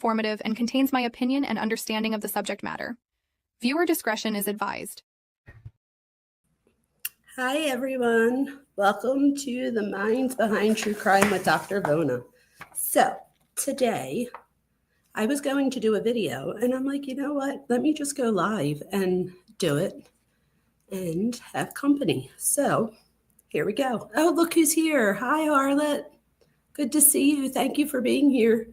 informative and contains my opinion and understanding of the subject matter. Viewer discretion is advised. Hi, everyone. Welcome to The Minds Behind True Crime with Dr. Vona. So today I was going to do a video and I'm like, you know what? Let me just go live and do it and have company. So here we go. Oh, look who's here. Hi, Arlette. Good to see you. Thank you for being here.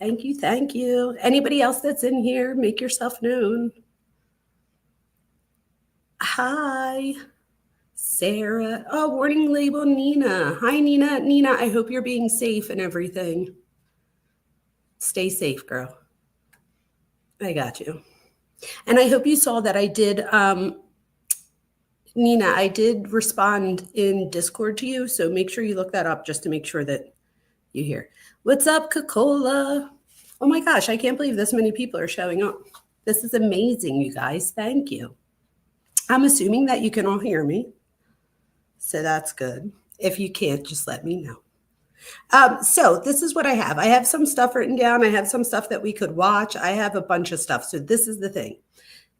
Thank you. Thank you. Anybody else that's in here, make yourself known. Hi. Sarah. Oh, warning label Nina. Hi, Nina. Nina, I hope you're being safe and everything. Stay safe, girl. I got you. And I hope you saw that I did, Nina, I did respond in Discord to you. So make sure you look that up just to make sure that you hear. What's up, Coca-Cola? Oh my gosh, I can't believe this many people are showing up. This is amazing, you guys. Thank you. I'm assuming that you can all hear me. So that's good. If you can't, just let me know. So this is what I have. I have some stuff written down. I have some stuff that we could watch. I have a bunch of stuff. So this is the thing.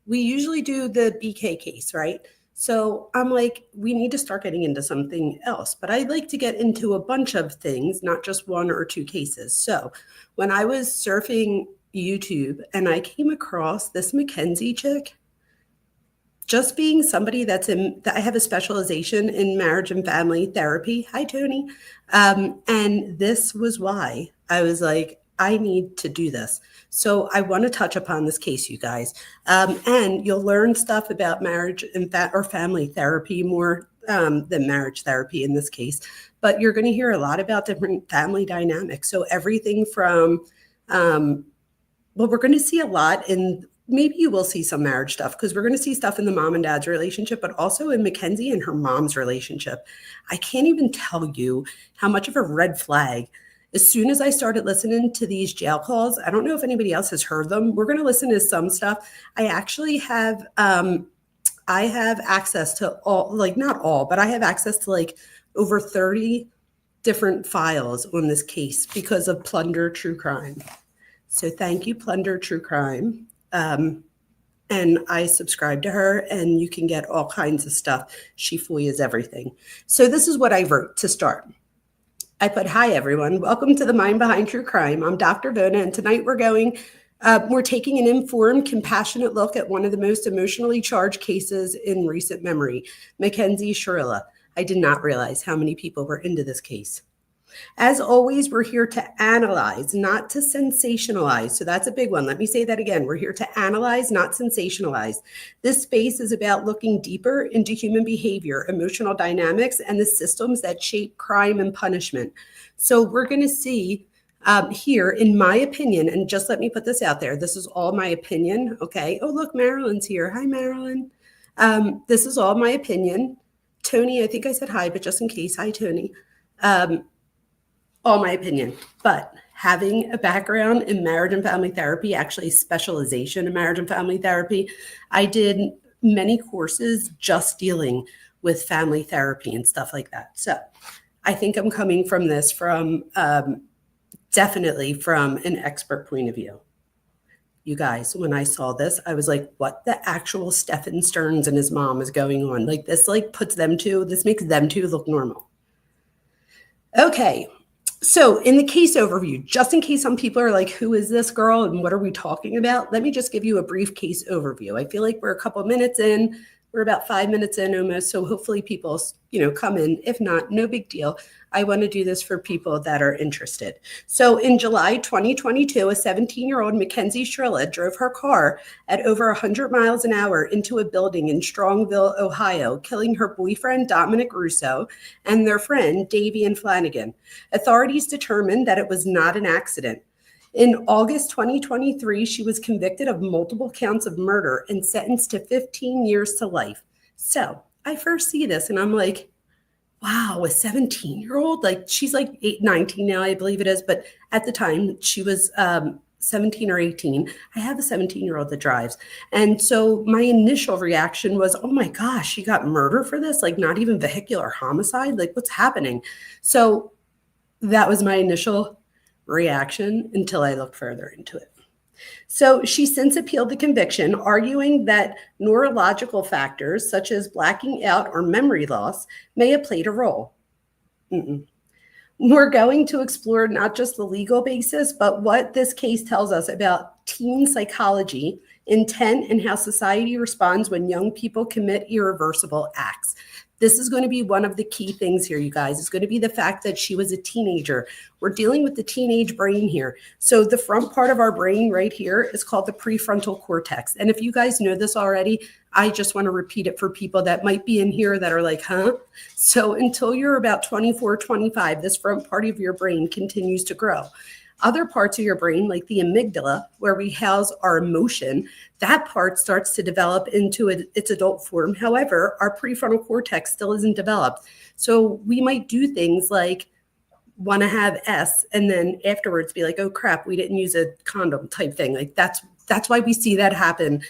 We usually do the BK case, right? So I'm like, we need to start getting into something else. But I'd like to get into a bunch of things, not just one or two cases. So when I was surfing YouTube and I came across this Mackenzie chick, just being somebody that I have a specialization in marriage and family therapy. Hi, Tony. And this was why I was like, I need to do this. So I want to touch upon this case, you guys. And you'll learn stuff about marriage and or family therapy more than marriage therapy in this case. But you're going to hear a lot about different family dynamics. So everything from, well, we're going to see a lot in, maybe you will see some marriage stuff because we're going to see stuff in the mom and dad's relationship, but also in Mackenzie and her mom's relationship. I can't even tell you how much of a red flag. As soon as I started listening to these jail calls, I don't know if anybody else has heard them. We're going to listen to some stuff. I actually have, I have access to all, like not all, but I have access to like over 30 different files on this case because of Plunder True Crime. So thank you, Plunder True Crime. And I subscribe to her and you can get all kinds of stuff. She FOIAs everything. So this is what I wrote to start. I put, hi, everyone. Welcome to The Mind Behind True Crime. I'm Dr. Vona, and tonight we're taking an informed, compassionate look at one of the most emotionally charged cases in recent memory, Mackenzie Shrilla. I did not realize how many people were into this case. As always, we're here to analyze, not to sensationalize. So that's a big one. Let me say that again. We're here to analyze, not sensationalize. This space is about looking deeper into human behavior, emotional dynamics, and the systems that shape crime and punishment. So we're going to see here, in my opinion, and just let me put this out there. This is all my opinion. Okay. Oh, look, Marilyn's here. Hi, Marilyn. This is all my opinion. Tony, I think I said hi, but just in case. Hi, Tony. All my opinion, but having a background in marriage and family therapy, actually specialization in marriage and family therapy, I did many courses just dealing with family therapy and stuff like that. So I think I'm coming from this from definitely from an expert point of view. You guys, when I saw this, I was like, what the actual Stephen Stearns and his mom is going on? Like this, like puts them two, this makes them two look normal. Okay. So in the case overview, just in case some people are like, who is this girl and what are we talking about? Let me just give you a brief case overview. I feel like we're a couple of minutes in. We're about 5 minutes in almost. So hopefully people, come in. If not, no big deal. I want to do this for people that are interested. So in July 2022, a 17-year-old Mackenzie Shrilla drove her car at over 100 miles an hour into a building in Strongville, Ohio, killing her boyfriend, Dominic Russo, and their friend, Davian Flanagan. Authorities determined that it was not an accident. In August 2023, she was convicted of multiple counts of murder and sentenced to 15 years to life. So I first see this and I'm like, wow, a 17-year-old? Like she's like 19 now, I believe it is. But at the time she was 17 or 18. I have a 17-year-old that drives. And so my initial reaction was, oh my gosh, she got murdered for this? Like not even vehicular homicide? Like what's happening? So that was my initial reaction until I looked further into it. So she's since appealed the conviction, arguing that neurological factors such as blacking out or memory loss may have played a role. We're going to explore not just the legal basis, but what this case tells us about teen psychology, intent, and how society responds when young people commit irreversible acts. This is going to be one of the key things here, you guys. It's going to be the fact that she was a teenager. We're dealing with the teenage brain here. So the front part of our brain right here is called the prefrontal cortex. And if you guys know this already, I just want to repeat it for people that might be in here that are like, huh? So until you're about 24, 25, this front part of your brain continues to grow. Other parts of your brain, like the amygdala, where we house our emotion, that part starts to develop into its adult form. However, our prefrontal cortex still isn't developed. So we might do things like want to have S and then afterwards be like, oh crap, we didn't use a condom type thing. Like that's why we see that happen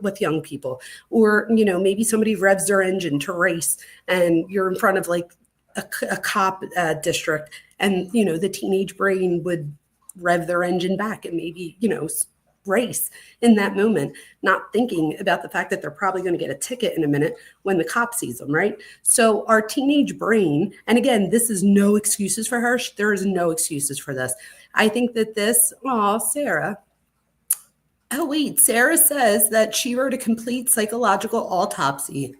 with young people. Or, maybe somebody revs their engine to race and you're in front of like a cop district, and the teenage brain would rev their engine back and maybe race in that moment, not thinking about the fact that they're probably going to get a ticket in a minute when the cop sees them, right? So our teenage brain, and again, this is no excuses for her. There is no excuses for this. I think that Sarah. Oh wait, Sarah says that she wrote a complete psychological autopsy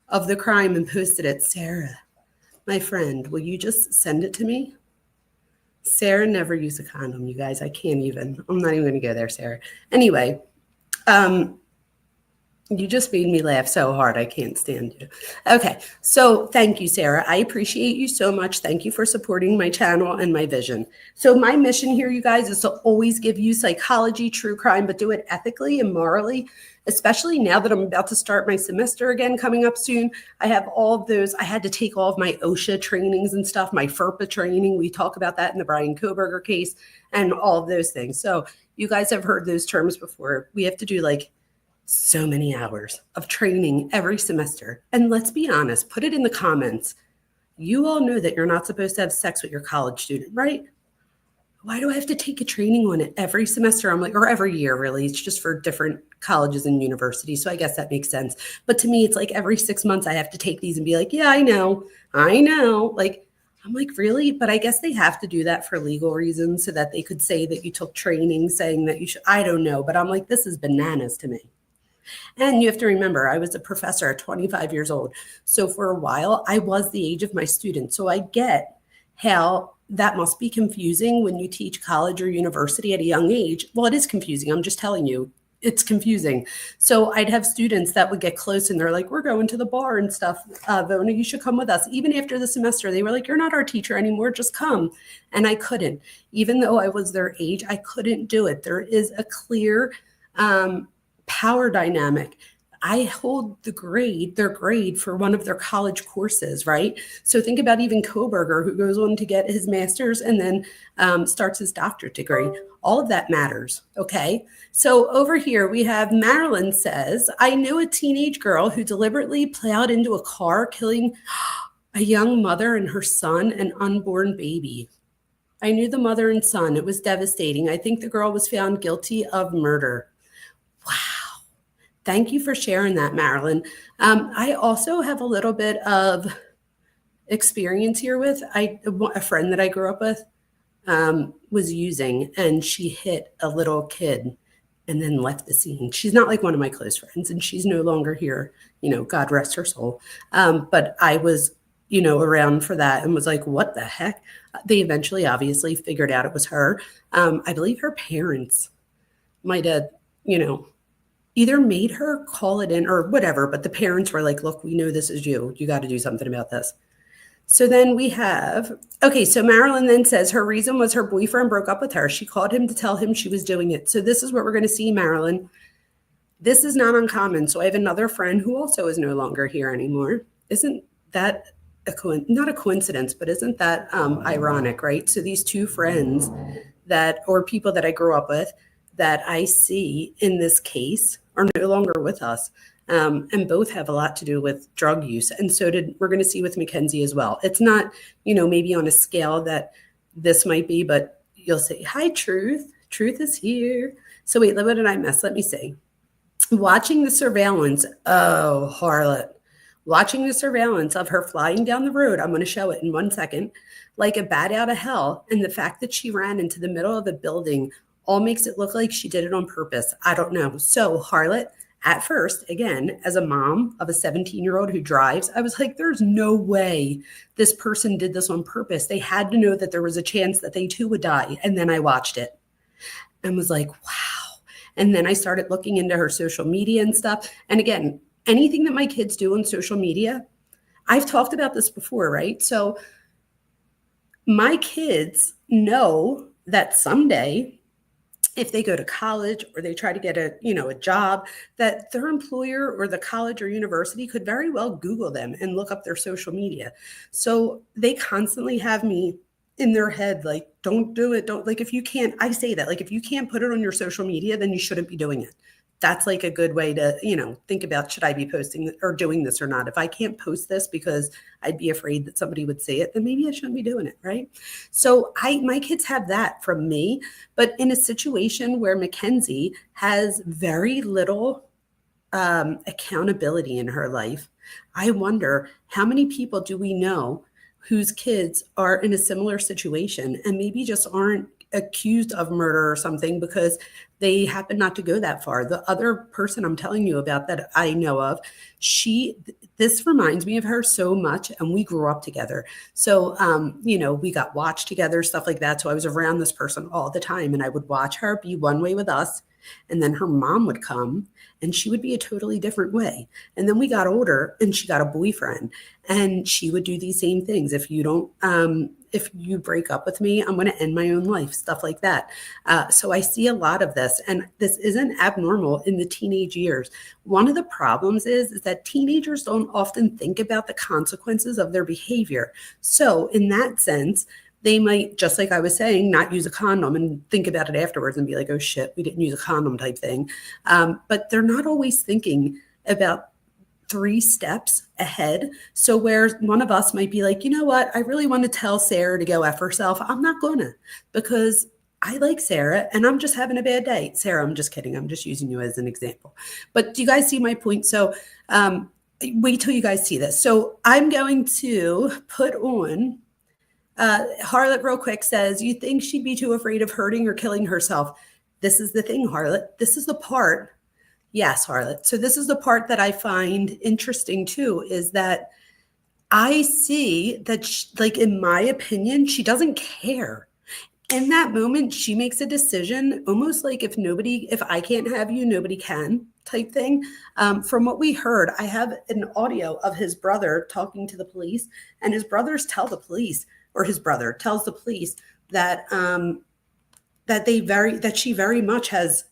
of the crime and posted it. Sarah, my friend, will you just send it to me? Sarah never used a condom, you guys. I'm not even going to go there, Sarah. Anyway, you just made me laugh so hard. I can't stand you. Okay, so thank you, Sarah. I appreciate you so much. Thank you for supporting my channel and my vision. So my mission here, you guys, is to always give you psychology, true crime, but do it ethically and morally, especially now that I'm about to start my semester again coming up soon. I have all of those. I had to take all of my OSHA trainings and stuff, my FERPA training. We talk about that in the Bryan Kohberger case and all of those things. So you guys have heard those terms before. We have to do like so many hours of training every semester. And let's be honest, put it in the comments. You all know that you're not supposed to have sex with your college student, right? Why do I have to take a training on it every semester? I'm like, or every year, really. It's just for different colleges and universities. So I guess that makes sense. But to me, it's like every 6 months I have to take these and be like, yeah, I know. Like, I'm like, really? But I guess they have to do that for legal reasons so that they could say that you took training saying that you should. I don't know. But I'm like, this is bananas to me. And you have to remember, I was a professor at 25 years old. So for a while, I was the age of my students. So I get how that must be confusing when you teach college or university at a young age. Well, it is confusing. I'm just telling you, it's confusing. So I'd have students that would get close and they're like, we're going to the bar and stuff. Vona, you should come with us. Even after the semester, they were like, you're not our teacher anymore. Just come. And I couldn't. Even though I was their age, I couldn't do it. There is a clear power dynamic. I hold their grade for one of their college courses, right? So think about even Kohberger, who goes on to get his master's and then starts his doctorate degree. All of that matters, okay? So over here we have Marilyn says, I knew a teenage girl who deliberately plowed into a car, killing a young mother and her son and unborn baby. I knew the mother and son. It was devastating. I think the girl was found guilty of murder. Wow. Thank you for sharing that, Marilyn. I also have a little bit of experience here with a friend that I grew up with was using, and she hit a little kid and then left the scene. She's not like one of my close friends, and she's no longer here. God rest her soul. But I was, around for that and was like, what the heck? They eventually obviously figured out it was her. I believe her parents might have, either made her call it in or whatever, but the parents were like, look, we know this is you. You got to do something about this. So then we have, so Marilyn then says her reason was her boyfriend broke up with her. She called him to tell him she was doing it. So this is what we're going to see, Marilyn. This is not uncommon. So I have another friend who also is no longer here anymore. Isn't that not a coincidence, but isn't that ironic, right? So these two friends or people that I grew up with that I see in this case are no longer with us. And both have a lot to do with drug use. And so we're going to see with Mackenzie as well. It's not, maybe on a scale that this might be, but you'll see. Hi, Truth. Truth is here. So wait, what did I miss? Let me see. Watching the surveillance. Oh, harlot. Watching the surveillance of her flying down the road. I'm going to show it in 1 second. Like a bat out of hell. And the fact that she ran into the middle of the building all makes it look like she did it on purpose. I don't know. So harlot, at first, again, as a mom of a 17-year-old who drives, I was like, there's no way this person did this on purpose. They had to know that there was a chance that they too would die. And then I watched it and was like, wow. And then I started looking into her social media and stuff. And again, anything that my kids do on social media, I've talked about this before, right? So my kids know that someday, if they go to college or they try to get a job, that their employer or the college or university could very well Google them and look up their social media. So they constantly have me in their head, like, don't do it. Don't, like, if you can't, I say that, like, if you can't put it on your social media, then you shouldn't be doing it. That's like a good way to, think about, should I be posting or doing this or not? If I can't post this because I'd be afraid that somebody would see it, then maybe I shouldn't be doing it, right? So my kids have that from me, but in a situation where Mackenzie has very little accountability in her life, I wonder how many people do we know whose kids are in a similar situation and maybe just aren't accused of murder or something because they happen not to go that far. The other person I'm telling you about that I know of, this reminds me of her so much, and we grew up together. So, we got watched together, stuff like that. So I was around this person all the time, and I would watch her be one way with us, and then her mom would come and she would be a totally different way. And then we got older and she got a boyfriend and she would do these same things. If you break up with me, I'm going to end my own life, stuff like that. So I see a lot of this, and this isn't abnormal in the teenage years. One of the problems is that teenagers don't often think about the consequences of their behavior. So in that sense, they might, just like I was saying, not use a condom and think about it afterwards and be like, oh shit, we didn't use a condom type thing. But they're not always thinking about 3 steps ahead. So where one of us might be like, you know what, I really want to tell Sarah to go F herself. I'm not gonna, because I like Sarah and I'm just having a bad day. Sarah, I'm just kidding. I'm just using you as an example. But do you guys see my point? So wait till you guys see this. So I'm going to put on, Harlot real quick says, you think she'd be too afraid of hurting or killing herself? This is the thing, Harlot. This is the part. Yes, Harlot. So this is the part that I find interesting too, is that I see that, like, in my opinion, she doesn't care. In that moment, she makes a decision, almost like if I can't have you, nobody can type thing. From what we heard, I have an audio of his brother talking to the police, and his brothers tell the police, or his brother tells the police that that she very much has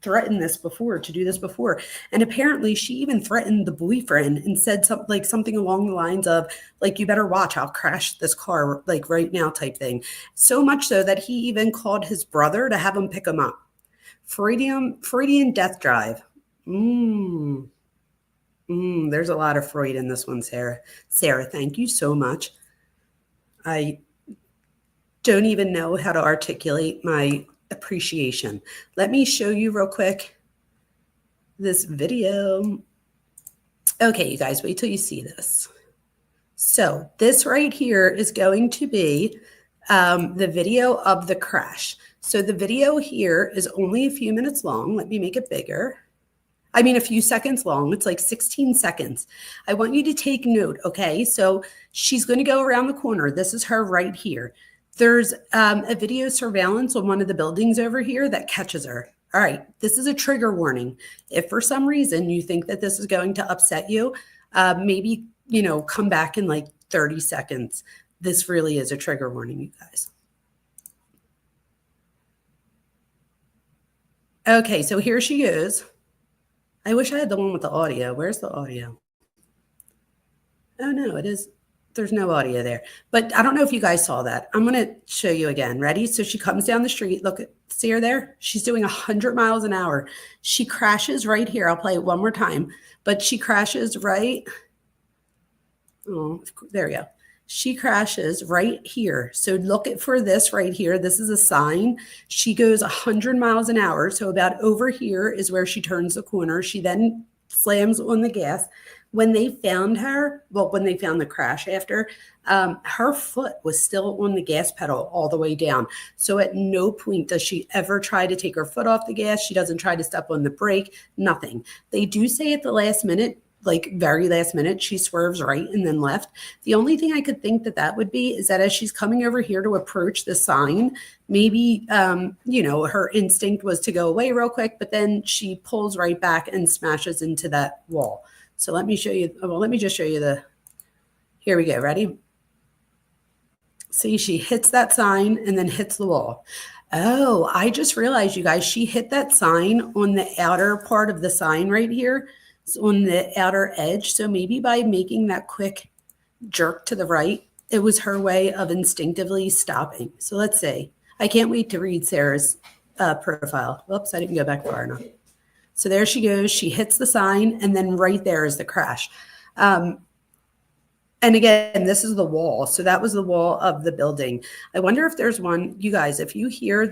threatened to do this before. And apparently she even threatened the boyfriend and said something along the lines of, like, you better watch, I'll crash this car like right now type thing. So much so that he even called his brother to have him pick him up. Freudian death drive. There's a lot of Freud in this one, Sarah. Sarah, thank you so much. I don't even know how to articulate my appreciation. Let me show you real quick this video. Okay, you guys, wait till you see this. So this right here is going to be the video of the crash. So the video here is only a few minutes long. Let me make it bigger. A few seconds long. It's like 16 seconds. I want you to take note, okay? So she's going to go around the corner. This is her right here. There's a video surveillance on one of the buildings over here that catches her. All right, this is a trigger warning. If for some reason you think that this is going to upset you, maybe, come back in like 30 seconds. This really is a trigger warning, you guys. Okay, so here she goes. I wish I had the one with the audio. Where's the audio? Oh, no, it is. There's no audio there. But I don't know if you guys saw that. I'm going to show you again. Ready? So she comes down the street. Look, see her there? She's doing 100 miles an hour. She crashes right here. I'll play it one more time. But she crashes right. Oh, there we go. She crashes right here. So look at for this right here. This is a sign. She goes 100 miles an hour. So about over here is where she turns the corner. She then slams on the gas. When they found her, well, when they found the crash after, her foot was still on the gas pedal all the way down. So at no point does she ever try to take her foot off the gas. She doesn't try to step on the brake, nothing. They do say at the last minute, like very last minute, she swerves right and then left. The only thing I could think that would be is that as she's coming over here to approach the sign, maybe, her instinct was to go away real quick, but then she pulls right back and smashes into that wall. So let me show you. Well, let me just show you here we go. Ready? See, she hits that sign and then hits the wall. Oh, I just realized, you guys, she hit that sign on the outer part of the sign right here. On the outer edge. So maybe by making that quick jerk to the right, it was her way of instinctively stopping. So let's see. I can't wait to read Sarah's profile. Whoops, I didn't go back far enough. So there she goes. She hits the sign, and then right there is the crash. And again, this is the wall. So that was the wall of the building. I wonder if there's one, you guys, if you hear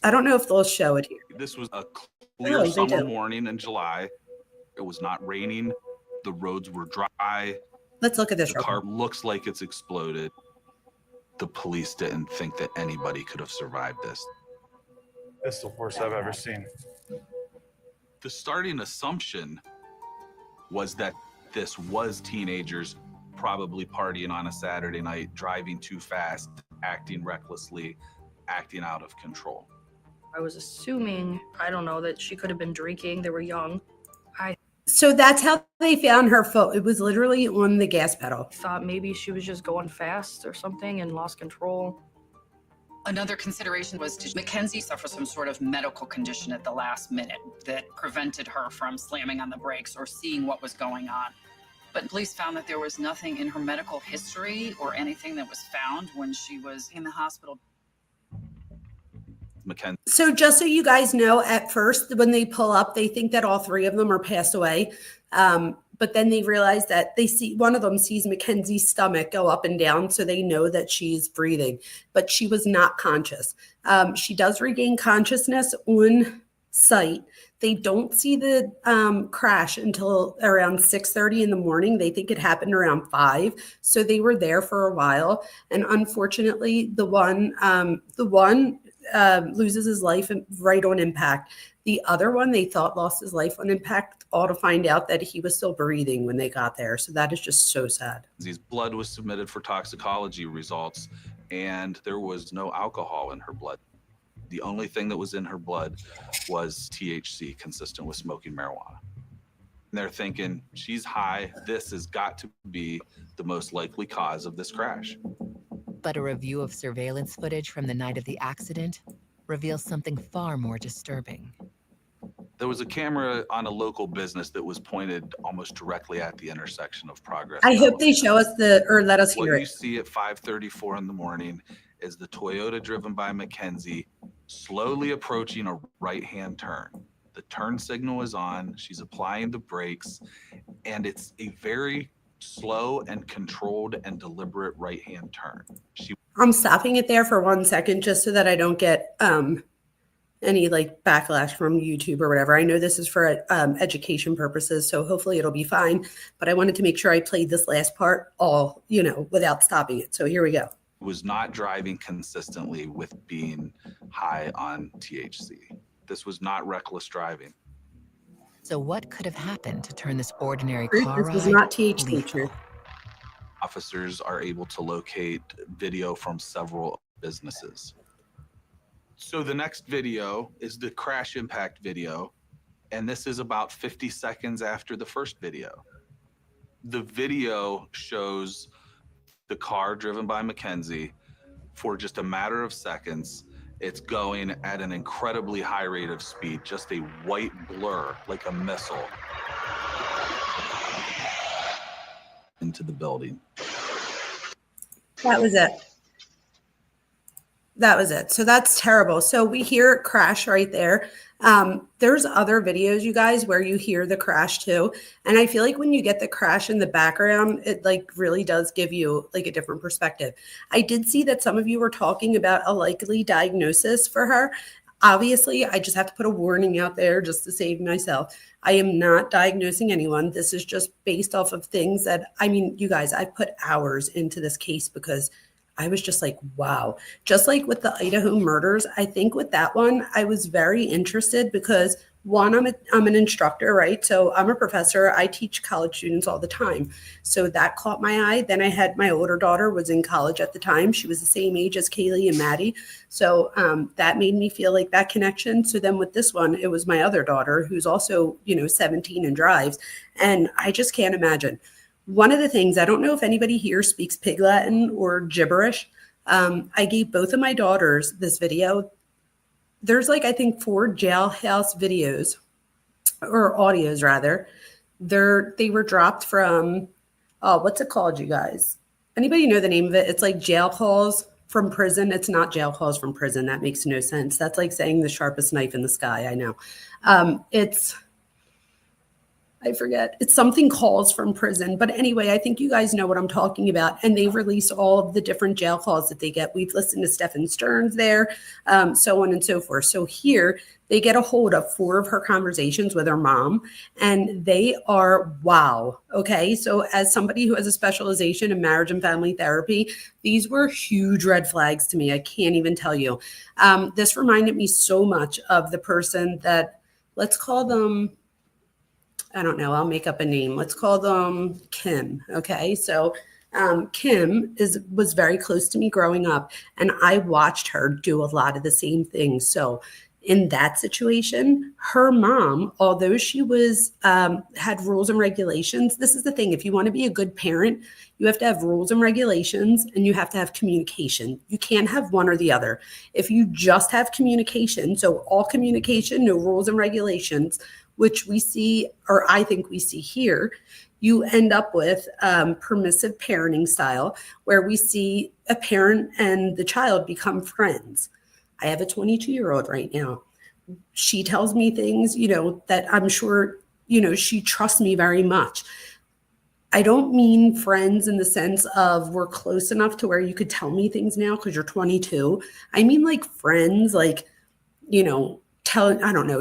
I don't know if they'll show it here. This was a clear summer morning in July. It was not raining. The roads were dry. Let's look at this. The car looks like it's exploded. The police didn't think that anybody could have survived this. It's the worst I've ever seen. The starting assumption was that this was teenagers probably partying on a Saturday night, driving too fast, acting recklessly, acting out of control. I was assuming, I don't know, that she could have been drinking. They were young. So that's how they found her foot. It was literally on the gas pedal. Thought maybe she was just going fast or something and lost control. Another consideration was, did Mackenzie suffer some sort of medical condition at the last minute that prevented her from slamming on the brakes or seeing what was going on? But police found that there was nothing in her medical history or anything that was found when she was in the hospital. Mackenzie. So just so you guys know, at first, when they pull up, they think that all three of them are passed away. But then they realize that one of them sees Mackenzie's stomach go up and down. So they know that she's breathing, but she was not conscious. She does regain consciousness on site. They don't see the crash until around 6:30 in the morning. They think it happened around 5. So they were there for a while. And unfortunately, the one loses his life right on impact. The other one they thought lost his life on impact, all to find out that he was still breathing when they got there. So that is just so sad. His blood was submitted for toxicology results, and there was no alcohol in her blood. The only thing that was in her blood was THC, consistent with smoking marijuana. And they're thinking, she's high. This has got to be the most likely cause of this crash. But a review of surveillance footage from the night of the accident reveals something far more disturbing. There was a camera on a local business that was pointed almost directly at the intersection of Progress. I hope they show us or let us hear What it. you see at 5:34 in the morning is the Toyota driven by Mackenzie slowly approaching a right-hand turn. The turn signal is on. She's applying the brakes, and it's a very slow and controlled and deliberate right-hand turn. I'm stopping it there for 1 second just so that I don't get any backlash from YouTube or whatever. I know this is for education purposes, so hopefully it'll be fine. But I wanted to make sure I played this last part all, without stopping it. So here we go. Was not driving consistently with being high on THC. This was not reckless driving. So what could have happened to turn this ordinary This car was ride not THC. lethal? True. Officers are able to locate video from several businesses. So the next video is the crash impact video, and this is about 50 seconds after the first video. The video shows the car driven by Mackenzie for just a matter of seconds. It's going at an incredibly high rate of speed, just a white blur, like a missile, into the building. That was it. That was it. So that's terrible. So we hear crash right there. There's other videos, you guys, where you hear the crash too. And I feel like when you get the crash in the background, it like really does give you like a different perspective. I did see that some of you were talking about a likely diagnosis for her. Obviously, I just have to put a warning out there just to save myself. I am not diagnosing anyone. This is just based off of things that, I mean, you guys, I put hours into this case because I was just like, wow. Just like with the Idaho murders, I think with that one, I was very interested because one, I'm an instructor, right? So I'm a professor. I teach college students all the time. So that caught my eye. Then I had my older daughter was in college at the time. She was the same age as Kaylee and Maddie. So that made me feel like that connection. So then with this one, it was my other daughter who's also, 17 and drives. And I just can't imagine. One of the things, I don't know if anybody here speaks Pig Latin or gibberish. I gave both of my daughters this video. There's like, I think 4 jailhouse videos or audios rather. They were dropped from, what's it called, you guys? Anybody know the name of it? It's like jail calls from prison. It's not jail calls from prison. That makes no sense. That's like saying the sharpest knife in the sky. I know. I forget. It's something calls from prison. But anyway, I think you guys know what I'm talking about. And they release all of the different jail calls that they get. We've listened to Stephen Stearns there, so on and so forth. So here they get a hold of 4 of her conversations with her mom, and they are wow. Okay. So as somebody who has a specialization in marriage and family therapy, these were huge red flags to me. I can't even tell you. This reminded me so much of the person that, let's call them, I don't know, I'll make up a name. Let's call them Kim. Okay. So Kim was very close to me growing up, and I watched her do a lot of the same things. So in that situation, her mom, although she was had rules and regulations, this is the thing. If you want to be a good parent, you have to have rules and regulations, and you have to have communication. You can't have one or the other. If you just have communication, so all communication, no rules and regulations, which we see, or I think we see here, you end up with permissive parenting style, where we see a parent and the child become friends. I have a 22-year-old right now. She tells me things, that I'm sure, she trusts me very much. I don't mean friends in the sense of we're close enough to where you could tell me things now because you're 22. I mean like friends, like,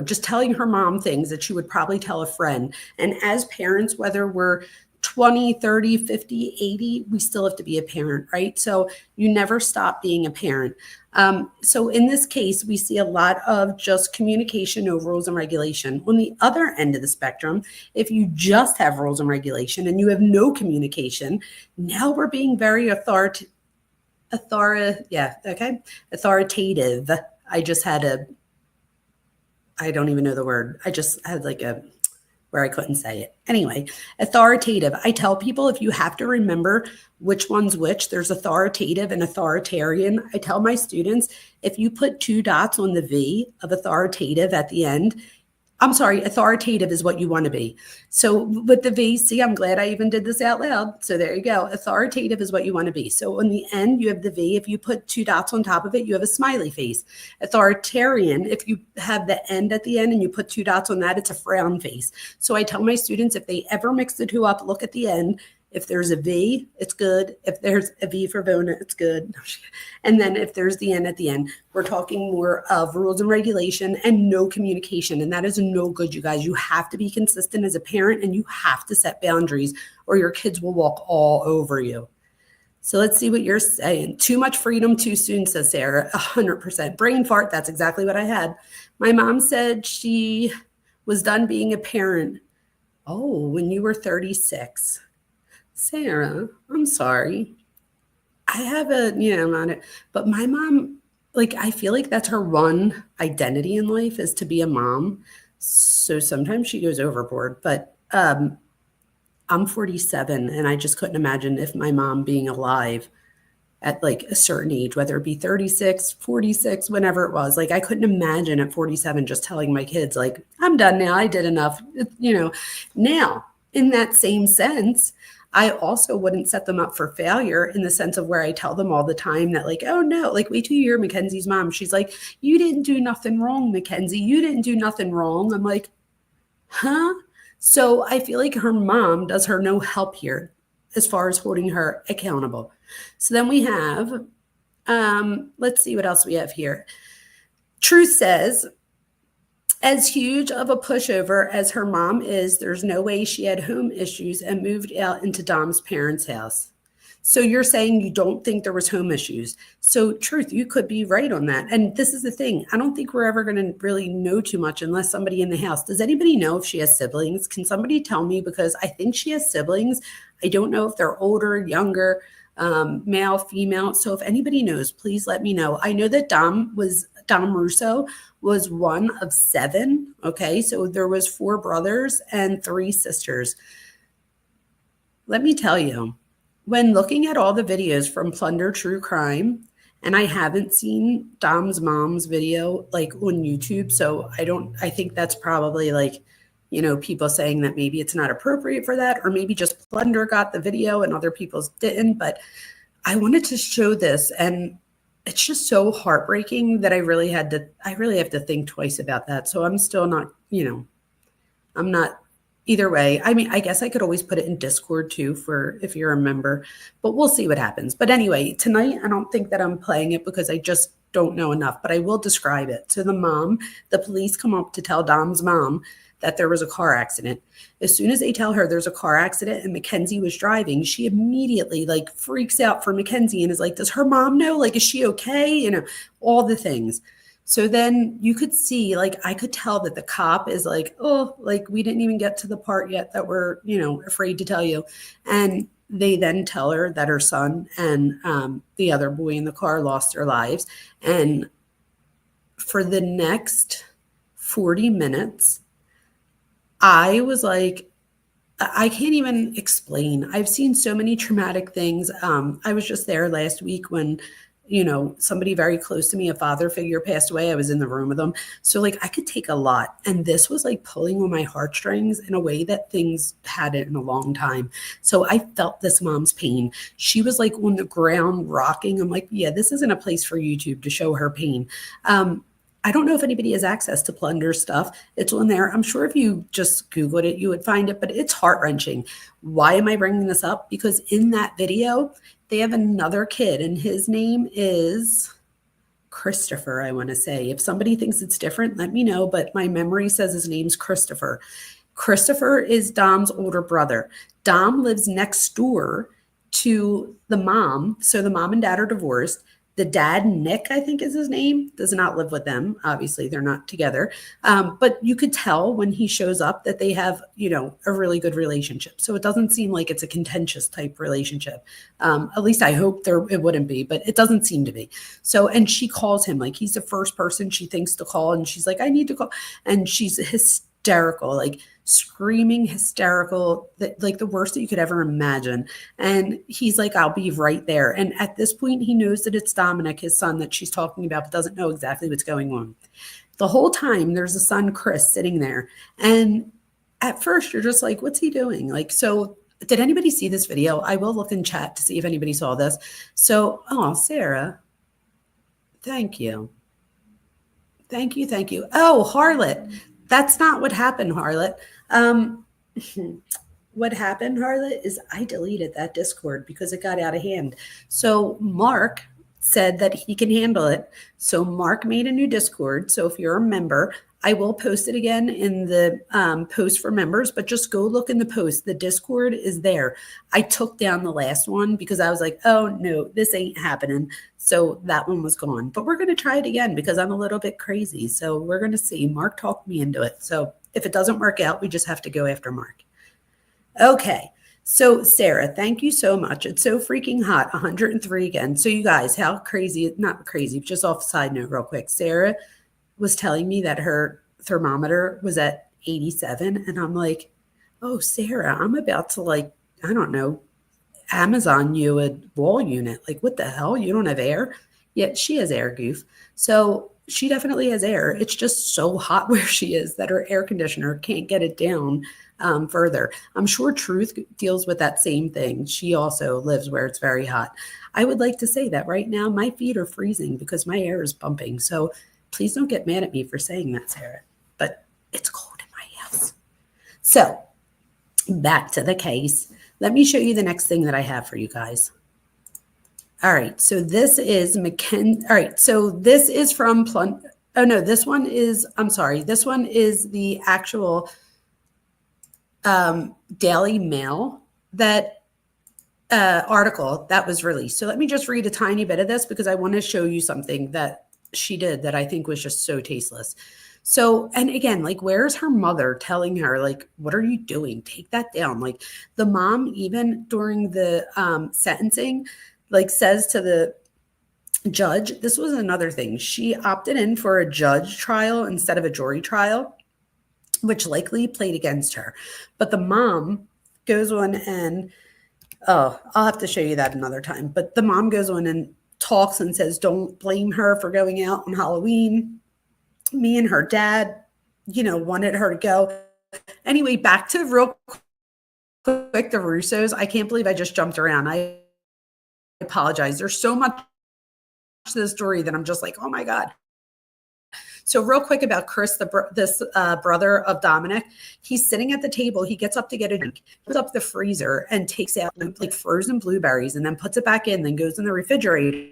just telling her mom things that she would probably tell a friend. And as parents, whether we're 20, 30, 50, 80, we still have to be a parent, right? So you never stop being a parent. So in this case, we see a lot of just communication, no rules and regulation. On the other end of the spectrum, if you just have rules and regulation and you have no communication, now we're being very authoritative. I don't even know the word. I just had where I couldn't say it. Anyway, authoritative. I tell people if you have to remember which one's which, there's authoritative and authoritarian. I tell my students, if you put 2 dots on the V of authoritative at the end, authoritative is what you want to be. So with the V, see, I'm glad I even did this out loud. So there you go. Authoritative is what you want to be. So on the end, you have the V. If you put 2 dots on top of it, you have a smiley face. Authoritarian, if you have the end at the end and you put 2 dots on that, it's a frown face. So I tell my students, if they ever mix the 2 up, look at the end. If there's a V, it's good. If there's a V for Vona, it's good. And then if there's the N at the end, we're talking more of rules and regulation and no communication. And that is no good, you guys. You have to be consistent as a parent, and you have to set boundaries or your kids will walk all over you. So let's see what you're saying. Too much freedom too soon, says Sarah. 100%. Brain fart. That's exactly what I had. My mom said she was done being a parent. Oh, when you were 36. Sarah, I'm sorry. I have I'm on it. But my mom, I feel like that's her one identity in life is to be a mom. So sometimes she goes overboard. But I'm 47, and I just couldn't imagine if my mom being alive at a certain age, whether it be 36, 46, whenever it was. I couldn't imagine at 47 just telling my kids, I'm done now. I did enough. Now, in that same sense, I also wouldn't set them up for failure in the sense of where I tell them all the time that like, oh no, like wait till you hear Mackenzie's mom. She's like, you didn't do nothing wrong, Mackenzie. You didn't do nothing wrong. I'm like, huh? So I feel like her mom does her no help here as far as holding her accountable. So then we have, let's see what else we have here. Truth says, as huge of a pushover as her mom is, there's no way she had home issues and moved out into Dom's parents' house. So you're saying you don't think there was home issues. So Truth, you could be right on that. And this is the thing. I don't think we're ever going to really know too much unless somebody in the house. Does anybody know if she has siblings? Can somebody tell me? Because I think she has siblings. I don't know if they're older, younger, male, female. So if anybody knows, please let me know. I know that Dom Russo was one of 7. Okay. So there was 4 brothers and 3 sisters. Let me tell you, when looking at all the videos from Plunder True Crime, and I haven't seen Dom's mom's video like on YouTube. So I think that's probably like, you know, people saying that maybe it's not appropriate for that, or maybe just Plunder got the video and other people's didn't. But I wanted to show this, and it's just so heartbreaking that I really have to think twice about that. So I'm still not, you know, I'm not either way. I mean, I guess I could always put it in Discord too for if you're a member, but we'll see what happens. But anyway, tonight, I don't think that I'm playing it because I just don't know enough, but I will describe it. So the police come up to tell Dom's mom that there was a car accident. As soon as they tell her there's a car accident and Mackenzie was driving, she immediately like freaks out for Mackenzie and is like, does her mom know? Like, is she okay? You know, all the things. So then you could see, like, I could tell that the cop is like, oh, like we didn't even get to the part yet that we're, you know, afraid to tell you. And they then tell her that her son and the other boy in the car lost their lives. And for the next 40 minutes, I was like, I can't even explain. I've seen so many traumatic things. I was just there last week when, you know, somebody very close to me, a father figure, passed away. I was in the room with them. So like I could take a lot. And this was like pulling on my heartstrings in a way that things hadn't in a long time. So I felt this mom's pain. She was like on the ground rocking. I'm like, yeah, this isn't a place for YouTube to show her pain. I don't know if anybody has access to Plunder stuff. It's on there. I'm sure if you just Googled it, you would find it, but it's heart-wrenching. Why am I bringing this up? Because in that video, they have another kid, and his name is Christopher, I want to say. If somebody thinks it's different, let me know, but my memory says his name's Christopher. Christopher is Dom's older brother. Dom lives next door to the mom. So the mom and dad are divorced. The dad, Nick, I think is his name, does not live with them. Obviously, they're not together. But you could tell when he shows up that they have, you know, a really good relationship. So it doesn't seem like it's a contentious type relationship. At least I hope it wouldn't be, but it doesn't seem to be. So, and she calls him, like he's the first person she thinks to call. And she's like, I need to call. And she's hysterical, like screaming hysterical, like the worst that you could ever imagine. And he's like, I'll be right there. And at this point, he knows that it's Dominic, his son, that she's talking about, but doesn't know exactly what's going on. The whole time there's a son, Chris, sitting there. And at first you're just like, what's he doing? Like, so did anybody see this video? I will look in chat to see if anybody saw this. So, oh, Sarah, thank you. Thank you. Thank you. Oh, Harlot. That's not what happened, Harlot. What happened, Harlot, is I deleted that Discord because it got out of hand. So Mark said that he can handle it. So Mark made a new Discord. So if you're a member, I will post it again in the post for members, but just go look in the post. The Discord is there. I took down the last one because I was like, oh no, this ain't happening. So that one was gone, but we're going to try it again because I'm a little bit crazy. So we're going to see. Mark talked me into it. So if it doesn't work out, we just have to go after Mark. Okay. So Sarah, thank you so much. It's so freaking hot. 103 again. So you guys, how crazy, not crazy, just off side note real quick. Sarah was telling me that her thermometer was at 87. And I'm like, oh, Sarah, I'm about to like, I don't know, Amazon you a wall unit. Like, what the hell? You don't have air? Yet she has air, goof. So she definitely has air. It's just so hot where she is that her air conditioner can't get it down further. I'm sure Truth deals with that same thing. She also lives where it's very hot. I would like to say that right now my feet are freezing because my air is bumping. So please don't get mad at me for saying that, Sarah. But it's cold in my house. So back to the case. Let me show you the next thing that I have for you guys. All right, so this is Mackenzie. All right, so this is from oh no, this one is, I'm sorry, this one is the actual Daily Mail that article that was released. So let me just read a tiny bit of this because I want to show you something that she did that I think was just so tasteless. So, and again, like, where's her mother telling her, like, what are you doing? Take that down. Like, the mom, even during the sentencing, like, says to the judge, this was another thing. She opted in for a judge trial instead of a jury trial, which likely played against her. But the mom goes on and, oh, I'll have to show you that another time. But the mom goes on and talks and says, don't blame her for going out on Halloween. Me and her dad, wanted her to go. Anyway, back to real quick, the Russos. I can't believe I just jumped around. I apologize. There's so much to the story that I'm just like, oh my God. So real quick about Chris, this brother of Dominic, he's sitting at the table. He gets up to get a drink, puts up the freezer and takes out like frozen blueberries and then puts it back in, then goes in the refrigerator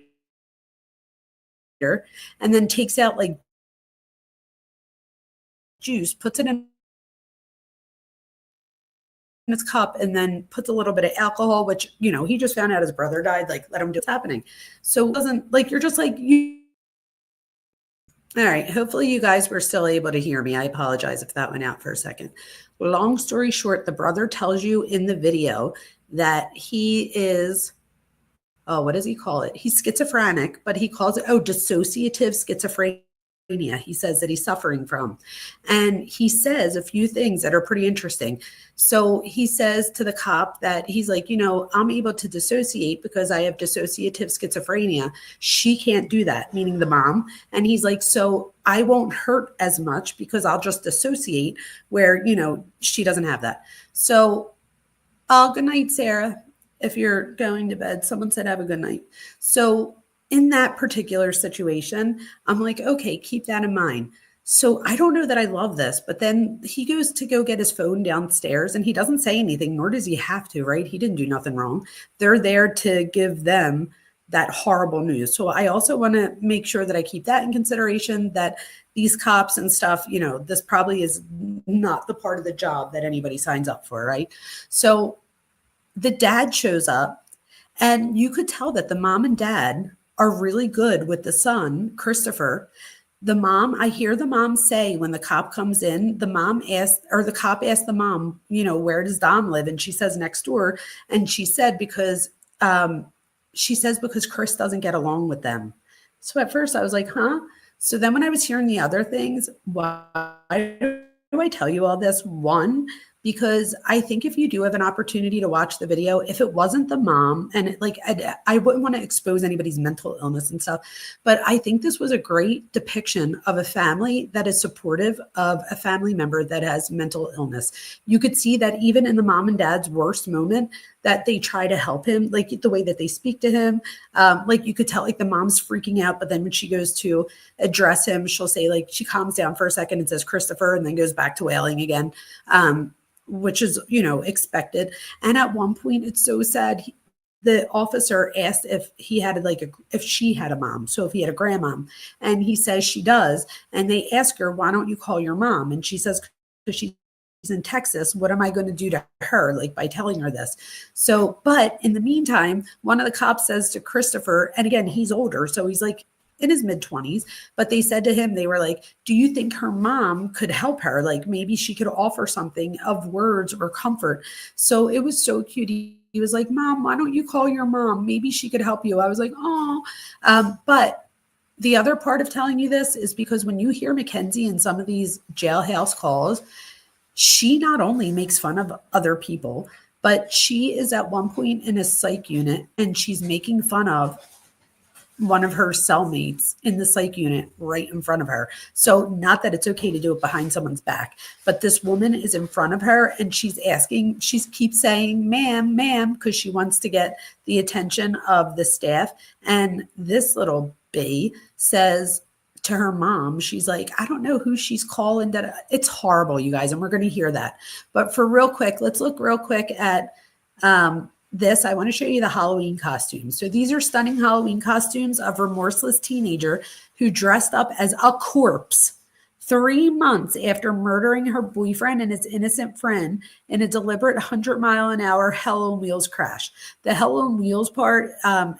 and then takes out like juice, puts it in its cup and then puts a little bit of alcohol, which, he just found out his brother died, like, let him do what's happening. So it wasn't like, you're just like, all right, hopefully you guys were still able to hear me. I apologize if that went out for a second. Long story short, the brother tells you in the video that he is, what does he call it? He's schizophrenic, but he calls it, dissociative schizophrenia. He says that he's suffering from. And he says a few things that are pretty interesting. So he says to the cop that he's like, I'm able to dissociate because I have dissociative schizophrenia. She can't do that, meaning the mom. And he's like, so I won't hurt as much because I'll just dissociate where, she doesn't have that. So, good night, Sarah. If you're going to bed, someone said have a good night. So in that particular situation, I'm like, okay, keep that in mind. So I don't know that I love this, but then he goes to go get his phone downstairs and he doesn't say anything, nor does he have to, right? He didn't do nothing wrong. They're there to give them that horrible news. So I also want to make sure that I keep that in consideration, that these cops and stuff, this probably is not the part of the job that anybody signs up for, right? So the dad shows up and you could tell that the mom and dad are really good with the son, Christopher. The mom, I hear the mom say when the cop comes in, the cop asked the mom, where does Dom live? And she says next door. And she said, because Chris doesn't get along with them. So at first I was like, huh? So then when I was hearing the other things, why do I tell you all this? One, because I think if you do have an opportunity to watch the video, if it wasn't the mom, and I wouldn't want to expose anybody's mental illness and stuff, but I think this was a great depiction of a family that is supportive of a family member that has mental illness. You could see that even in the mom and dad's worst moment, that they try to help him, like the way that they speak to him. Like you could tell, like the mom's freaking out, but then when she goes to address him, she'll say, like, she calms down for a second and says Christopher, and then goes back to wailing again. Which is, expected. And at one point, it's so sad. The officer asked if he had if she had a mom. So if he had a grandmom, and he says she does. And they ask her, why don't you call your mom? And she says, because she's in Texas, what am I going to do to her? Like by telling her this. So, but in the meantime, one of the cops says to Christopher, and again, he's older. So he's like in his mid-20s, but they said to him, they were like, do you think her mom could help her? Like maybe she could offer something of words or comfort. So it was so cute. He was like, Mom, why don't you call your mom? Maybe she could help you. I was like, oh, but the other part of telling you this is because when you hear Mackenzie in some of these jailhouse calls, she not only makes fun of other people, but she is at one point in a psych unit and she's making fun of one of her cellmates in the psych unit right in front of her. So not that it's okay to do it behind someone's back, but this woman is in front of her and she keeps saying, ma'am, because she wants to get the attention of the staff. And this little bee says to her mom, she's like, I don't know who she's calling. That it's horrible, you guys, and we're going to hear that. But for real quick, let's look real quick at this. I want to show you the Halloween costumes. So these are stunning Halloween costumes of a remorseless teenager who dressed up as a corpse 3 months after murdering her boyfriend and his innocent friend in a deliberate 100-mile-an-hour Hell on Wheels crash. The Hell on Wheels part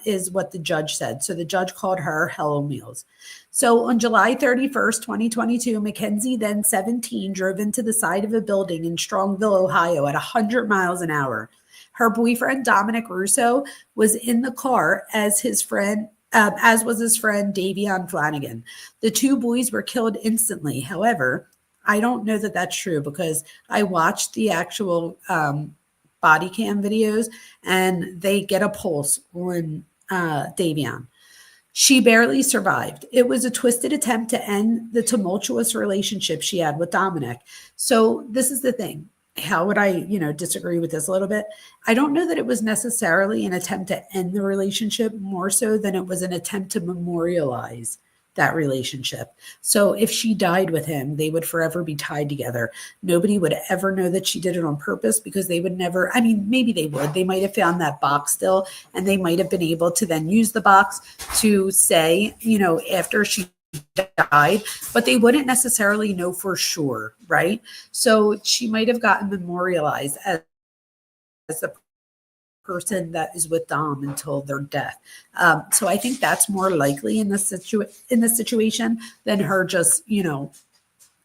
is what the judge said. So the judge called her Hell on Wheels. So on July 31st, 2022, Mackenzie, then 17, drove into the side of a building in Strongville, Ohio at 100 miles an hour. Her boyfriend, Dominic Russo, was in the car as was his friend, Davion Flanagan. The two boys were killed instantly. However, I don't know that that's true because I watched the actual body cam videos and they get a pulse on Davion. She barely survived. It was a twisted attempt to end the tumultuous relationship she had with Dominic. So this is the thing. How would I, disagree with this a little bit? I don't know that it was necessarily an attempt to end the relationship more so than it was an attempt to memorialize that relationship. So if she died with him, they would forever be tied together. Nobody would ever know that she did it on purpose because they would never, maybe they would. They might have found that box still and they might have been able to then use the box to say, after she died, but they wouldn't necessarily know for sure, right? So she might have gotten memorialized as the person that is with Dom until their death. So I think that's more likely in this situation than her just,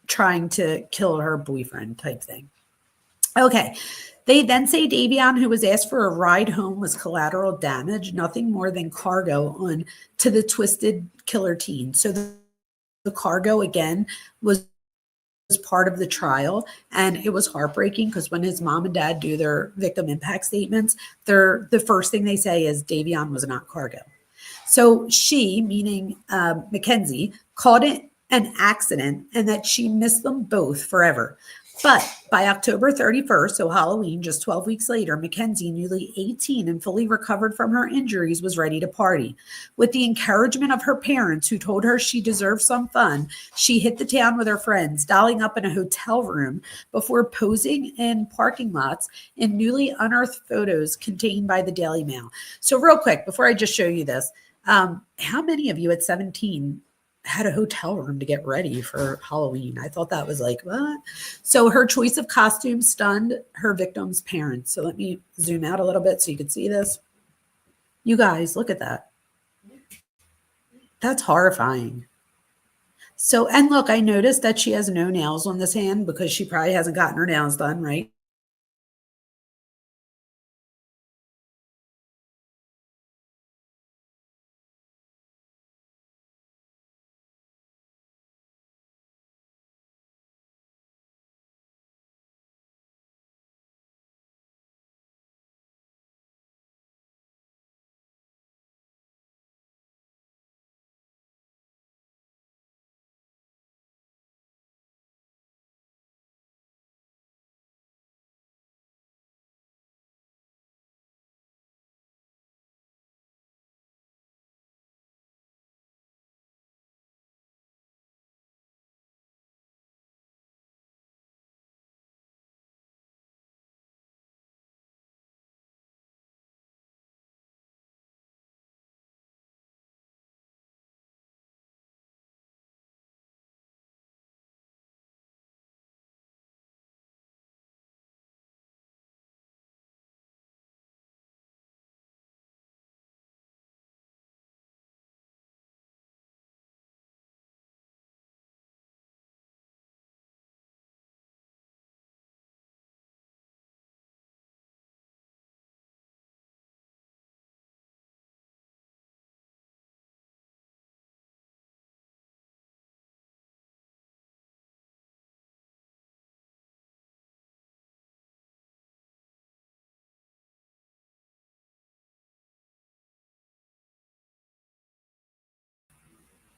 trying to kill her boyfriend type thing. Okay. They then say Davion, who was asked for a ride home, was collateral damage, nothing more than cargo on to the twisted killer teen. So the cargo again was part of the trial, and it was heartbreaking because when his mom and dad do their victim impact statements, the first thing they say is Davion was not cargo. So she, meaning Mackenzie, called it an accident and that she missed them both forever. But by October 31st, so Halloween, just 12 weeks later, Mackenzie, newly 18 and fully recovered from her injuries, was ready to party. With the encouragement of her parents, who told her she deserved some fun, she hit the town with her friends, dolling up in a hotel room before posing in parking lots in newly unearthed photos contained by the Daily Mail. So real quick, before I just show you this, how many of you at 17 had a hotel room to get ready for Halloween? I thought that was like, what? So her choice of costume stunned her victim's parents. So let me zoom out a little bit so you can see this. You guys, look at that. That's horrifying. So, and look, I noticed that she has no nails on this hand because she probably hasn't gotten her nails done, right?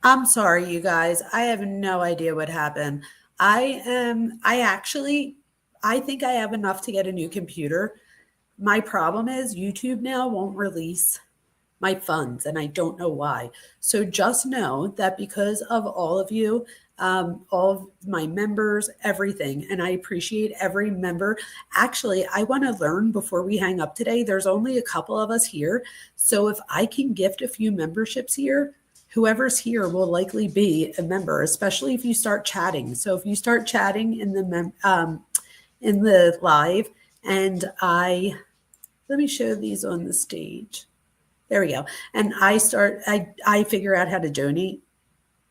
I'm sorry, you guys. I have no idea what happened. I think I have enough to get a new computer. My problem is YouTube now won't release my funds, and I don't know why. So just know that because of all of you, all of my members, everything, and I appreciate every member. Actually, I want to learn before we hang up today. There's only a couple of us here. So if I can gift a few memberships here, whoever's here will likely be a member, especially if you start chatting. So if you start chatting in the live, and let me show these on the stage. There we go. And I figure out how to donate.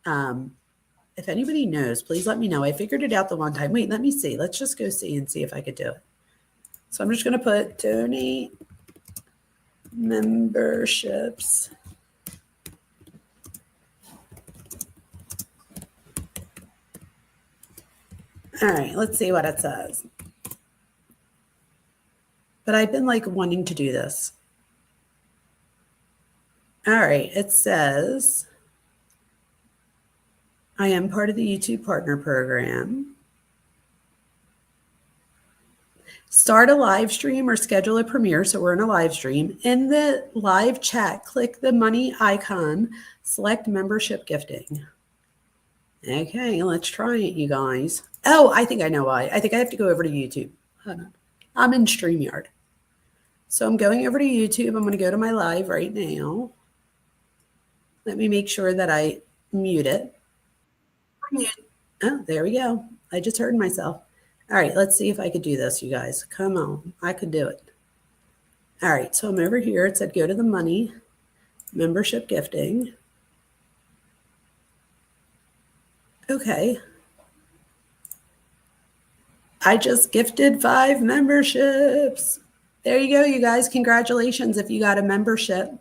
If anybody knows, please let me know. I figured it out the one time. Wait, let me see. Let's just go see and see if I could do it. So I'm just going to put donate memberships. All right, let's see what it says. But I've been like wanting to do this. All right, it says, I am part of the YouTube Partner Program. Start a live stream or schedule a premiere. So we're in a live stream. In the live chat, click the money icon, select membership gifting. Okay, let's try it, you guys. Oh, I think I know why. I think I have to go over to YouTube. Hold on. I'm in StreamYard. So I'm going over to YouTube. I'm going to go to my live right now. Let me make sure that I mute it. Oh, there we go. I just heard myself. All right, let's see if I could do this, you guys. Come on, I could do it. All right, so I'm over here. It said go to the money, membership gifting. Okay. I just gifted 5 memberships. There you go, you guys. Congratulations if you got a membership.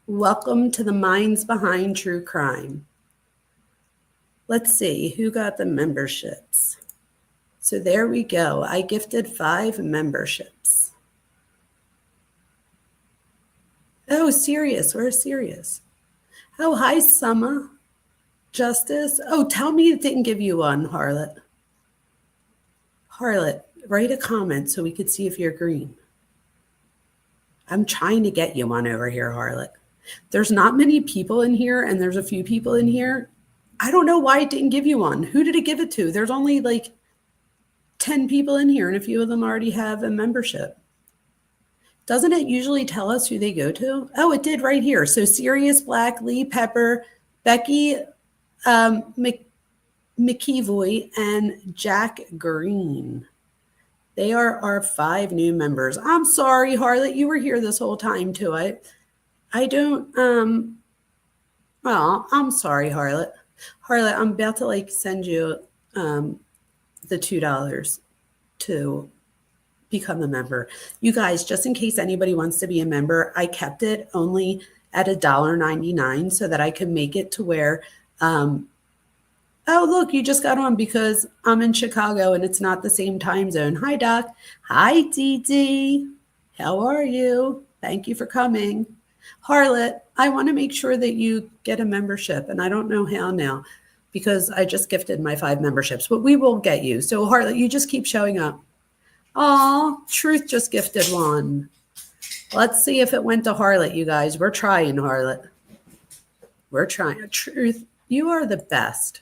Welcome to the minds behind true crime. Let's see who got the memberships. So there we go. I gifted 5 memberships. Oh, Sirius. Where's Sirius? Oh, hi, Summer. Justice. Oh, tell me it didn't give you one, Harlot. Harlot, write a comment so we could see if you're green. I'm trying to get you one over here, Harlot. There's not many people in here, and there's a few people in here. I don't know why it didn't give you one. Who did it give it to? There's only like 10 people in here, and a few of them already have a membership. Doesn't it usually tell us who they go to? Oh, it did right here. So Sirius Black, Lee Pepper, Becky McKevoy, and Jack Green. They are our 5 new members. I'm sorry, Harlot, you were here this whole time too. I don't, well, I'm sorry, Harlot. Harlot, I'm about to like send you the $2 to become a member. You guys, just in case anybody wants to be a member, I kept it only at $1.99 so that I can make it to where, oh, look, you just got on because I'm in Chicago and it's not the same time zone. Hi, Doc. Hi, Dee Dee. How are you? Thank you for coming. Harlot, I want to make sure that you get a membership, and I don't know how now because I just gifted my 5 memberships, but we will get you. So Harlot, you just keep showing up. Oh, Truth just gifted one. Let's see if it went to Harlot, you guys. We're trying, Harlot. We're trying. Truth, you are the best.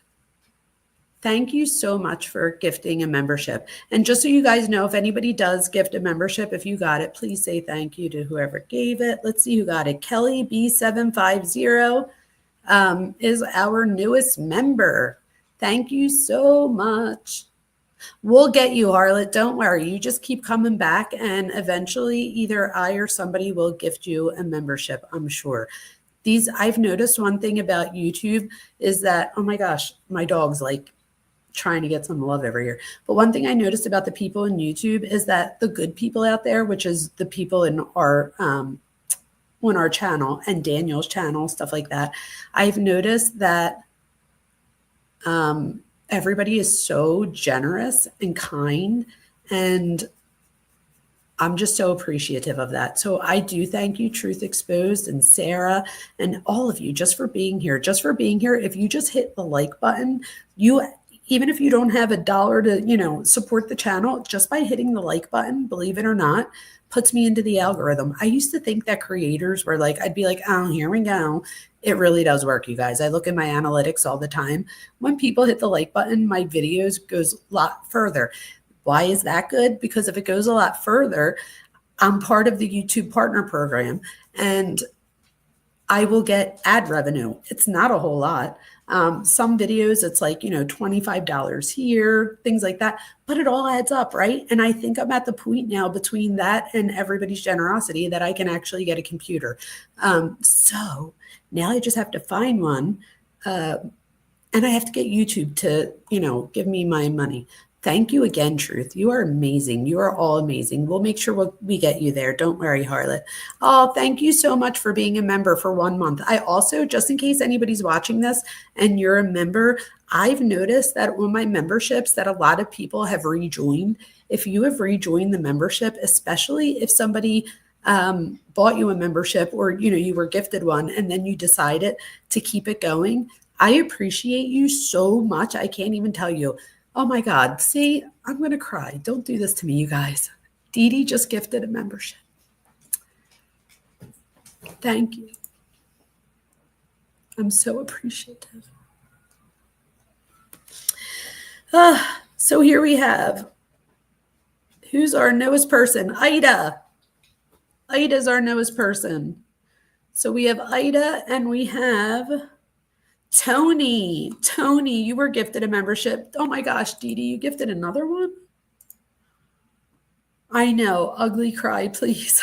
Thank you so much for gifting a membership. And just so you guys know, if anybody does gift a membership, if you got it, please say thank you to whoever gave it. Let's see who got it. Kelly B750 is our newest member. Thank you so much. We'll get you, Harlot. Don't worry. You just keep coming back, and eventually either I or somebody will gift you a membership, I'm sure. I've noticed one thing about YouTube is that, oh my gosh, my dog's like trying to get some love over here. But one thing I noticed about the people in YouTube is that the good people out there, which is the people in our on our channel and Daniel's channel, stuff like that, I've noticed that everybody is so generous and kind, and I'm just so appreciative of that. So I do thank you, Truth Exposed and Sarah and all of you, just for being here. Just for being here. If you just hit the like button, even if you don't have $1 to, support the channel, just by hitting the like button, believe it or not, puts me into the algorithm. I used to think that creators were like, I'd be like, oh, here we go. It really does work, you guys. I look at my analytics all the time. When people hit the like button, my videos goes a lot further. Why is that good? Because if it goes a lot further, I'm part of the YouTube partner program and I will get ad revenue. It's not a whole lot. Some videos, it's like, $25 here, things like that, but it all adds up, right? And I think I'm at the point now between that and everybody's generosity that I can actually get a computer. So now I just have to find one and I have to get YouTube to, give me my money. Thank you again, Truth. You are amazing. You are all amazing. We'll make sure we get you there. Don't worry, Harlot. Oh, thank you so much for being a member for 1 month. I also, just in case anybody's watching this and you're a member, I've noticed that on my memberships that a lot of people have rejoined. If you have rejoined the membership, especially if somebody bought you a membership or, you were gifted one and then you decided to keep it going, I appreciate you so much. I can't even tell you. Oh my God. See, I'm going to cry. Don't do this to me, you guys. Dee Dee just gifted a membership. Thank you. I'm so appreciative. So here we have, who's our newest person? Ida. Ida's our newest person. So we have Ida and we have Tony. Tony, you were gifted a membership. Oh my gosh, Dee Dee, you gifted another one? I know. Ugly cry, please.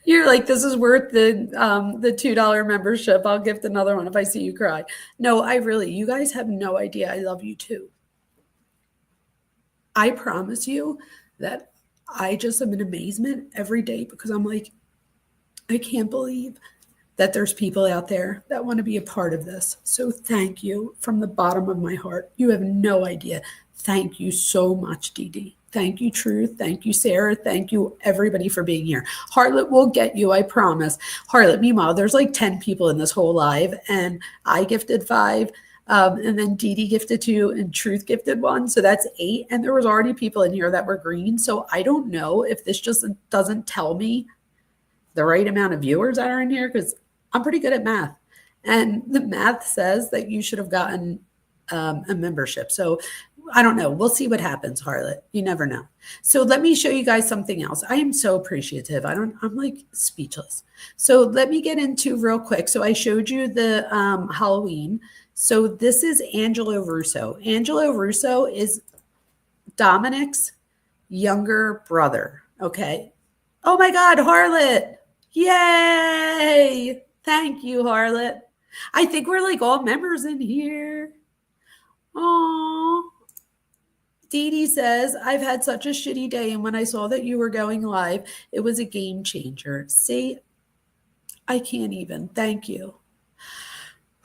You're like, this is worth the $2 membership. I'll gift another one if I see you cry. No, you guys have no idea. I love you too. I promise you that I just am in amazement every day because I'm like, I can't believe that there's people out there that want to be a part of this. So thank you from the bottom of my heart. You have no idea. Thank you so much, Dee Dee. Thank you, Truth. Thank you, Sarah. Thank you, everybody, for being here. Harlot will get you, I promise. Harlot, meanwhile, there's like 10 people in this whole live, and I gifted 5, and then Dee Dee gifted 2, and Truth gifted 1. So that's 8, and there was already people in here that were green. So I don't know if this just doesn't tell me the right amount of viewers that are in here, because I'm pretty good at math. And the math says that you should have gotten a membership. So I don't know. We'll see what happens, Harlot. You never know. So let me show you guys something else. I am so appreciative. I'm like speechless. So let me get into real quick. So I showed you the Halloween. So this is Angelo Russo. Angelo Russo is Dominic's younger brother. Okay. Oh my God, Harlot. Yay. Thank you, Harlot. I think we're like all members in here. Oh, Dee Dee says, I've had such a shitty day, and when I saw that you were going live, it was a game changer. See, I can't even. Thank you.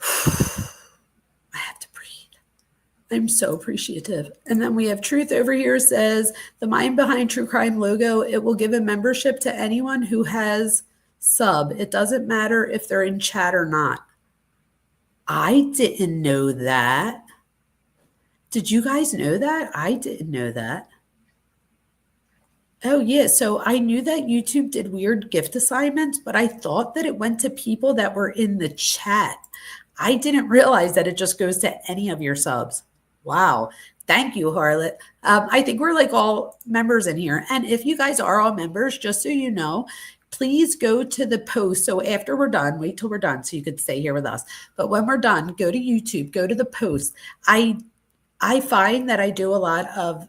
I have to breathe. I'm so appreciative. And then we have Truth over here says, the mind behind True Crime logo, it will give a membership to anyone who has sub. It doesn't matter if they're in chat or not. I didn't know that. Did you guys know that? I didn't know that. Oh, yeah. So I knew that YouTube did weird gift assignments, but I thought that it went to people that were in the chat. I didn't realize that it just goes to any of your subs. Wow. Thank you, Harlot. I think we're like all members in here. And if you guys are all members, just so you know, please go to the post. So after we're done, wait till we're done so you could stay here with us. But when we're done, go to YouTube, go to the post. I find that I do a lot of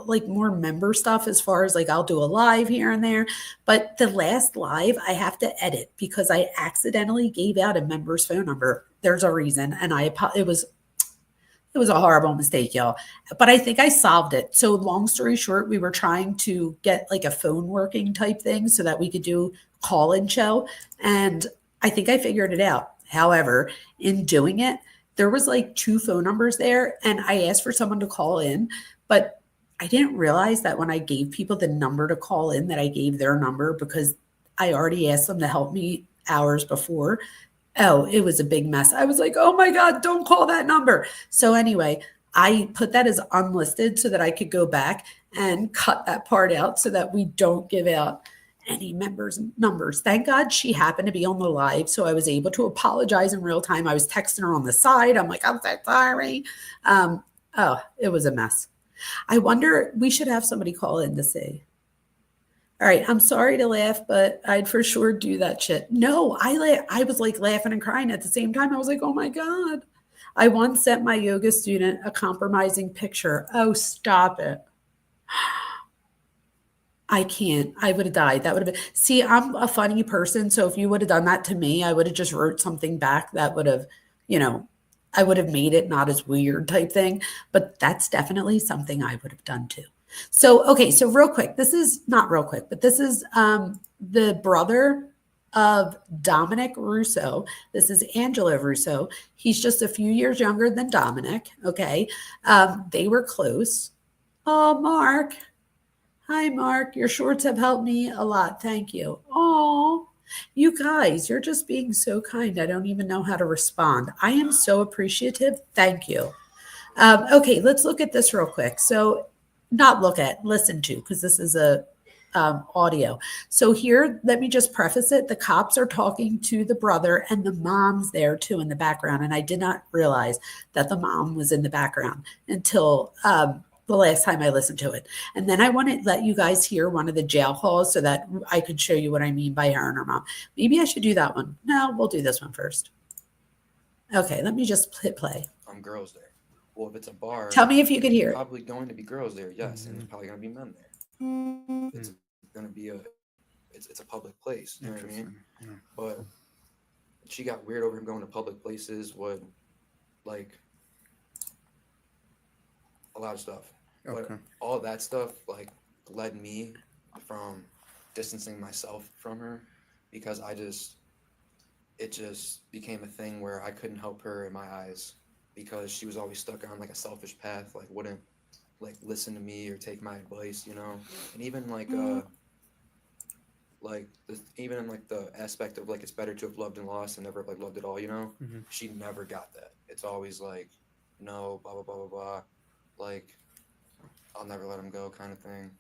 like more member stuff as far as like I'll do a live here and there. But the last live I have to edit because I accidentally gave out a member's phone number. There's a reason. And it was a horrible mistake, y'all. But I think I solved it. So long story short, we were trying to get like a phone working type thing so that we could do call-in show. And I think I figured it out. However, in doing it, there was like 2 phone numbers there. And I asked for someone to call in, but I didn't realize that when I gave people the number to call in, that I gave their number because I already asked them to help me hours before. Oh, it was a big mess. I was like, oh my God, don't call that number. So anyway, I put that as unlisted so that I could go back and cut that part out so that we don't give out any members' numbers. Thank God she happened to be on the live, so I was able to apologize in real time. I was texting her on the side. I'm like, I'm so sorry. It was a mess. I wonder, we should have somebody call in to see. All right, I'm sorry to laugh, but I'd for sure do that shit. No, I was like laughing and crying at the same time. I was like, oh my God. I once sent my yoga student a compromising picture. Oh, stop it. I can't. I would have died. That would have been, see, I'm a funny person. So if you would have done that to me, I would have just wrote something back that would have, I would have made it not as weird type thing. But that's definitely something I would have done too. So, okay, so real quick, this is not real quick, but this is the brother of Dominic Russo. This is Angelo Russo. He's just a few years younger than Dominic, okay? They were close. Oh, Mark. Hi, Mark. Your shorts have helped me a lot. Thank you. Oh, you guys, you're just being so kind. I don't even know how to respond. I am so appreciative. Thank you. Okay, let's look at this real quick. So listen to, because this is a audio. So here, let me just preface it. The cops are talking to the brother and the mom's there too in the background. And I did not realize that the mom was in the background until the last time I listened to it. And then I want to let you guys hear one of the jail calls so that I could show you what I mean by her and her mom. Maybe I should do that one. No, we'll do this one first. Okay, let me just hit play. Girls there. Well, if it's a bar, tell me if you could hear it. Probably going to be girls there, yes, and there's probably going to be men there. It's going to be it's a public place, you know what I mean? Yeah. But she got weird over him going to public places, like a lot of stuff. Okay. But all of that stuff like led me from distancing myself from her because it just became a thing where I couldn't help her in my eyes. Because she was always stuck on like a selfish path, like wouldn't like listen to me or take my advice, and even even in like the aspect of like it's better to have loved and lost and never like loved at all, she never got that. It's always like no, blah blah blah blah blah, like I'll never let him go kind of thing.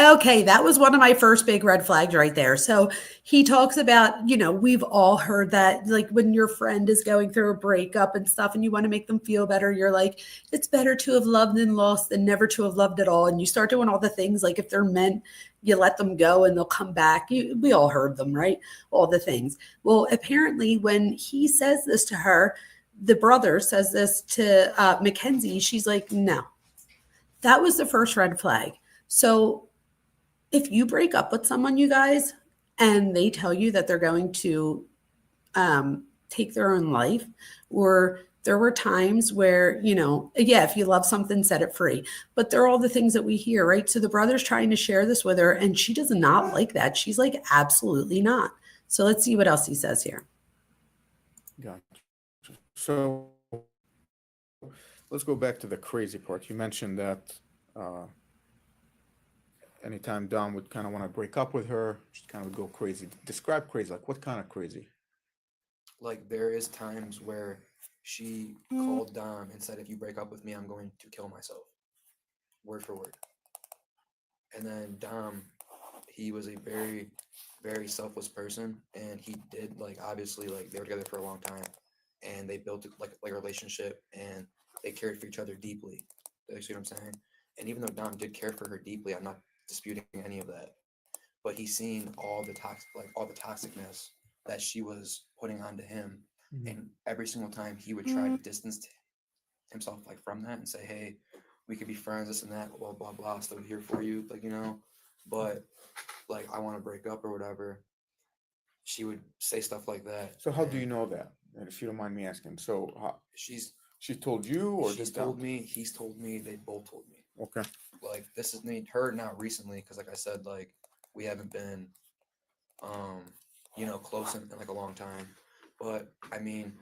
Okay, that was one of my first big red flags right there. So he talks about, we've all heard that, like when your friend is going through a breakup and stuff and you want to make them feel better, you're like, it's better to have loved and lost than never to have loved at all. And you start doing all the things like if they're meant, you let them go and they'll come back. We all heard them, right? All the things. Well, apparently when he says this to her, the brother says this to Mackenzie, she's like, no. That was the first red flag. So if you break up with someone, you guys, and they tell you that they're going to take their own life, or there were times where, if you love something, set it free. But there are all the things that we hear, right? So the brother's trying to share this with her, and she does not like that. She's like, absolutely not. So let's see what else he says here. Gotcha. So let's go back to the crazy part. You mentioned that anytime Dom would kind of want to break up with her, she kind of would go crazy. Describe crazy. Like what kind of crazy? Like there is times where she called Dom and said, if you break up with me, I'm going to kill myself. Word for word. And then Dom, he was a very, very selfless person. And he did obviously they were together for a long time and they built like a relationship and they cared for each other deeply. You see what I'm saying? And even though Dom did care for her deeply, I'm not disputing any of that, but he's seen all the toxicness that she was putting onto him, and every single time he would try to distance himself from that and say, hey, we could be friends, this and that, blah blah blah, still here for you, but I want to break up or whatever, she would say stuff like that. So how do you know that? And if you don't mind me asking, so she told you, or she's told me, he's told me, they both told me. Okay. This is her not recently, because like I said, we haven't been close in a long time. But I mean,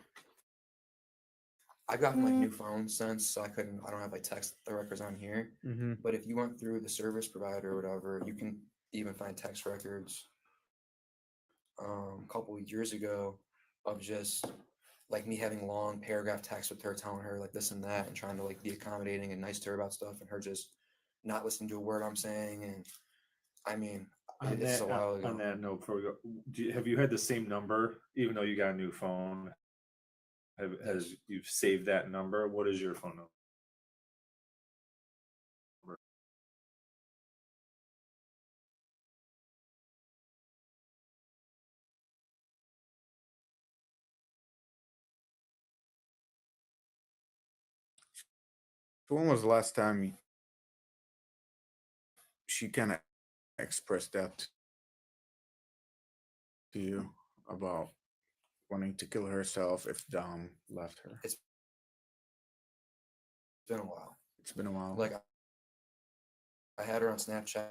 I've gotten like new phones since, so I don't have like text the records on here. Mm-hmm. But if you went through the service provider or whatever, you can even find text records a couple of years ago of just like me having long paragraph texts with her telling her like this and that and trying to like be accommodating and nice to her about stuff and her just not listening to a word I'm saying. And I mean, it's a while ago. On that note, before we go, have you had the same number even though you got a new phone? Has you've saved that number? What is your phone number? So when was the last time she kind of expressed that to you about wanting to kill herself if Dom left her? It's been a while. It's been a while. Like I had her on Snapchat.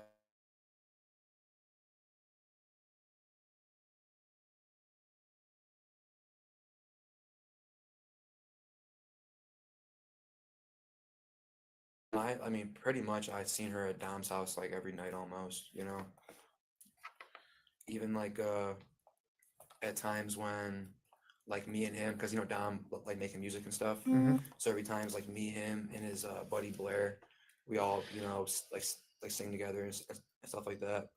I mean, pretty much I'd seen her at Dom's house like every night almost, you know. Even like at times when like me and him, because you know Dom like making music and stuff. Mhm. So every times like me, him, and his buddy Blair, we all like sing together and stuff like that.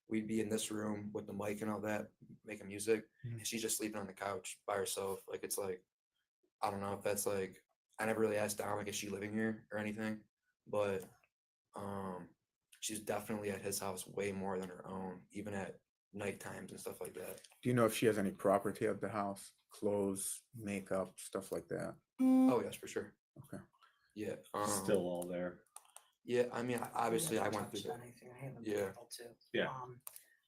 We'd be in this room with the mic and all that, making music, Mhm. and she's just sleeping on the couch by herself. Like it's like I don't know if that's like I never really asked Dom like is she living here or anything, but she's definitely at his house way more than her own, even at night times and stuff like that. Do you know if she has any property at the house? Clothes, makeup, stuff like that? Oh yes, for sure. Okay. Yeah. Still all there. Yeah, I mean, obviously, I never went through touched that. anything. I haven't Yeah. been able to. Yeah.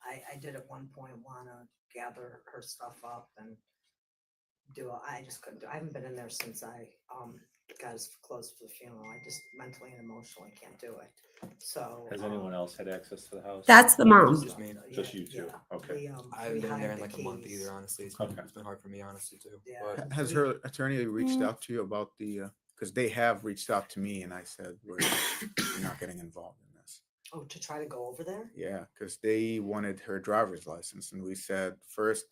I did at one point want to gather her stuff up and I just couldn't do. I haven't been in there since I got as close to the funeral. I just mentally and emotionally can't do it. So Has anyone else had access to the house? That's the mom. Just me. Just you two. Okay. I haven't been there in the like a month keys. either, honestly. Okay. It's been hard for me, honestly, too. Yeah. But Has her attorney reached out to you about the? Because they have reached out to me, and I said we're not getting involved in this. Oh, to try to go over there? Yeah, because they wanted her driver's license, and we said first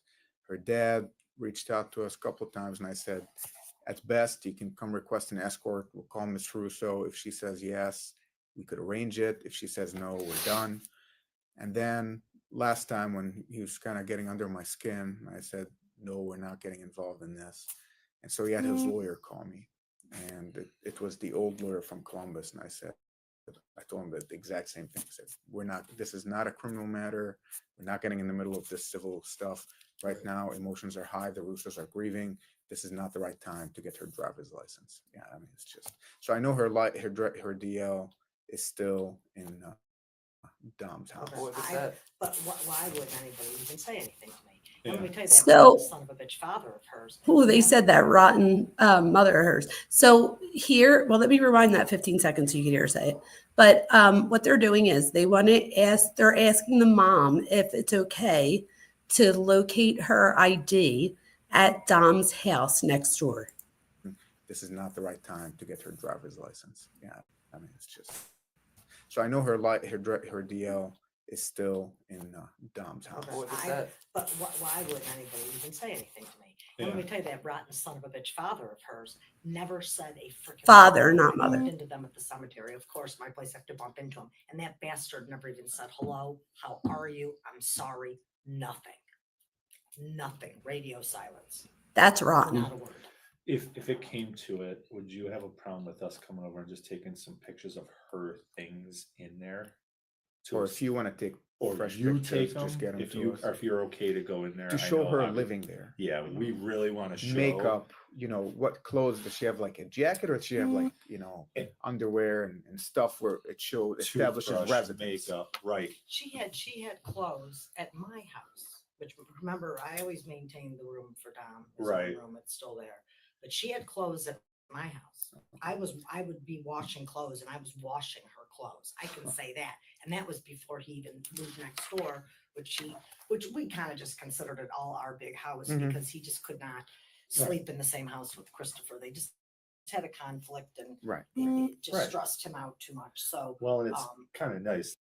her dad reached out to us a couple of times, and I said, at best, you can come request an escort. We'll call Miss Russo. If she says yes, we could arrange it. If she says no, we're done. And then last time when he was kind of getting under my skin, I said, no, we're not getting involved in this. And so he had his lawyer call me, and it was the old lawyer from Columbus. And I told him the exact same thing. I said, this is not a criminal matter. We're not getting in the middle of this civil stuff. Right now, emotions are high. The Russos are grieving. This is not the right time to get her driver's license. Yeah, I mean, it's just, so I know her DL is still in Dom's house. Well, if it's that, But why would anybody even say anything to me? And Yeah. let me tell you that So- son of a bitch father of hers. Oh, they said that rotten mother of hers. So here, well, let me rewind that 15 seconds so you can hear her say it. But what they're doing is they're asking the mom if it's okay to locate her ID at Dom's house next door. This is not the right time to get her driver's license. Yeah, I mean, it's just, so I know her DL is still in Dom's house. well, if it's that, But why would anybody even say anything to me? And let me tell you that rotten son of a bitch father of hers never said a freaking Father, word. not I mother. bumped into them at the cemetery. Of course, my place I have to bump into him. And that bastard never even said hello. How are you? I'm sorry. Nothing. Nothing. Radio silence. That's rotten. Not a word. If it came to it, would you have a problem with us coming over and just taking some pictures of her things in there? Or if you want to take or fresh you pictures, take them, just get them if to you us. or if you're okay to go in there To I show know her I would- living there. Yeah, we really want to show Makeup, what clothes does she have, like a jacket, or does she have like underwear and stuff where it shows establishes toothbrush, residence? makeup, right? She had clothes at my house, which remember I always maintained the room for Dom. His own Right. room, it's still there. But she had clothes at my house. I would be washing clothes and I was washing her clothes. I can say that. And that was before he even moved next door, which we kind of just considered it all our big house Mhm. because he just could not sleep in the same house with Christopher. They just had a conflict and Right. it just Right. stressed him out too much. So Well, and it's kind of nice.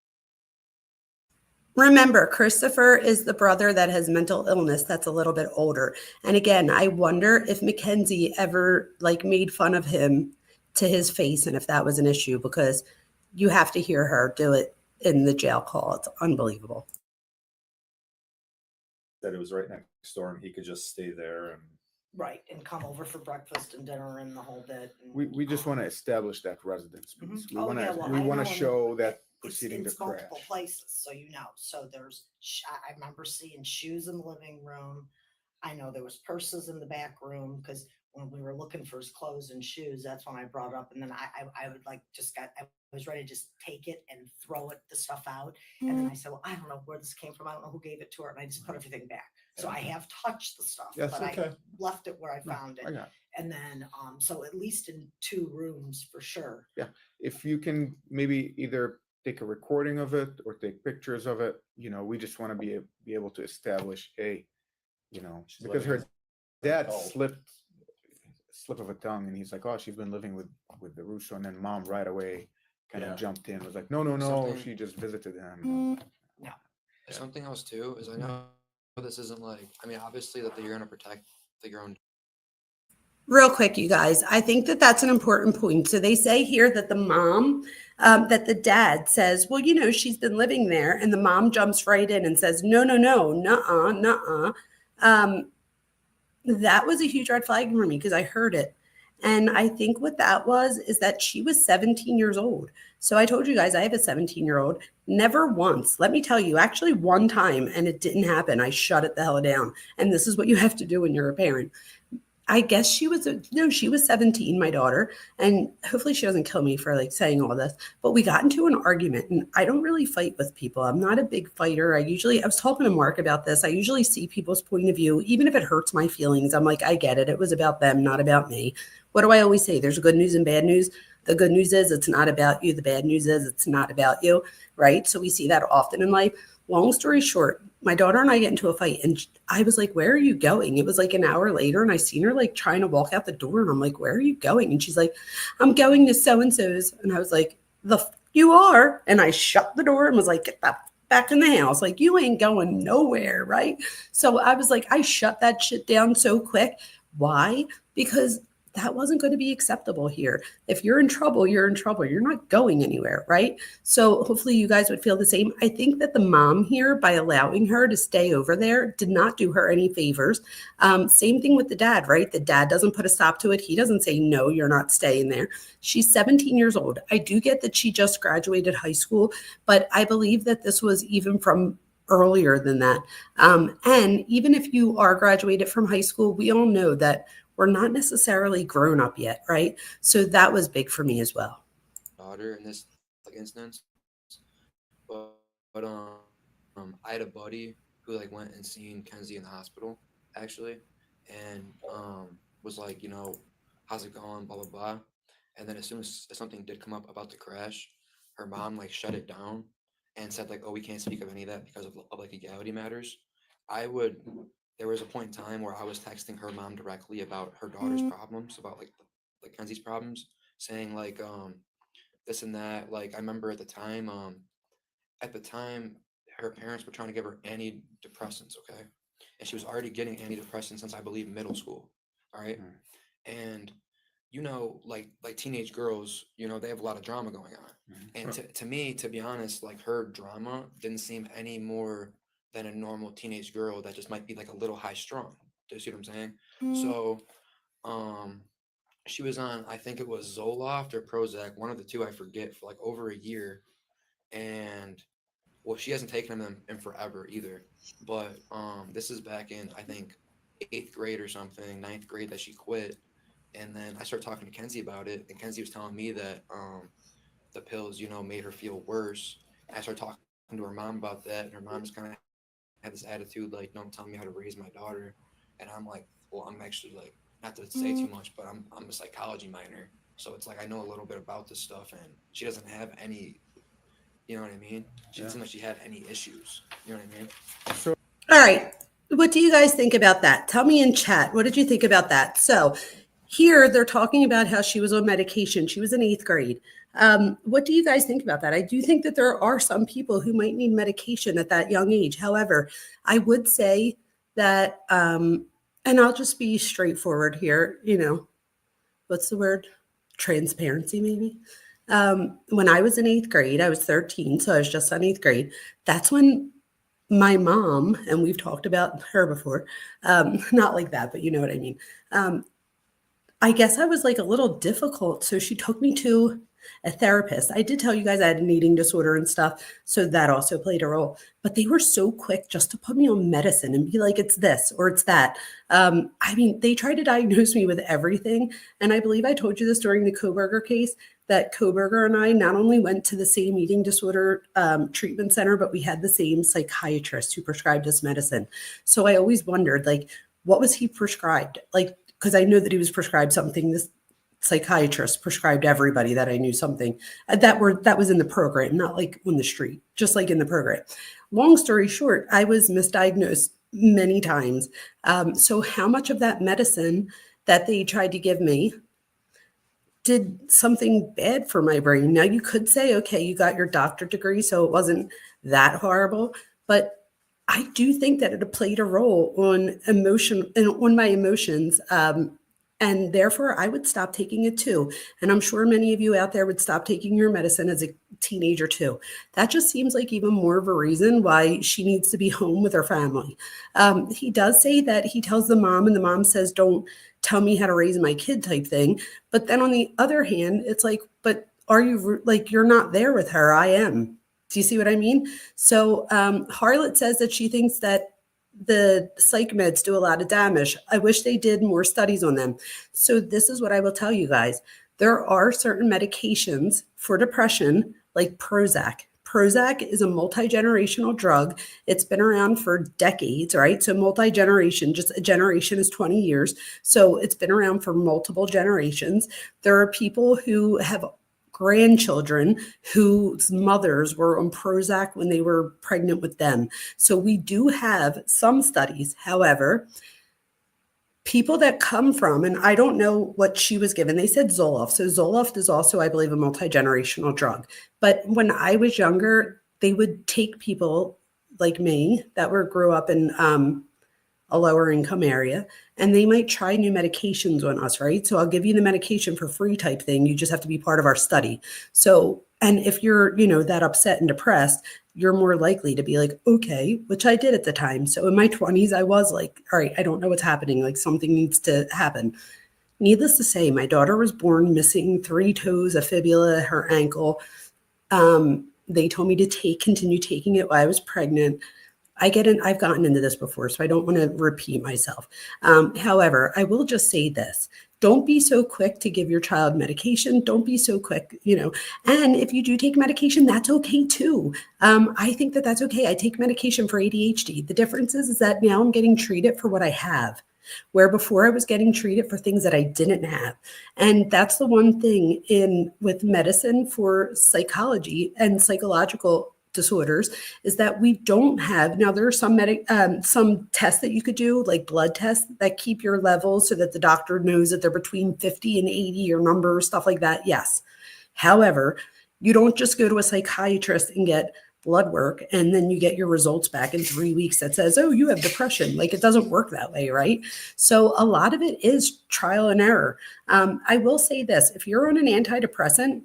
Remember, Christopher is the brother that has mental illness that's a little bit older. And again, I wonder if Mackenzie ever like made fun of him to his face and if that was an issue, because you have to hear her do it in the jail call. It's unbelievable. That it was right next door and he could just stay there. And right, and come over for breakfast and dinner and the whole bit. And, We just want to establish that residence piece. We Oh, want to yeah, well, we I want know to in- show that it's proceeding to crash. multiple places, so you know. So there's, I remember seeing shoes in the living room. I know there was purses in the back room because when we were looking for his clothes and shoes, that's when I brought up. And then I would like I was ready to just take it and throw the stuff out. And then I said, well, I don't know where this came from. I don't know who gave it to her. And I just put everything back. So I have touched the stuff, Yes, but okay. I left it where I found I it. got it. And then, so at least in 2 rooms for sure. If you can maybe either take a recording of it or take pictures of it, we just want to be able to establish She's because living her dad adult. slip of a tongue, and he's like, oh, she's been living with the Russo, and then mom right away kind of jumped in, was like, no, Something- she just visited him. Something else too is I know this isn't like, I mean, obviously that you're gonna protect your own. Real quick, you guys, I think that that's an important point. So they say here that the mom, that the dad says, well, she's been living there. And the mom jumps right in and says, no, nuh-uh, nuh-uh. That was a huge red flag for me because I heard it. And I think what that was is that she was 17 years old. So I told you guys I have a 17-year-old. Never once, let me tell you, actually one time, and it didn't happen. I shut it the hell down. And this is what you have to do when you're a parent. I guess she was 17, my daughter, and hopefully she doesn't kill me for like saying all this, but we got into an argument, and I don't really fight with people. I'm not a big fighter. I was talking to Mark about this. I usually see people's point of view, even if it hurts my feelings. I'm like, I get it. It was about them, not about me. What do I always say? There's good news and bad news. The good news is it's not about you. The bad news is it's not about you, right? So we see that often in life. Long story short, my daughter and I get into a fight, and I was like, where are you going? It was like an hour later, and I seen her like trying to walk out the door, and I'm like, where are you going? And she's like, I'm going to so-and-so's. And I was like, you are? And I shut the door and was like, get that back in the house. Like, you ain't going nowhere, right? So I was like, I shut that shit down so quick. Why? Because that wasn't going to be acceptable here. If you're in trouble, you're in trouble. You're not going anywhere, right? So hopefully you guys would feel the same. I think that the mom here, by allowing her to stay over there, did not do her any favors. Same thing with the dad, right? The dad doesn't put a stop to it. He doesn't say, no, you're not staying there. She's 17 years old. I do get that she just graduated high school, but I believe that this was even from earlier than that. And even if you are graduated from high school, we all know that we're not necessarily grown up yet, right? So that was big for me as well. Daughter in this instance, but I had a buddy who went and seen Kenzie in the hospital actually, and was like, how's it going, blah blah blah. And then as soon as something did come up about the crash, her mom shut it down and said oh, we can't speak of any of that because of legality matters. There was a point in time where I was texting her mom directly about her daughter's problems, about Kenzie's problems, saying this and that. I remember at the time her parents were trying to give her antidepressants, okay? And she was already getting antidepressants since I believe middle school. All right. And teenage girls, they have a lot of drama going on. And to me, to be honest, her drama didn't seem any more than a normal teenage girl that just might be a little high strung. Do you see what I'm saying? So she was on, I think it was Zoloft or Prozac, one of the two, I forget, for over a year. And well, she hasn't taken them in forever either. But this is back in, I think, 8th grade or something, 9th grade, that she quit. And then I started talking to Kenzie about it, and Kenzie was telling me that the pills, made her feel worse. And I started talking to her mom about that, and her mom just kind of had this attitude don't tell me how to raise my daughter. And I'm like, well, I'm actually not to say too much, but I'm a psychology minor, so it's I know a little bit about this stuff, and she doesn't have any, you know what I mean? She didn't seem like she had any issues, you know what I mean? All right. What do you guys think about that? Tell me in chat. What did you think about that? So Here, they're talking about how she was on medication. She was in 8th grade. What do you guys think about that? I do think that there are some people who might need medication at that young age. However, I would say that, and I'll just be straightforward here, what's the word? Transparency, maybe. When I was in 8th grade, I was 13, so I was just on 8th grade. That's when my mom, and we've talked about her before, not like that, but you know what I mean. I guess I was like a little difficult. So she took me to a therapist. I did tell you guys I had an eating disorder and stuff. So that also played a role. But they were so quick just to put me on medicine and be like, it's this or it's that. They tried to diagnose me with everything. And I believe I told you this during the Kohberger case, that Kohberger and I not only went to the same eating disorder treatment center, but we had the same psychiatrist who prescribed us medicine. So I always wondered, like, what was he prescribed? Like, because I know that he was prescribed something. This psychiatrist prescribed everybody that I knew something that was in the program, not like on the street, just like in the program. Long story short, I was misdiagnosed many times. So how much of that medicine that they tried to give me did something bad for my brain? Now you could say, okay, you got your doctorate degree, so it wasn't that horrible, but I do think that it played a role on my emotions. And therefore I would stop taking it too. And I'm sure many of you out there would stop taking your medicine as a teenager too. That just seems like even more of a reason why she needs to be home with her family. He does say that he tells the mom and the mom says, don't tell me how to raise my kid type thing. But then on the other hand, it's like, but are you like, you're not there with her? I am. Do you see what I mean? So Harlot says that she thinks that the psych meds do a lot of damage. I wish they did more studies on them. So this is what I will tell you guys. There are certain medications for depression, like Prozac. Prozac is a multi-generational drug. It's been around for decades, right? So multi-generation, just a generation is 20 years. So it's been around for multiple generations. There are people who have grandchildren whose mothers were on Prozac when they were pregnant with them. So we do have some studies. However, people that come from, and I don't know what she was given, they said Zoloft. So Zoloft is also, I believe, a multi-generational drug. But when I was younger, they would take people like me that grew up in a lower income area, and they might try new medications on us, right? So I'll give you the medication for free type thing. You just have to be part of our study. So, and if you're, that upset and depressed, you're more likely to be like, okay, which I did at the time. So in my 20s, I was like, all right, I don't know what's happening. Like something needs to happen. Needless to say, my daughter was born missing 3 toes, a fibula, her ankle. They told me to continue taking it while I was pregnant. I've gotten into this before, so I don't want to repeat myself. However, I will just say this. Don't be so quick to give your child medication. Don't be so quick, and if you do take medication, that's okay too. I think that that's okay. I take medication for ADHD. The difference is that now I'm getting treated for what I have, where before I was getting treated for things that I didn't have. And that's the one thing with medicine for psychology and psychological disorders is that we don't have. Now there are some tests that you could do, like blood tests that keep your levels so that the doctor knows that they're between 50 and 80 or numbers, stuff like that. Yes. However, you don't just go to a psychiatrist and get blood work and then you get your results back in 3 weeks that says, oh, you have depression. Like it doesn't work that way, right? So a lot of it is trial and error. I will say this, if you're on an antidepressant,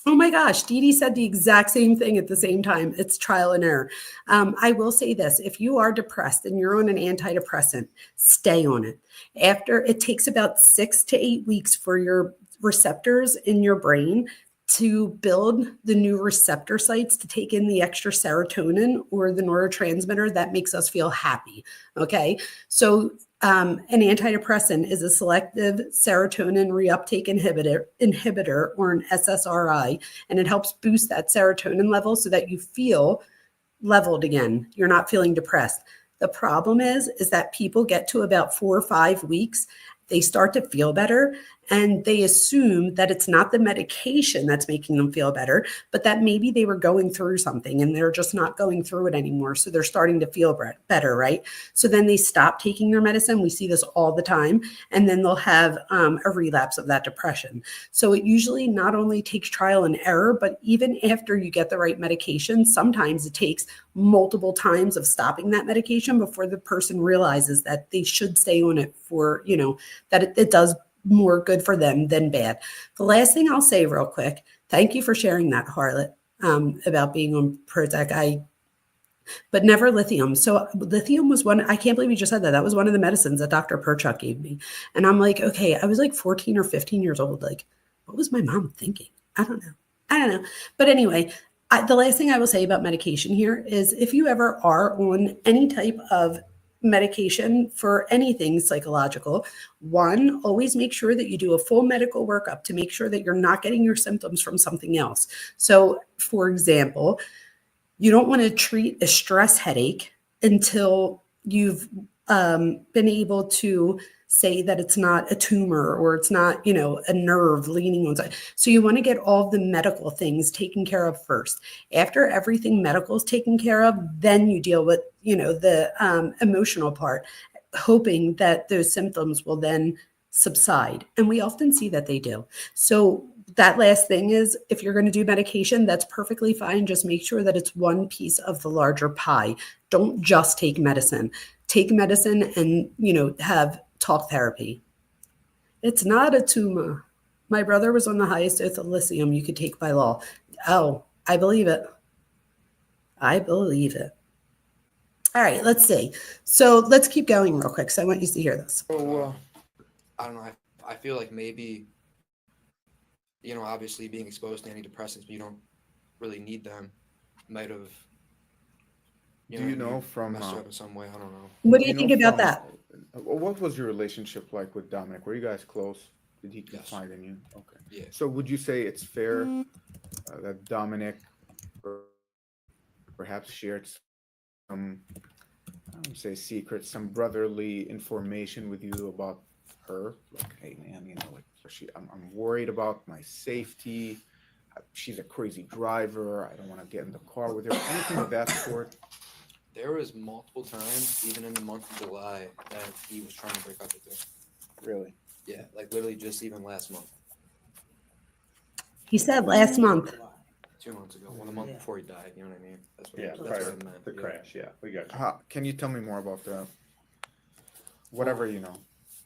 oh my gosh, Dee Dee said the exact same thing at the same time. It's trial and error. I will say this, if you are depressed and you're on an antidepressant, stay on it. It takes about 6 to 8 weeks for your receptors in your brain to build the new receptor sites to take in the extra serotonin or the neurotransmitter that makes us feel happy. Okay. So an antidepressant is a selective serotonin reuptake inhibitor or an SSRI, and it helps boost that serotonin level so that you feel leveled again. You're not feeling depressed. The problem is that people get to about 4 or 5 weeks, they start to feel better, And they assume that it's not the medication that's making them feel better, but that maybe they were going through something and they're just not going through it anymore. So they're starting to feel better, right? So then they stop taking their medicine. We see this all the time. And then they'll have a relapse of that depression. So it usually not only takes trial and error, but even after you get the right medication, sometimes it takes multiple times of stopping that medication before the person realizes that they should stay on it for, that it does more good for them than bad. The last thing I'll say real quick, thank you for sharing that, Harlot, about being on Prozac. But never lithium. So lithium was one, I can't believe you just said that. That was one of the medicines that Dr. Perchuk gave me. And I'm like, okay, I was like 14 or 15 years old. Like, what was my mom thinking? I don't know. But anyway, the last thing I will say about medication here is if you ever are on any type of medication for anything psychological, one, always make sure that you do a full medical workup to make sure that you're not getting your symptoms from something else. So for example, you don't want to treat a stress headache until you've been able to say that it's not a tumor or it's not, a nerve leaning on side. So you want to get all the medical things taken care of first. After everything medical is taken care of, then you deal with, the emotional part, hoping that those symptoms will then subside. And we often see that they do. So that last thing is, if you're going to do medication, that's perfectly fine. Just make sure that it's one piece of the larger pie. Don't just take medicine. Take medicine and, have talk therapy. It's not a tumor. My brother was on the highest dose of lithium you could take by law. Oh, I believe it. All right, let's see. So let's keep going real quick. So I want you to hear this. So, I don't know. I feel like maybe, obviously being exposed to antidepressants, but you don't really need them, might have. Do you know from messed her up in some way? I don't know. What do you think about that? What was your relationship like with Dominic? Were you guys close? Did he confide in you? Okay. Yeah. So would you say it's fair that Dominic perhaps shared some, I don't say secrets, some brotherly information with you about her? Like, hey man, I'm worried about my safety. She's a crazy driver. I don't want to get in the car with her. Anything of that sort? There was multiple times, even in the month of July, that he was trying to break up with her. Really? Yeah, like literally just even last month. He said last month. 2 months ago, the month before he died. You know what I mean? That's what. Yeah, That's prior what I meant. the crash. Yeah, we got you. Can you tell me more about that? Whatever you know.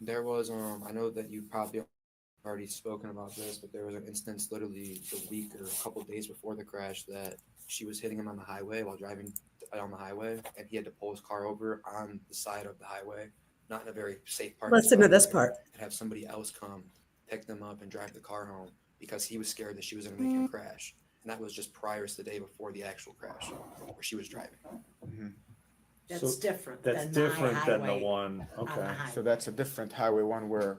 There was I know that you probably already spoken about this, but there was an instance literally the week or a couple of days before the crash that she was hitting him on the highway while driving on the highway, and he had to pull his car over on the side of the highway, not in a very safe part. Listen to this part. And have somebody else come pick them up and drive the car home because he was scared that she was going to make him crash. And that was just prior to the day before the actual crash where she was driving. Mm-hmm. That's different. That's than different than the highway one. on the Okay. highway. So that's a different highway one where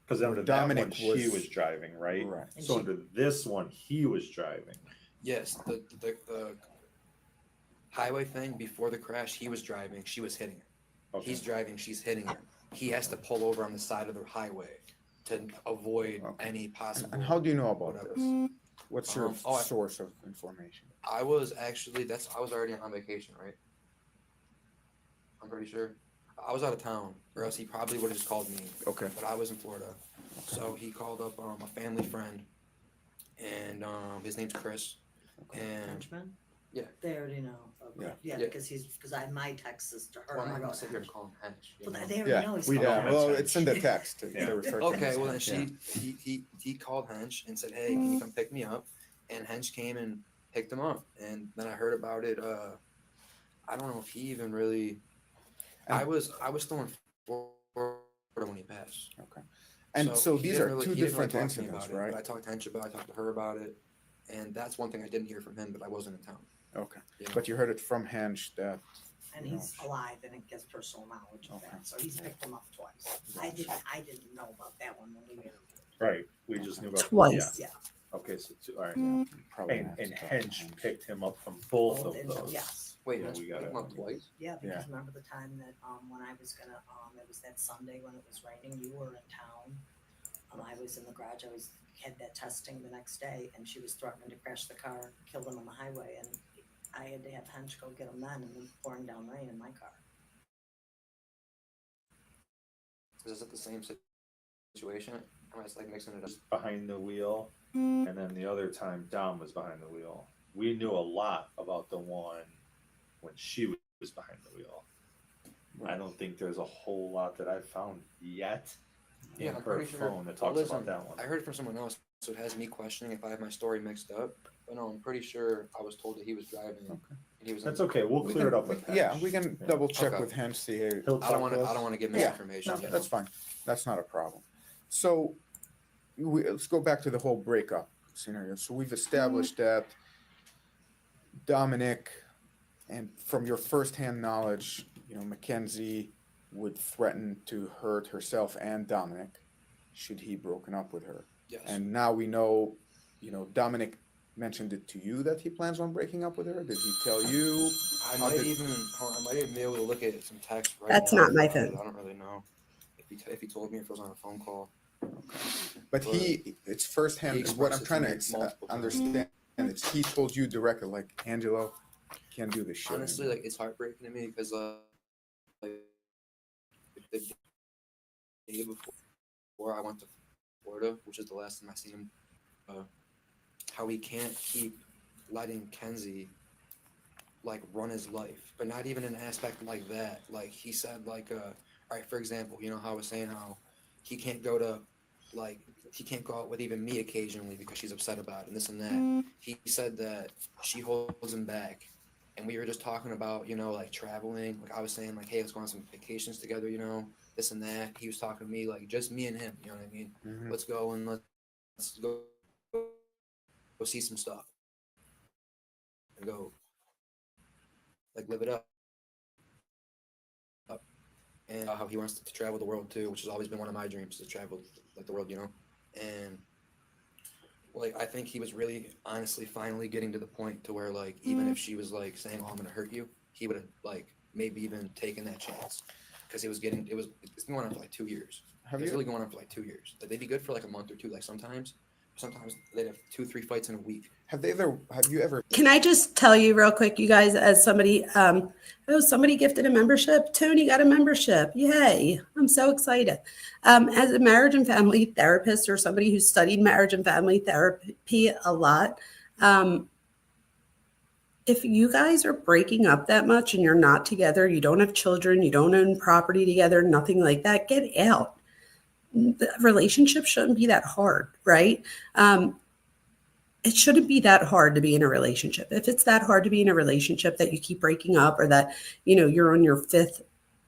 Because under Dominic that one, she was- was driving, right? Right. And So she- under this one, he was driving. Yes, the highway thing before the crash, he was driving, she was hitting him. Okay. He's driving, she's hitting him. He has to pull over on the side of the highway to avoid any possible. And how do you know about whatever. this? What's your I- source of information? I was actually I was already on vacation, right? I'm pretty sure. I was out of town, or else he probably would have just called me. Okay. But I was in Florida, so he called up a family friend, and his name's Chris, and Frenchman? Yeah. They already know. Okay. Yeah. Yeah, because my text is to her. well, I'm I not go, gonna sit here and call him Hench. you Well, know? they already Yeah, know he's we calling. well, it's in the text. To Yeah. refer to Okay, him well then as Hench, he called Hench and said, "Hey, can you come pick me up?" And Hench came and picked him up, and then I heard about it. I don't know if he even really. I was still in Florida when he passed. Okay. And so he these didn't are really- two he didn't really different talk to me incidents, about it, right? But I talked to Hench about it. I talked to her about it, and that's one thing I didn't hear from him. But I wasn't in town. Okay. You know? But you heard it from Hench that. And he's alive and it gets personal knowledge of Okay. that. So he's picked him up twice. I didn't know about that one when we were. Right. We just knew about Twice. Yeah. Okay. So all right. Probably And have to and talk to Hench picked him up from both of in- those. Yes. Wait, Yeah, Hench we picked gotta- him up twice? Yeah, because Yeah. remember the time that when I was gonna it was that Sunday when it was raining, you were in town. I was in the garage. Had that testing the next day, and she was threatening to crash the car, kill them on the highway, and I had to have Hench go get them then, and then pouring down rain in my car. Is it the same situation? Am I just like mixing it up? Behind the wheel, and then the other time Dom was behind the wheel. We knew a lot about the one when she was behind the wheel. I don't think there's a whole lot that I've found yet in I'm her pretty sure. phone that talks about that one. I heard it from someone else, so it has me questioning if I have my story mixed up. But no, I'm pretty sure I was told that he was driving. And he was. That's okay. We'll clear it up with Hench. Yeah, we can double check Okay. with Hench. See here. He'll I don't talk want to. to us. I don't want to give Yeah, misinformation. no, that's fine. That's not a problem. So let's go back to the whole breakup scenario. So we've established that Dominic, and from your firsthand knowledge, Mackenzie would threaten to hurt herself and Dominic should he broken up with her. Yes. And now we know, Dominic mentioned it to you that he plans on breaking up with her. Did he tell you? I might even be able to look at some text right That's now. not my phone. I don't really know if he told me if it was on a phone call. But it's firsthand. He What I'm expressed it trying to to me multiple times. understand, and it's he told you directly, like, Angelo, can't do this shit. Honestly, anymore. like it's heartbreaking to me because like the day before I went to Florida, which is the last time I seen him, how he can't keep letting Kenzie like run his life, but not even an aspect like that. Like he said, like all right, for example, how I was saying how he can't go out with even me occasionally because she's upset about it and this and that. He said that she holds him back. And we were just talking about, like traveling. Like I was saying, like, hey, let's go on some vacations together, this and that. He was talking to me, like, just me and him, you know what I mean? Mhm. Let's go and let's go see some stuff. And go, like, live it up. And how he wants to travel the world too, which has always been one of my dreams, to travel, like, the world, And like I think he was really honestly finally getting to the point to where like even if she was like saying, "Oh, I'm gonna hurt you," he would have like maybe even taken that chance because it's been going on for like 2 years. It's really going on for like 2 years. Like, they'd be good for like a month or two. Like sometimes they'd have 2-3 fights in a week. Have you ever? Can I just tell you real quick, you guys, as somebody, somebody gifted a membership. Tony got a membership. Yay. I'm so excited. As a marriage and family therapist or somebody who's studied marriage and family therapy a lot, if you guys are breaking up that much and you're not together, you don't have children, you don't own property together, nothing like that, get out. The relationship shouldn't be that hard, right? It shouldn't be that hard to be in a relationship. If it's that hard to be in a relationship that you keep breaking up, or that, you're on your 5th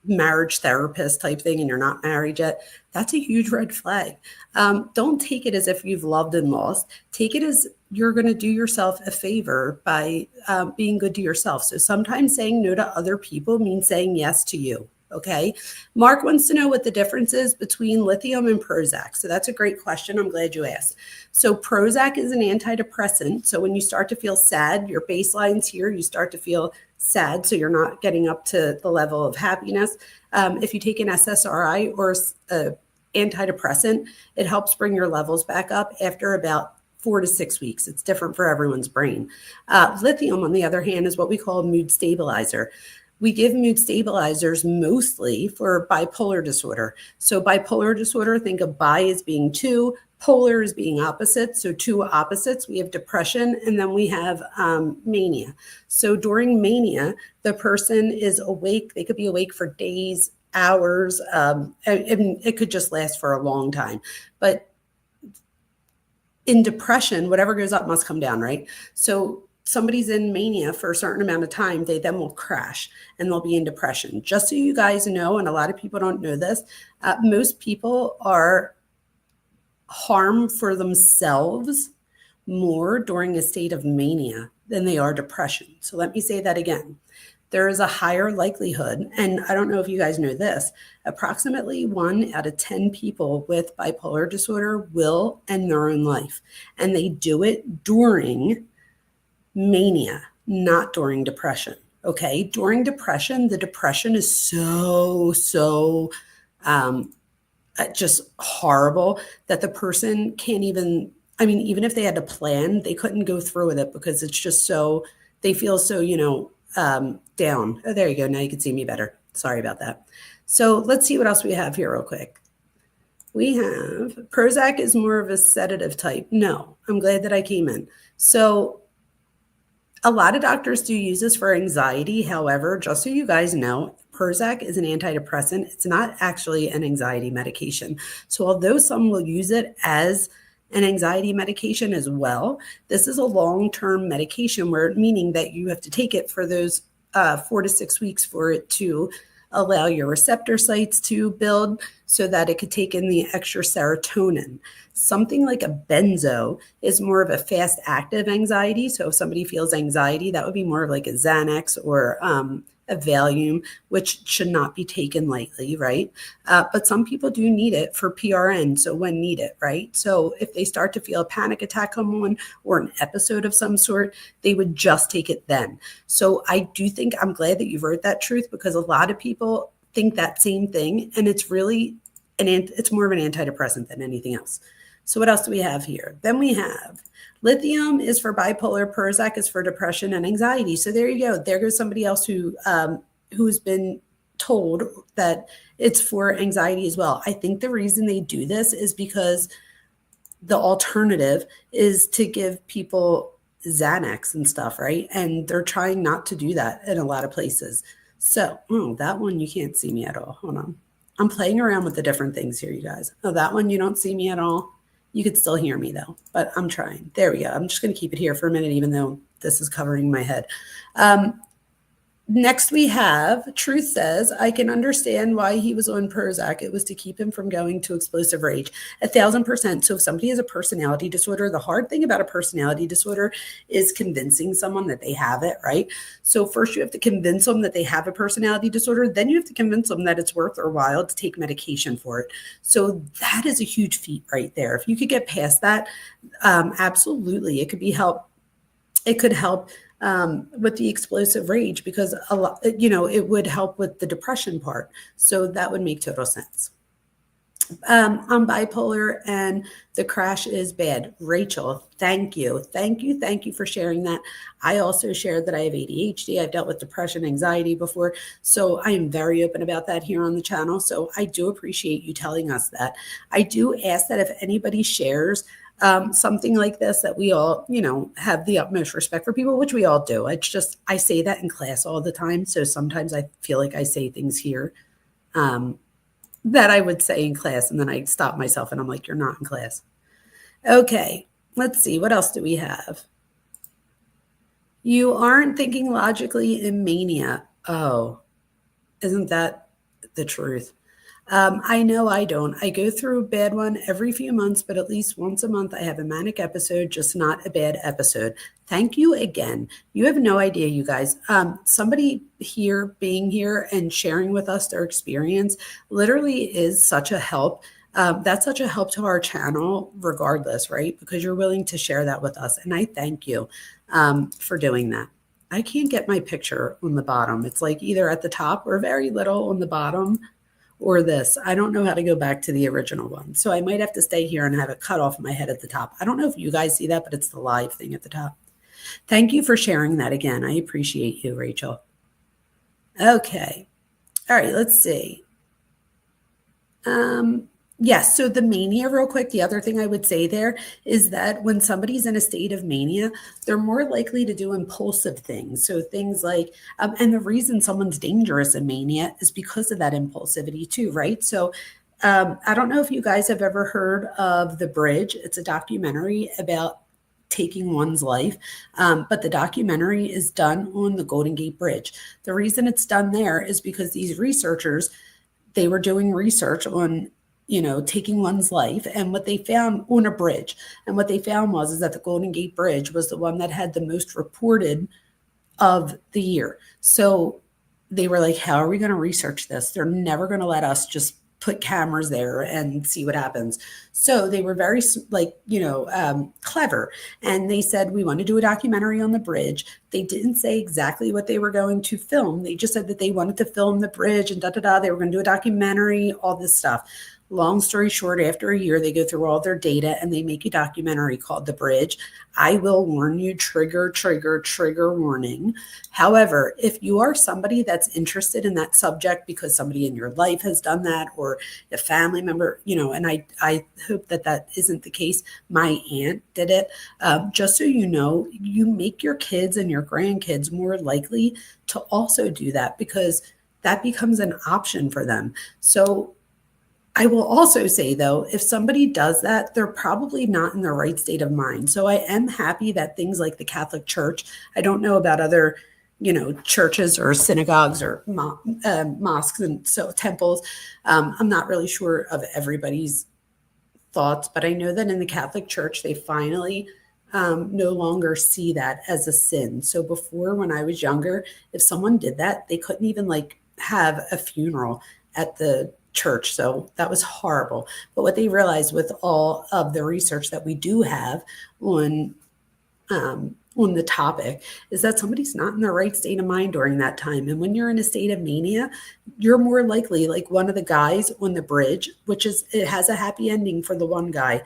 marriage therapist type thing and you're not married yet, that's a huge red flag. Don't take it as if you've loved and lost. Take it as you're going to do yourself a favor by being good to yourself. So sometimes saying no to other people means saying yes to you. Okay. Mark wants to know what the difference is between lithium and Prozac. So that's a great question. I'm glad you asked. So Prozac is an antidepressant. So when you start to feel sad, your baseline's here, you start to feel sad. So you're not getting up to the level of happiness. If you take an SSRI or antidepressant, it helps bring your levels back up after about 4 to 6 weeks. It's different for everyone's brain. Lithium, on the other hand, is what we call a mood stabilizer. We give mood stabilizers mostly for bipolar disorder. So bipolar disorder, think of bi as being 2, polar as being opposite. So 2 opposites. We have depression, and then we have mania. So during mania, the person is awake. They could be awake for days, hours, and it could just last for a long time. But in depression, whatever goes up must come down, right? So somebody's in mania for a certain amount of time, they then will crash and they'll be in depression. Just so you guys know, and a lot of people don't know this, most people are harm for themselves more during a state of mania than they are depression. So let me say that again. There is a higher likelihood, and I don't know if you guys know this, approximately 1 out of 10 people with bipolar disorder will end their own life. And they do it during mania, not during depression. Okay. During depression, the depression is so just horrible that the person can't even, I mean, even if they had to plan, they couldn't go through with it because it's just so, they feel so, down. Oh, there you go. Now you can see me better. Sorry about that. So let's see what else we have here real quick. We have Prozac is more of a sedative type. No, I'm glad that I came in. So a lot of doctors do use this for anxiety. However, just so you guys know, Prozac is an antidepressant. It's not actually an anxiety medication. So although some will use it as an anxiety medication as well, this is a long-term medication meaning that you have to take it for those 4 to 6 weeks for it to allow your receptor sites to build so that it could take in the extra serotonin. Something like a benzo is more of a fast active anxiety. So if somebody feels anxiety, that would be more of like a Xanax or a Valium, which should not be taken lightly, right? But some people do need it for PRN, so when needed, right? So if they start to feel a panic attack come on or an episode of some sort, they would just take it then. So I do think, I'm glad that you wrote that, Truth, because a lot of people think that same thing, and it's really, it's more of an antidepressant than anything else. So what else do we have here? Then we have lithium is for bipolar, Prozac is for depression and anxiety. So there you go. There goes somebody else who's been told that it's for anxiety as well. I think the reason they do this is because the alternative is to give people Xanax and stuff, right? And they're trying not to do that in a lot of places. So, that one you can't see me at all. Hold on. I'm playing around with the different things here, you guys. Oh, that one you don't see me at all. You could still hear me though, but I'm trying. There we go. I'm just going to keep it here for a minute, even though this is covering my head. Next we have Truth says, I can understand why he was on Prozac. It was to keep him from going to explosive rage. 1,000%. So if somebody has a personality disorder, the hard thing about a personality disorder is convincing someone that they have it, right? So first you have to convince them that they have a personality disorder. Then you have to convince them that it's worth their while to take medication for it. So that is a huge feat right there. If you could get past that, absolutely, it could be help. It could help with the explosive rage because a lot, it would help with the depression part. So that would make total sense. I'm bipolar and the crash is bad. Rachel, thank you. Thank you for sharing that. I also shared that I have ADHD. I've dealt with depression, anxiety before. So I am very open about that here on the channel. So I do appreciate you telling us that. I do ask that if anybody shares something like this, that we all, have the utmost respect for people, which we all do. It's just, I say that in class all the time. So sometimes I feel like I say things here that I would say in class, and then I stop myself and I'm like, you're not in class. Okay, let's see. What else do we have? You aren't thinking logically in mania. Oh, isn't that the truth? I know I don't. I go through a bad one every few months, but at least once a month I have a manic episode, just not a bad episode. Thank you again. You have no idea, you guys. Somebody here being here and sharing with us their experience literally is such a help. That's such a help to our channel regardless, right? Because you're willing to share that with us. And I thank you for doing that. I can't get my picture on the bottom. It's like either at the top or very little on the bottom, or this. I don't know how to go back to the original one. So I might have to stay here and have it cut off my head at the top. I don't know if you guys see that, but it's the live thing at the top. Thank you for sharing that again. I appreciate you, Rachel. Okay. All right, let's see. Yes, so the mania, real quick, the other thing I would say there is that when somebody's in a state of mania, they're more likely to do impulsive things. So things like, and the reason someone's dangerous in mania is because of that impulsivity too, right? So I don't know if you guys have ever heard of The Bridge. It's a documentary about taking one's life, but the documentary is done on the Golden Gate Bridge. The reason it's done there is because these researchers, they were doing research on taking one's life, and what they found on a bridge. And what they found is that the Golden Gate Bridge was the one that had the most reported of the year. So they were like, how are we going to research this? They're never going to let us just put cameras there and see what happens. So they were very clever. And they said, we want to do a documentary on the bridge They didn't say exactly what they were going to film. They just said that they wanted to film the bridge and da-da-da. They were going to do a documentary, all this stuff. Long story short, after a year, they go through all their data and they make a documentary called The Bridge. I will warn you, trigger warning. However, if you are somebody that's interested in that subject because somebody in your life has done that, or a family member, and I hope that that isn't the case. My aunt did it. Just so you know, you make your kids and your grandkids more likely to also do that because that becomes an option for them. So I will also say, though, if somebody does that, they're probably not in the right state of mind. So I am happy that things like the Catholic Church, I don't know about other, churches or synagogues or mosques and so temples. I'm not really sure of everybody's thoughts, but I know that in the Catholic Church, they finally no longer see that as a sin. So before, when I was younger, if someone did that, they couldn't even have a funeral at the church. So that was horrible. But what they realized with all of the research that we do have on the topic is that somebody's not in the right state of mind during that time. And when you're in a state of mania, you're more likely, like one of the guys on the bridge, it has a happy ending for the one guy.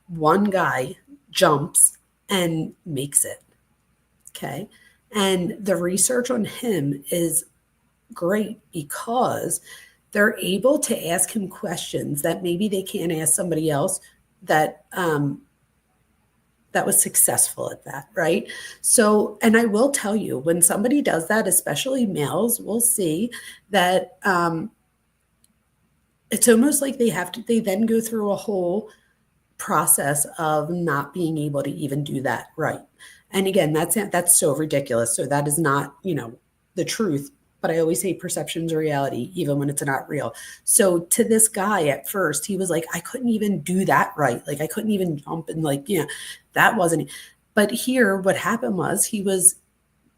One guy jumps and makes it. Okay. And the research on him is great because they're able to ask him questions that maybe they can't ask somebody else that was successful at that, right? So, and I will tell you, when somebody does that, especially males, we'll see that it's almost like they then go through a whole process of not being able to even do that right. And again, that's so ridiculous. So that is not, the truth. But I always say perception's a reality, even when it's not real. So to this guy at first, he was like, I couldn't even do that right. I couldn't even jump and that wasn't. But here, what happened was he was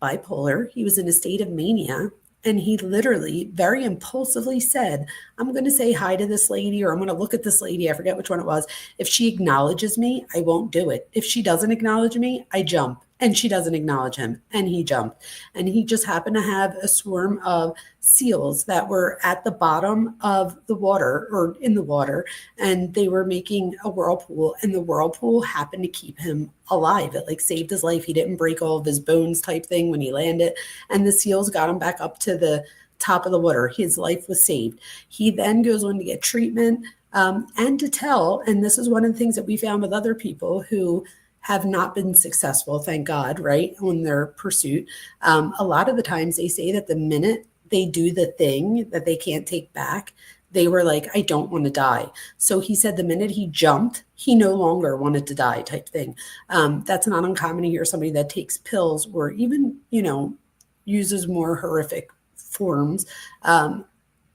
bipolar. He was in a state of mania. And he literally very impulsively said, I'm going to say hi to this lady, or I'm going to look at this lady. I forget which one it was. If she acknowledges me, I won't do it. If she doesn't acknowledge me, I jump. And she doesn't acknowledge him, and he jumped. And he just happened to have a swarm of seals that were at the bottom of the water, or in the water, and they were making a whirlpool, and the whirlpool happened to keep him alive. It saved his life. He didn't break all of his bones type thing when he landed, and the seals got him back up to the top of the water. His life was saved. He then goes on to get treatment, and to tell, and this is one of the things that we found with other people who have not been successful, thank God, right, on their pursuit. A lot of the times they say that the minute they do the thing that they can't take back, they were like, I don't want to die. So he said the minute he jumped, he no longer wanted to die type thing. That's not uncommon to hear somebody that takes pills or even, uses more horrific forms.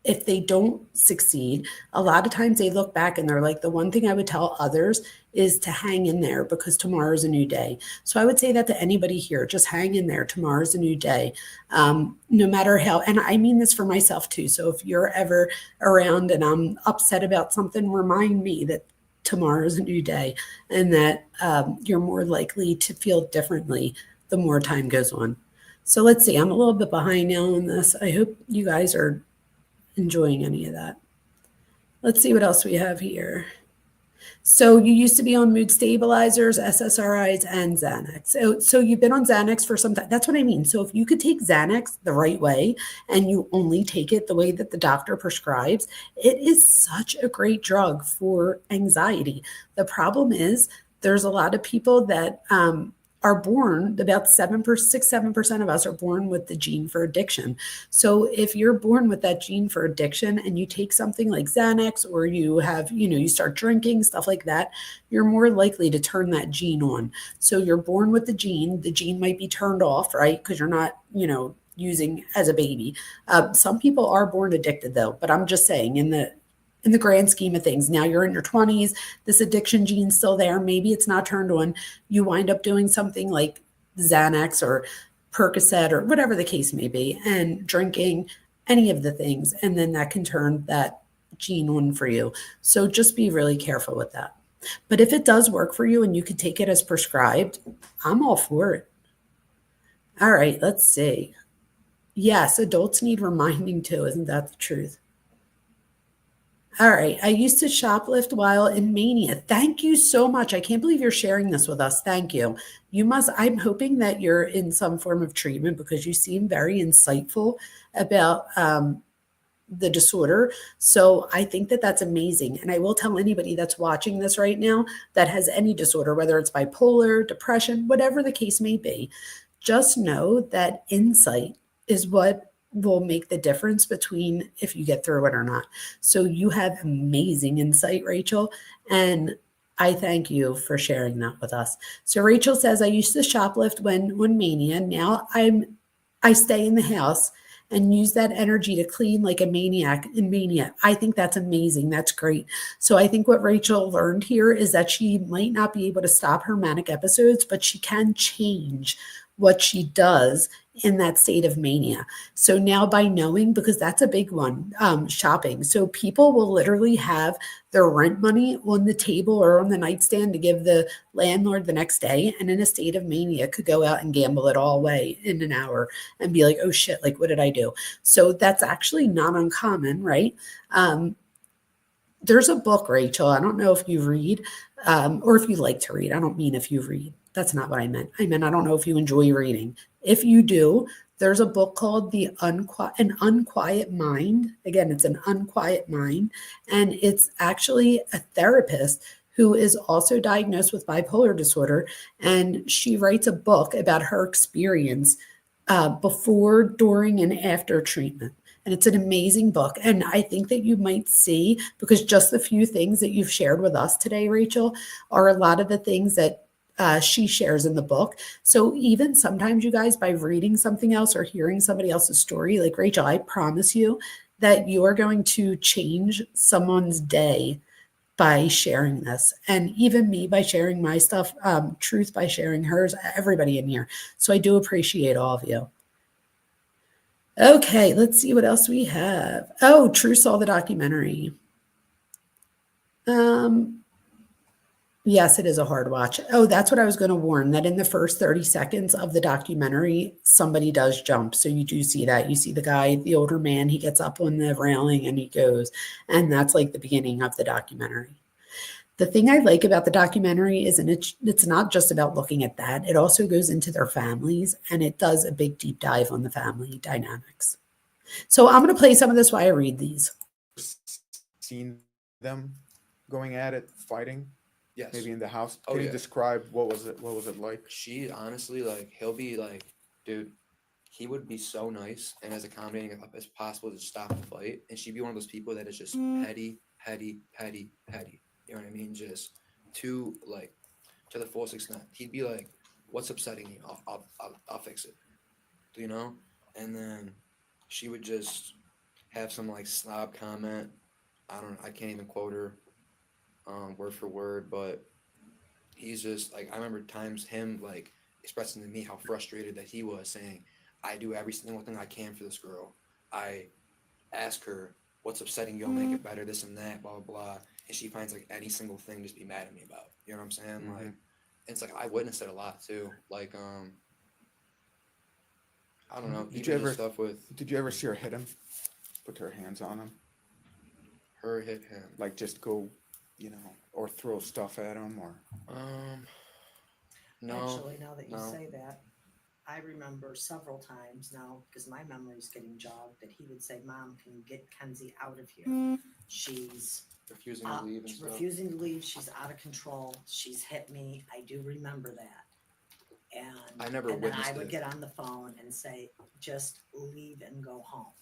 If they don't succeed, a lot of times they look back and they're like, the one thing I would tell others is to hang in there because tomorrow's a new day. So I would say that to anybody here, just hang in there. Tomorrow's a new day. No matter how, and I mean this for myself too. So if you're ever around and I'm upset about something, remind me that tomorrow's a new day and that you're more likely to feel differently the more time goes on. So let's see, I'm a little bit behind now on this. I hope you guys are enjoying any of that. Let's see what else we have here. So you used to be on mood stabilizers, SSRIs, and Xanax. So you've been on Xanax for some time. That's what I mean. So if you could take Xanax the right way and you only take it the way that the doctor prescribes, it is such a great drug for anxiety. The problem is there's a lot of people that are born, about 6-7% of us are born with the gene for addiction. So if you're born with that gene for addiction and you take something like Xanax, or you have, you start drinking, stuff like that, you're more likely to turn that gene on. So you're born with the gene might be turned off, right? Because you're not, using as a baby. Some people are born addicted though, but I'm just saying in the grand scheme of things, now you're in your 20s, this addiction gene's still there. Maybe it's not turned on. You wind up doing something like Xanax or Percocet or whatever the case may be, and drinking any of the things. And then that can turn that gene on for you. So just be really careful with that. But if it does work for you and you can take it as prescribed, I'm all for it. All right, let's see. Yes, adults need reminding too. Isn't that the truth? All right. I used to shoplift while in mania. Thank you so much. I can't believe you're sharing this with us. Thank you. I'm hoping that you're in some form of treatment because you seem very insightful about the disorder. So I think that that's amazing. And I will tell anybody that's watching this right now that has any disorder, whether it's bipolar, depression, whatever the case may be, just know that insight is what will make the difference between if you get through it or not. So you have amazing insight, Rachel. And I thank you for sharing that with us. So Rachel says, I used to shoplift when mania. Now I stay in the house and use that energy to clean like a maniac in mania. I think that's amazing. That's great. So I think what Rachel learned here is that she might not be able to stop her manic episodes, but she can change what she does in that state of mania. So now by knowing, because that's a big one, shopping. So people will literally have their rent money on the table or on the nightstand to give the landlord the next day, and in a state of mania could go out and gamble it all away in an hour and be like, oh shit, like what did I do? So that's actually not uncommon, right? There's a book, Rachel. I don't know if you read or if you like to read. I don't mean if you read. That's not what I meant. I meant I don't know if you enjoy reading. If you do, there's a book called An Unquiet Mind. Again, it's An Unquiet Mind. And it's actually a therapist who is also diagnosed with bipolar disorder. And she writes a book about her experience before, during, and after treatment. And it's an amazing book. And I think that you might see, because just the few things that you've shared with us today, Rachel, are a lot of the things that she shares in the book. So even sometimes, you guys, by reading something else or hearing somebody else's story, like Rachel, I promise you that you are going to change someone's day by sharing this. And even me by sharing my stuff, Truth by sharing hers, everybody in here. So I do appreciate all of you. Okay, let's see what else we have. Oh, True saw the documentary. Yes, it is a hard watch. Oh, that's what I was going to warn, that in the first 30 seconds of the documentary, somebody does jump. So you do see that. You see the guy, the older man, he gets up on the railing and he goes, and that's like the beginning of the documentary. The thing I like about the documentary is, and it's not just about looking at that, it also goes into their families and it does a big deep dive on the family dynamics. So I'm going to play some of this while I read these. Seen them going at it, fighting? Yes. Maybe in the house. Oh, Can you yeah. describe what was it like? She honestly, like, he'll be like, dude, he would be so nice and as accommodating as possible to stop the fight. And she'd be one of those people that is just petty. You know what I mean? Just to the fullest extent. He'd be like, "What's upsetting you? I'll fix it." You know? And then she would just have some like slob comment. I can't even quote her word for word, but he's just like, I remember times him like expressing to me how frustrated that he was, saying, I do every single thing I can for this girl. I ask her, what's upsetting you? I'll make it better, this and that, blah, blah, blah. And she finds like any single thing just be mad at me about. You know what I'm saying? Mhm. Like, it's like I witnessed it a lot too. Like, I don't know. Did even you the ever- stuff with Did you ever see her hit him? Put her hands on him? her hit him? Like just go, or throw stuff at him or No. Actually, now that you no. say that, I remember several times now, because my memory's getting jogged, that he would say, Mom, can you get Kenzie out of here? She's Refusing to leave and stuff. refusing to leave. She's out of control. She's hit me. I do remember that. And I never and then witnessed I would it. get on the phone and say, just leave and go home.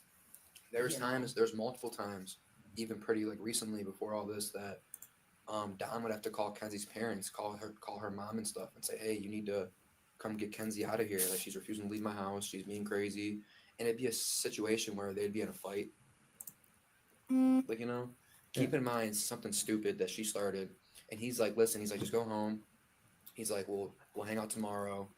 There's multiple times, even pretty like recently before all this, that Don would have to call Kenzie's parents, call her mom and stuff, and say, hey, you need to come get Kenzie out of here. Like, she's refusing to leave my house. She's being crazy. And it'd be a situation where they'd be in a fight. Like, keep in mind something stupid that she started. And he's like, listen, he's like, just go home. He's like, we'll hang out tomorrow.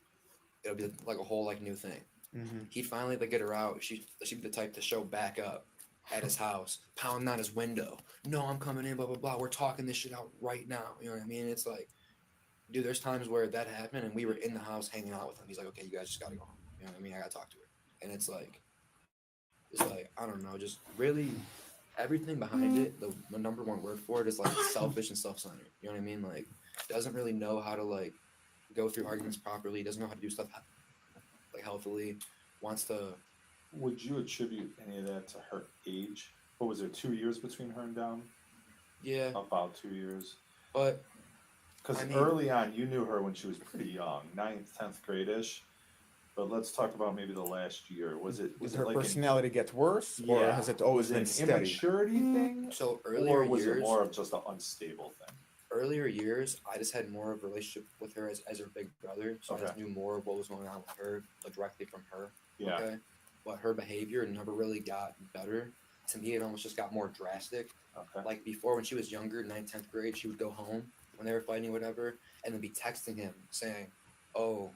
It'll be like a whole like new thing. Mm-hmm. He'd finally like get her out. She'd be the type to show back up at his house, pounding on his window. No, I'm coming in, blah, blah, blah. We're talking this shit out right now. You know what I mean? It's like, dude, there's times where that happened and we were in the house hanging out with him. He's like, okay, you guys just got to go home. You know what I mean? I gotta talk to her. And it's like, I don't know, just really everything behind it, the number one word for it is like selfish and self-centered. You know what I mean? Like, doesn't really know how to like go through arguments properly, doesn't know how to do stuff like healthily, wants to. Would you attribute any of that to her age? What was there, 2 years between her and Dom? Yeah. About 2 years. But because I mean, early on you knew her when she was pretty young, 9th, 10th grade-ish. But let's talk about maybe the last year. Was it Did her like personality get worse, or yeah, has it always was been an steady? immaturity thing? So Or earlier was years, it more of just an unstable thing? earlier years, I just had more of a relationship with her as her big brother, so I just Okay. knew more of what was going on with her, like directly from her. Yeah. Okay, but her behavior never really got better. To me, it almost just got more drastic. Okay. Like before, when she was younger, 9th, 10th grade, she would go home when they were fighting or whatever, and then be texting him saying, "Oh,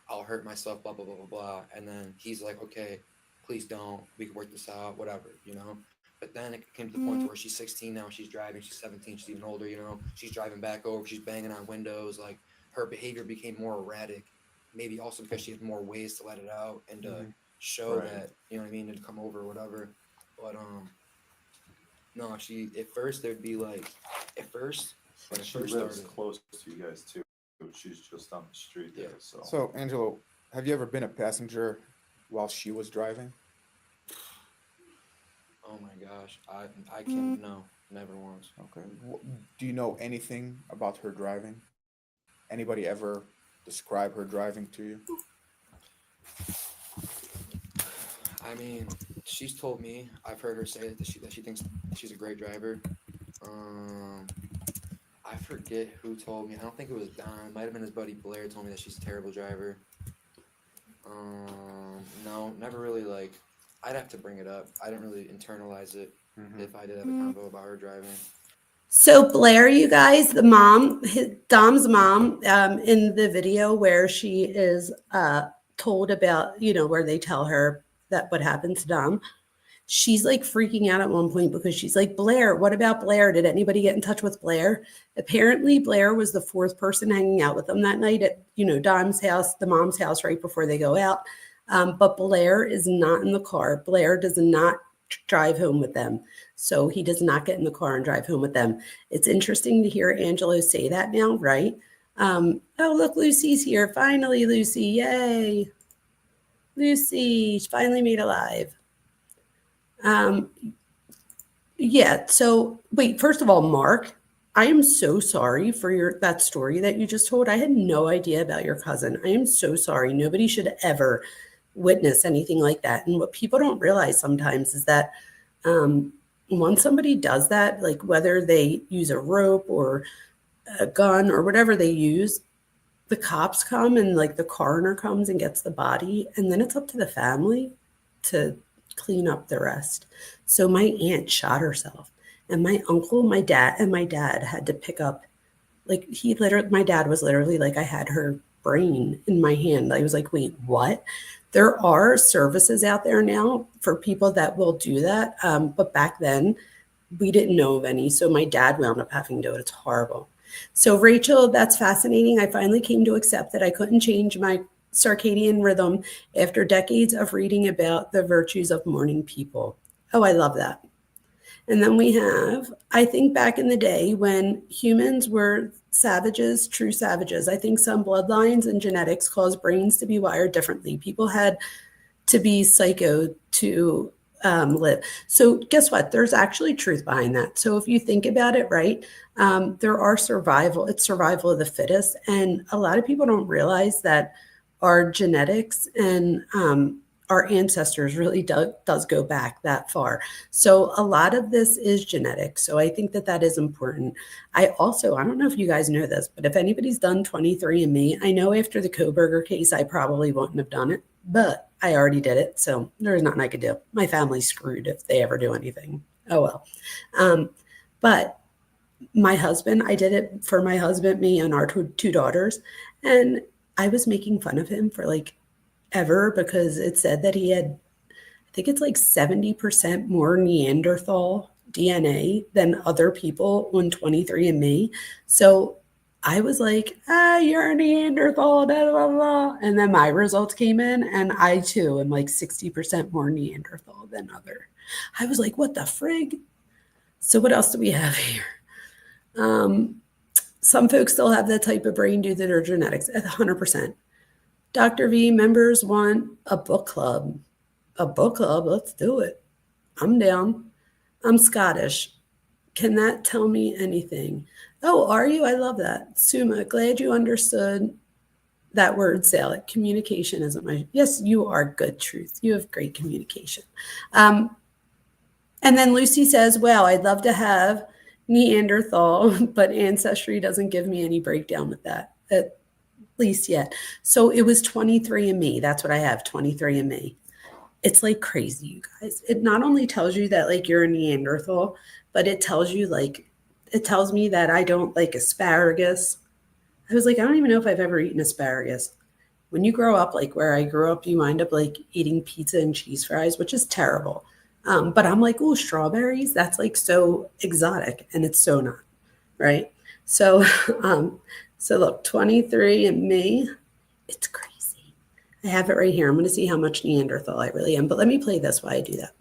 I'll hurt myself, blah blah blah blah blah," and then he's like, "Okay, please don't. We can work this out, whatever, you know." But then it came to the point where she's 16 now, she's driving, she's 17, she's even older, you know, she's driving back over, she's banging on windows, like her behavior became more erratic, maybe also because she had more ways to let it out and to show Right. that, you know what I mean, and come over or whatever. But no, she at first there'd be like when And it she first lives started. close to you guys too. She's just on the street there. So So, Angelo, have you ever been a passenger while she was driving? Oh my gosh, I can't, no, never once. Okay. Do you know anything about her driving? Anybody ever describe her driving to you? I mean, she's told me, I've heard her say that she thinks she's a great driver. I forget who told me. I don't think it was Don. It might have been his buddy Blair told me that she's a terrible driver. No, never really like. I'd have to bring it up. I didn't really internalize it if I did have a convo about her driving. So Blair, you guys, the mom, Dom's mom, in the video where she is told about, where they tell her that what happened to Dom, she's like freaking out at one point because she's like, Blair, what about Blair? Did anybody get in touch with Blair? Apparently Blair was the fourth person hanging out with them that night at, Dom's house, the mom's house, right before they go out. But Blair is not in the car. Blair does not drive home with them. So he does not get in the car and drive home with them. It's interesting to hear Angelo say that now, right? Oh, look, Lucy's here. Finally, Lucy. Yay. Lucy, she finally made alive. Yeah. So wait, first of all, Mark, I am so sorry for that story that you just told. I had no idea about your cousin. I am so sorry. Nobody should ever witness anything like that. And what people don't realize sometimes is that once somebody does that, like whether they use a rope or a gun or whatever they use, the cops come and like the coroner comes and gets the body, and then it's up to the family to clean up the rest. So my aunt shot herself, and my uncle, my dad had to pick up, like my dad was literally like, I had her brain in my hand. I was like, wait, what? There are services out there now for people that will do that. But back then we didn't know of any. So my dad wound up having to do it. It's horrible. So Rachel, that's fascinating. I finally came to accept that I couldn't change my circadian rhythm after decades of reading about the virtues of morning people. Oh, I love that. And then we have, I think back in the day when humans were savages, true savages, I think some bloodlines and genetics caused brains to be wired differently. People had to be psycho to live. So guess what? There's actually truth behind that. So if you think about it, right, there are it's survival of the fittest. And a lot of people don't realize that our genetics and our ancestors really does go back that far. So a lot of this is genetic. So I think that is important. I don't know if you guys know this, but if anybody's done 23andMe, I know after the Kohberger case, I probably wouldn't have done it, but I already did it. So there's nothing I could do. My family's screwed if they ever do anything. Oh, well. But my husband, I did it for my husband, me, and our two daughters. And I was making fun of him for like ever because it said that he had, I think it's like 70% more Neanderthal DNA than other people on 23andMe. So I was like, you're a Neanderthal, blah, blah, blah. And then my results came in, and I too am like 60% more Neanderthal than other. I was like, what the frig? So what else do we have here? Some folks still have that type of brain due to their genetics, 100%. Dr. V, members want a book club. A book club, let's do it. I'm down. I'm Scottish. Can that tell me anything? Oh, are you? I love that. Suma, glad you understood that word salad. Communication isn't my. Yes, you are good, Truth. You have great communication. And then Lucy says, wow, I'd love to have Neanderthal, but Ancestry doesn't give me any breakdown with that, at least yet. So it was 23andMe. That's what I have, 23andMe. It's like crazy, you guys. It not only tells you that like you're a Neanderthal, but it tells you like, it tells me that I don't like asparagus. I was like, I don't even know if I've ever eaten asparagus. When you grow up, like where I grew up, you wind up like eating pizza and cheese fries, which is terrible. But I'm like, oh, strawberries, that's like so exotic, and it's so not, right? So, so look, 23andMe, it's crazy. I have it right here. I'm going to see how much Neanderthal I really am, but let me play this while I do that.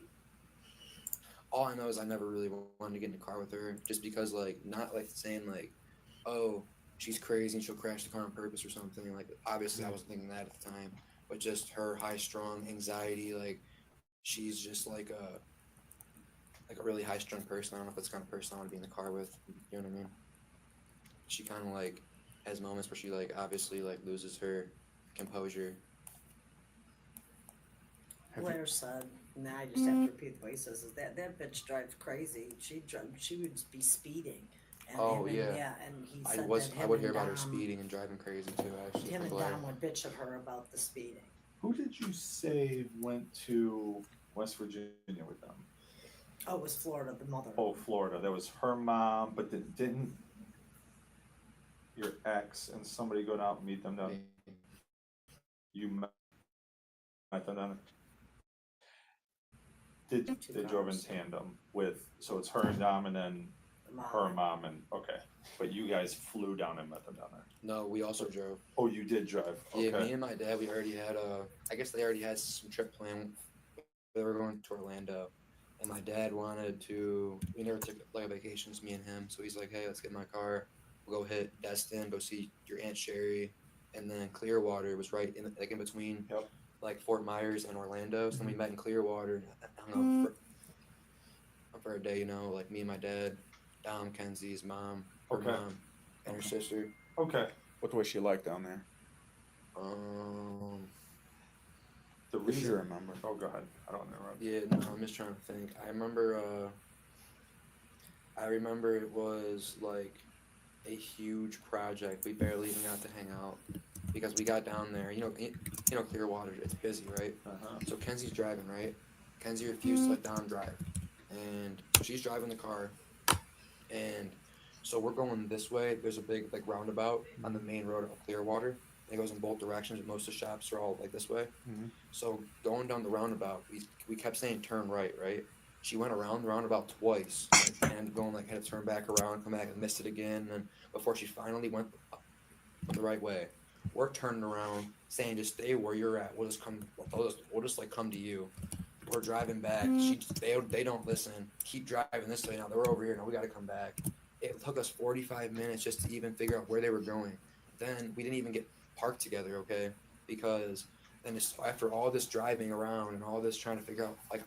All I know is I never really wanted to get in the car with her, just because, like, not like saying like, oh, she's crazy and she'll crash the car on purpose or something. Like, obviously I wasn't thinking that at the time, but just her high-strung anxiety, like, she's just like a really high-strung person. I don't know if that's the kind of person I want to be in the car with. You know what I mean? She kind of like has moments where she like obviously like loses her composure. Blair said, now I just have to repeat what he says, is that bitch drives crazy. She would be speeding. And Oh, him and, yeah. and he I said would that him hear and about her Dom- speeding and driving crazy too. Actually, Him from and Blair. Dom would bitch at her about the speeding. Who did you say went to West Virginia with them? Oh, it was Florida, the mother. Oh, Florida. That was her mom, but didn't your ex and somebody go down and meet them down? You met them down there? They drove in tandem with, so it's her and Dom and then her mom and, okay. But you guys flew down and met them down there? No, we also drove. Oh, you did drive? Okay. Yeah, me and my dad, we already had I guess they already had some trip planned. They were going to Orlando. And my dad wanted to, we never took like a vacation, just me and him. So he's like, hey, let's get in my car. We'll go hit Destin, go see your Aunt Sherry. And then Clearwater was right in like in between like Fort Myers and Orlando. So then we met in Clearwater. I hung out for a day, you know, like me and my dad, Dom, Kenzie's mom, her mom, and her sister. Okay. What was she like down there? The If you reason. remember. Oh, go ahead. I don't interrupt. Yeah, no, I'm just trying to think. I remember it was like a huge project. We barely even got to hang out because we got down there. You know, Clearwater, it's busy, right? So Kenzie's driving, right? Kenzie refused to let Dom drive, and she's driving the car, and so we're going this way. There's a big like roundabout on the main road of Clearwater. It goes in both directions. Most of the shops are all like this way. So going down the roundabout, we kept saying turn right, right? She went around the roundabout twice and going like had to turn back around, come back and missed it again. And before she finally went the right way, we're turning around saying just stay where you're at. We'll just like come to you. We're driving back. They don't listen. Keep driving this way now. They're over here now. We got to come back. It took us 45 minutes just to even figure out where they were going. Then we didn't even get parked together, okay? Because then after all this driving around and all this trying to figure out like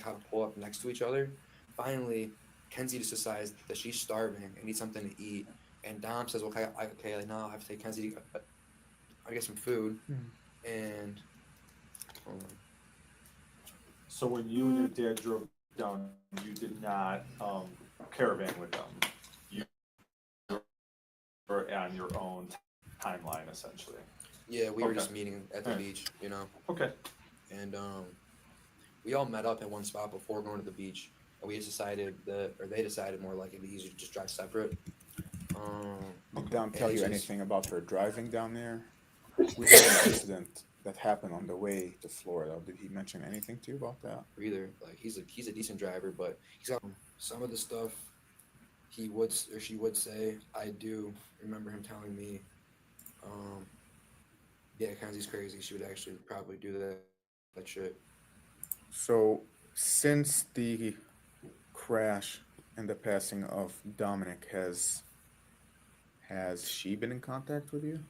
how to pull up next to each other, finally Kenzie just decides that she's starving and needs something to eat. And Dom says, okay, like now I have to take Kenzie to get some food. And So when you and your dad drove down, you did not caravan with them. You were on your own timeline, essentially. Yeah, we were just meeting at the beach, you know. Okay. And we all met up in one spot before going to the beach. And we just decided they decided more like it'd be easier to just drive separate. Did Dom tell you anything about her driving down there? We had an incident that happened on the way to Florida. Did he mention anything to you about that? Either like he's a decent driver, but he's got some of the stuff he would or she would say, I do remember him telling me, yeah, Kenzie's crazy. She would actually probably do that shit. So, since the crash and the passing of Dominic, has she been in contact with you?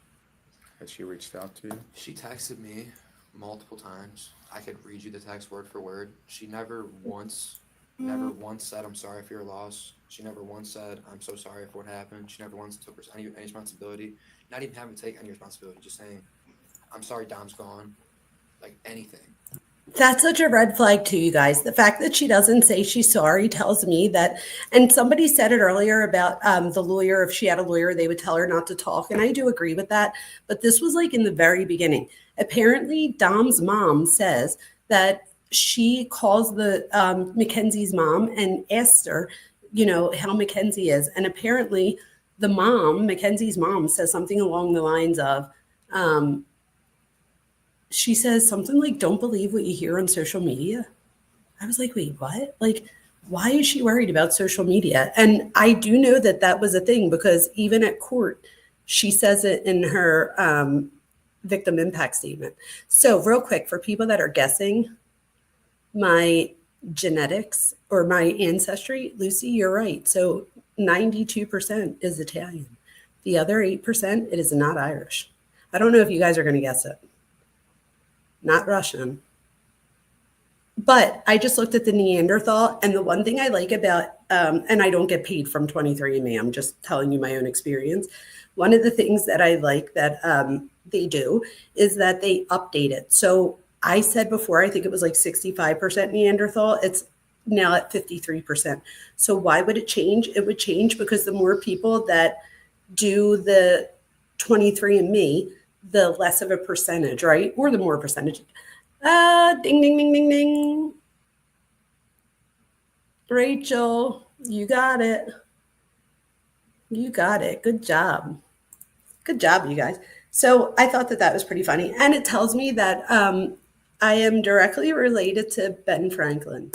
Has she reached out to you? She texted me multiple times. I could read you the text word for word. She never once said, I'm sorry for your loss. She never once said, I'm so sorry for what happened. She never once took any responsibility. Not even having to take any responsibility, just saying, I'm sorry Dom's gone. Like anything. That's such a red flag to you guys. The fact that she doesn't say she's sorry tells me that, and somebody said it earlier about the lawyer, if she had a lawyer, they would tell her not to talk. And I do agree with that. But this was like in the very beginning. Apparently, Dom's mom says that she calls the Mackenzie's mom and asks her, how Mackenzie is. And apparently the mom, Mackenzie's mom, says something along the lines of, she says something like, don't believe what you hear on social media. I was like, wait, what? Like, why is she worried about social media? And I do know that that was a thing because even at court, she says it in her victim impact statement. So real quick, for people that are guessing my genetics or my ancestry, Lucy, you're right. So 92% is Italian. The other 8%, it is not Irish. I don't know if you guys are going to guess it. Not Russian. But I just looked at the Neanderthal, and the one thing I like about, and I don't get paid from 23andMe, I'm just telling you my own experience. One of the things that I like that they do is that they update it. So I said before, I think it was like 65% Neanderthal. It's now at 53%. So why would it change? It would change because the more people that do the 23andMe, the less of a percentage, right? Or the more percentage. Ding, ding, ding, ding, ding. Rachel, you got it. You got it. Good job. Good job, you guys. So I thought that that was pretty funny. And it tells me that I am directly related to Ben Franklin.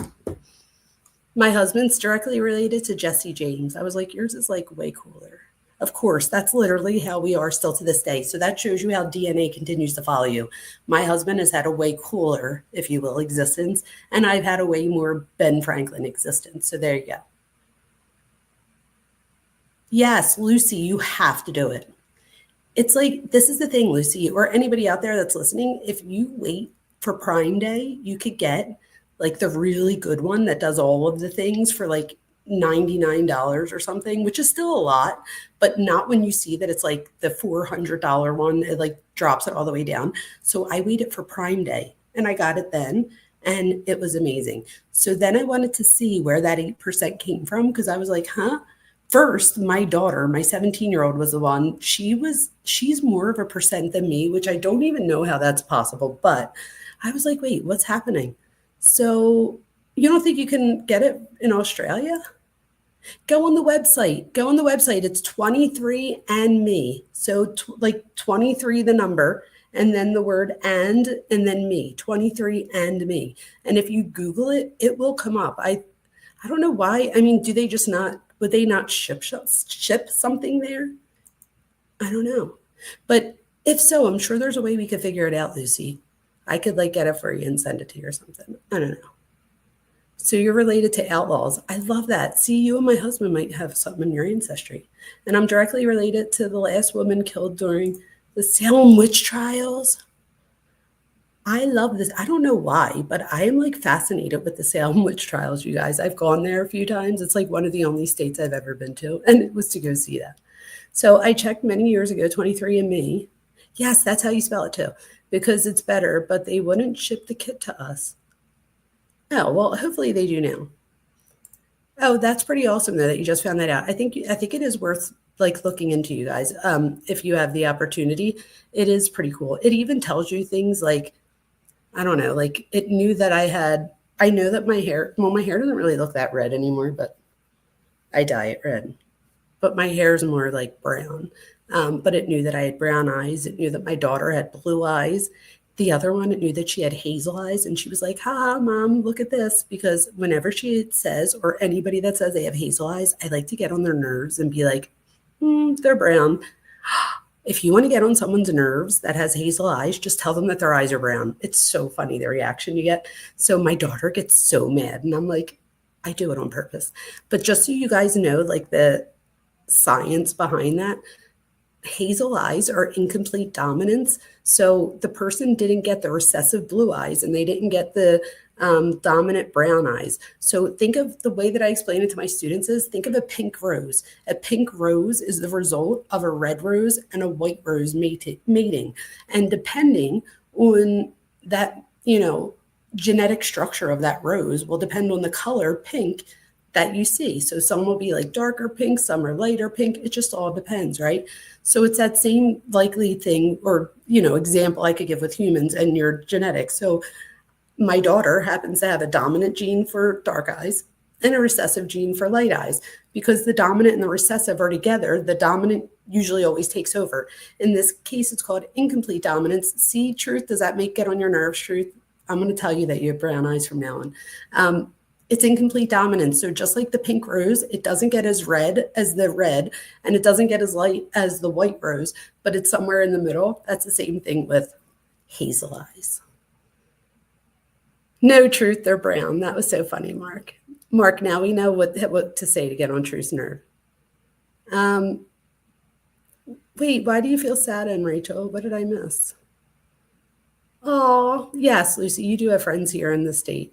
My husband's directly related to Jesse James. I was like, yours is like way cooler. Of course, that's literally how we are still to this day. So that shows you how DNA continues to follow you. My husband has had a way cooler, if you will, existence, and I've had a way more Ben Franklin existence. So there you go. Yes, Lucy, you have to do it. It's like, this is the thing, Lucy, or anybody out there that's listening, if you wait for Prime Day, you could get like the really good one that does all of the things for like $99 or something, which is still a lot, but not when you see that it's like the $400 one. It like drops it all the way down. So I waited for Prime Day and I got it then, and it was amazing. So then I wanted to see where that 8% came from because I was like, First, my daughter, my 17-year-old was the one. She's more of a percent than me, which I don't even know how that's possible. But I was like, wait, what's happening? So you don't think you can get it in Australia? Go on the website. It's 23andMe. So like 23, the number, and then the word and then me, 23andMe. And if you Google it, it will come up. I don't know why. I mean, would they not ship something there? I don't know. But if so, I'm sure there's a way we could figure it out, Lucy. I could like get it for you and send it to you or something. I don't know. So you're related to outlaws. I love that. See, you and my husband might have something in your ancestry. And I'm directly related to the last woman killed during the Salem witch trials. I love this. I don't know why, but I am like fascinated with the Salem witch trials, you guys. I've gone there a few times. It's like one of the only states I've ever been to, and it was to go see that. So I checked many years ago, 23andMe. Yes, that's how you spell it too, because it's better, but they wouldn't ship the kit to us. Oh, well, hopefully they do now. Oh, that's pretty awesome though that you just found that out. I think it is worth like looking into, you guys. If you have the opportunity, it is pretty cool. It even tells you things like, I don't know, like it knew that I know that my hair doesn't really look that red anymore, but I dye it red. But my hair is more like brown. But it knew that I had brown eyes. It knew that my daughter had blue eyes. The other one knew that she had hazel eyes, and she was like, ha, mom, look at this. Because whenever she says, or anybody that says they have hazel eyes, I like to get on their nerves and be like, they're brown. If you want to get on someone's nerves that has hazel eyes, just tell them that their eyes are brown. It's so funny, the reaction you get. So my daughter gets so mad, and I'm like, I do it on purpose. But just so you guys know, like the science behind that, hazel eyes are incomplete dominance. So the person didn't get the recessive blue eyes, and they didn't get the dominant brown eyes. So think of the way that I explain it to my students is, think of a pink rose. A pink rose is the result of a red rose and a white rose mating. And depending on that, genetic structure of that rose will depend on the color pink that you see. So some will be like darker pink, some are lighter pink. It just all depends, right? So it's that same likely thing or, example I could give with humans and your genetics. So my daughter happens to have a dominant gene for dark eyes and a recessive gene for light eyes. Because the dominant and the recessive are together, the dominant usually always takes over. In this case, it's called incomplete dominance. See, Truth, does that get on your nerves, Truth? I'm going to tell you that you have brown eyes from now on. It's incomplete dominance. So just like the pink rose, it doesn't get as red as the red, and it doesn't get as light as the white rose, but it's somewhere in the middle. That's the same thing with hazel eyes. No, Truth, they're brown. That was so funny, Mark. Mark, now we know what to say to get on Truth's nerve. Wait, why do you feel sad, and Rachel? What did I miss? Oh, yes, Lucy, you do have friends here in the state.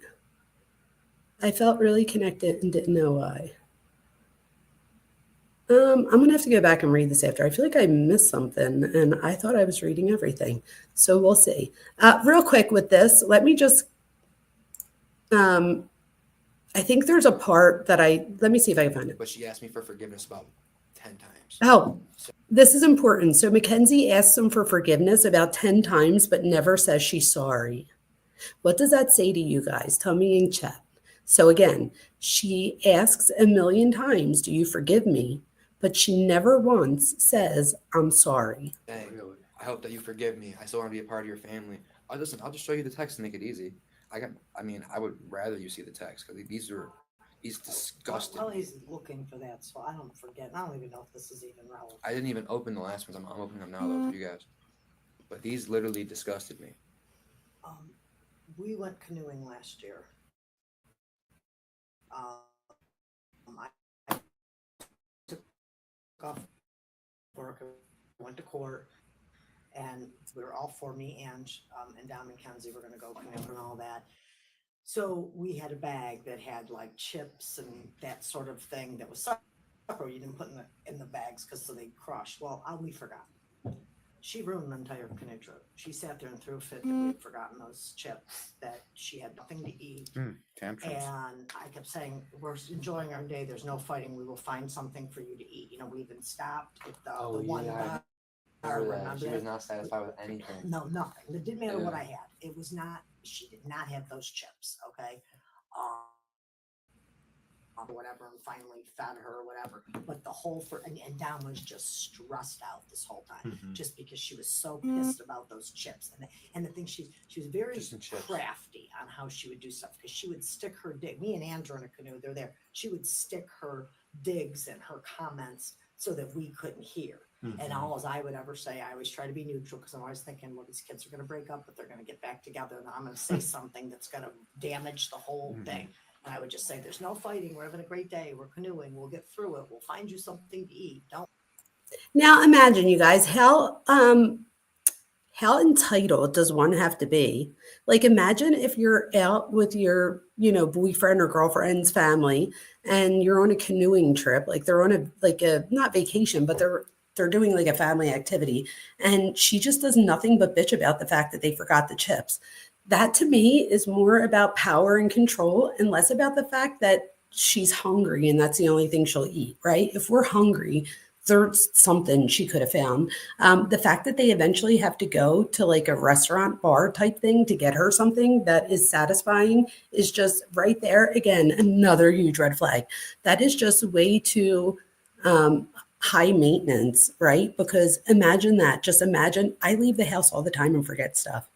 I felt really connected and didn't know why. I'm going to have to go back and read this after. I feel like I missed something, and I thought I was reading everything. So we'll see. Real quick with this, let me just, I think there's a part that let me see if I can find it. But she asked me for forgiveness about 10 times. Oh, this is important. So Mackenzie asks him for forgiveness about 10 times, but never says she's sorry. What does that say to you guys? Tell me in chat. So again, she asks a million times, do you forgive me? But she never once says, I'm sorry. Dang, I hope that you forgive me. I still want to be a part of your family. I'll just show you the text and make it easy. I would rather you see the text because he's disgusting. Well, he's looking for that, so I don't forget. I don't even know if this is even relevant. I didn't even open the last ones. I'm opening them now though for you guys. But these literally disgusted me. We went canoeing last year. I took off work, went to court, and we were all for me and Dom and Mackenzie were going to go canoe and all that. So we had a bag that had like chips and that sort of thing that was supper you didn't put in the bags because so they crushed. Well, we forgot. She ruined the entire canoe trip. She sat there and threw a fit that we had forgotten those chips, that she had nothing to eat. Tantrums. And I kept saying, we're enjoying our day. There's no fighting. We will find something for you to eat. We even stopped at the one bar. She was not satisfied with anything. No, nothing. It didn't matter what I had. It was not, she did not have those chips, okay? Whatever, and finally fed her or whatever. But the whole and Dom was just stressed out this whole time, just because she was so pissed about those chips. And the thing, she was very crafty on how she would do stuff, because she would stick her dig. Me and Andrew in a canoe, they're there. She would stick her digs and her comments so that we couldn't hear. And all as I would ever say, I always try to be neutral, because I'm always thinking, well, these kids are going to break up, but they're going to get back together, and I'm going to say something that's going to damage the whole thing. And I would just say, there's no fighting. We're having a great day. We're canoeing. We'll get through it. We'll find you something to eat. Don't. Now imagine, you guys, how entitled does one have to be? Like, imagine if you're out with your, boyfriend or girlfriend's family, and you're on a canoeing trip. Like, they're on a not vacation, but they're doing like a family activity, and she just does nothing but bitch about the fact that they forgot the chips. That to me is more about power and control and less about the fact that she's hungry and that's the only thing she'll eat, right? If we're hungry, there's something she could have found. The fact that they eventually have to go to like a restaurant bar type thing to get her something that is satisfying is just right there. Again, another huge red flag. That is just way too high maintenance, right? Because imagine that. Just imagine I leave the house all the time and forget stuff.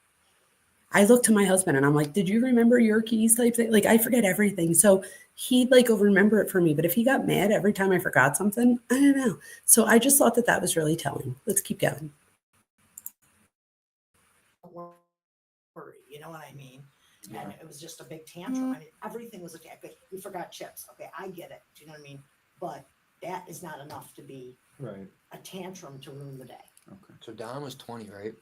I look to my husband and I'm like, did you remember your keys type thing? Like I forget everything. So he'd like will remember it for me. But if he got mad every time I forgot something, I don't know. So I just thought that that was really telling. Let's keep going. Worry, you know what I mean? And it was just a big tantrum. I mean, everything was okay. We forgot chips. Okay, I get it. Do you know what I mean? But that is not enough to be Right. a tantrum to ruin the day. Okay. So Don was 20, right?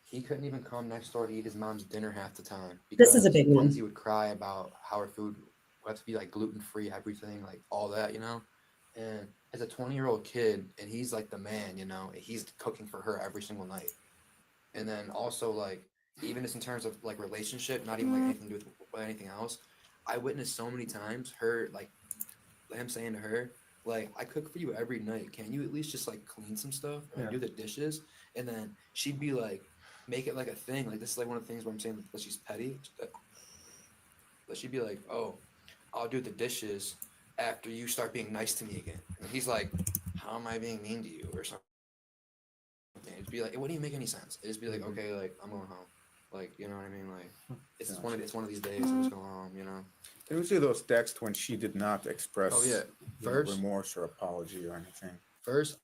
He couldn't even come next door to eat his mom's dinner half the time. This is a because big one. Mackenzie would cry about how her food would have to be like gluten-free, everything, like all that, you know? And as a 20-year-old kid, and he's like the man, you know, he's cooking for her every single night. And then also like, even just in terms of like relationship, not even like anything to do with anything else, I witnessed so many times her like him saying to her, like, I cook for you every night. Can you at least just like clean some stuff and Yeah. do the dishes? And then she'd be like, make it like a thing. Like this is like one of the things where I'm saying that she's petty. But she'd be like, oh, I'll do the dishes after you start being nice to me again. And he's like, how am I being mean to you or something? It'd be like, it wouldn't even make any sense. It'd just be like, okay, like I'm going home. Like, you know what I mean? Like it's one of these days. I'm just going home, you know. There was those texts when she did not express Oh, yeah. you know, First- remorse or apology or anything. First,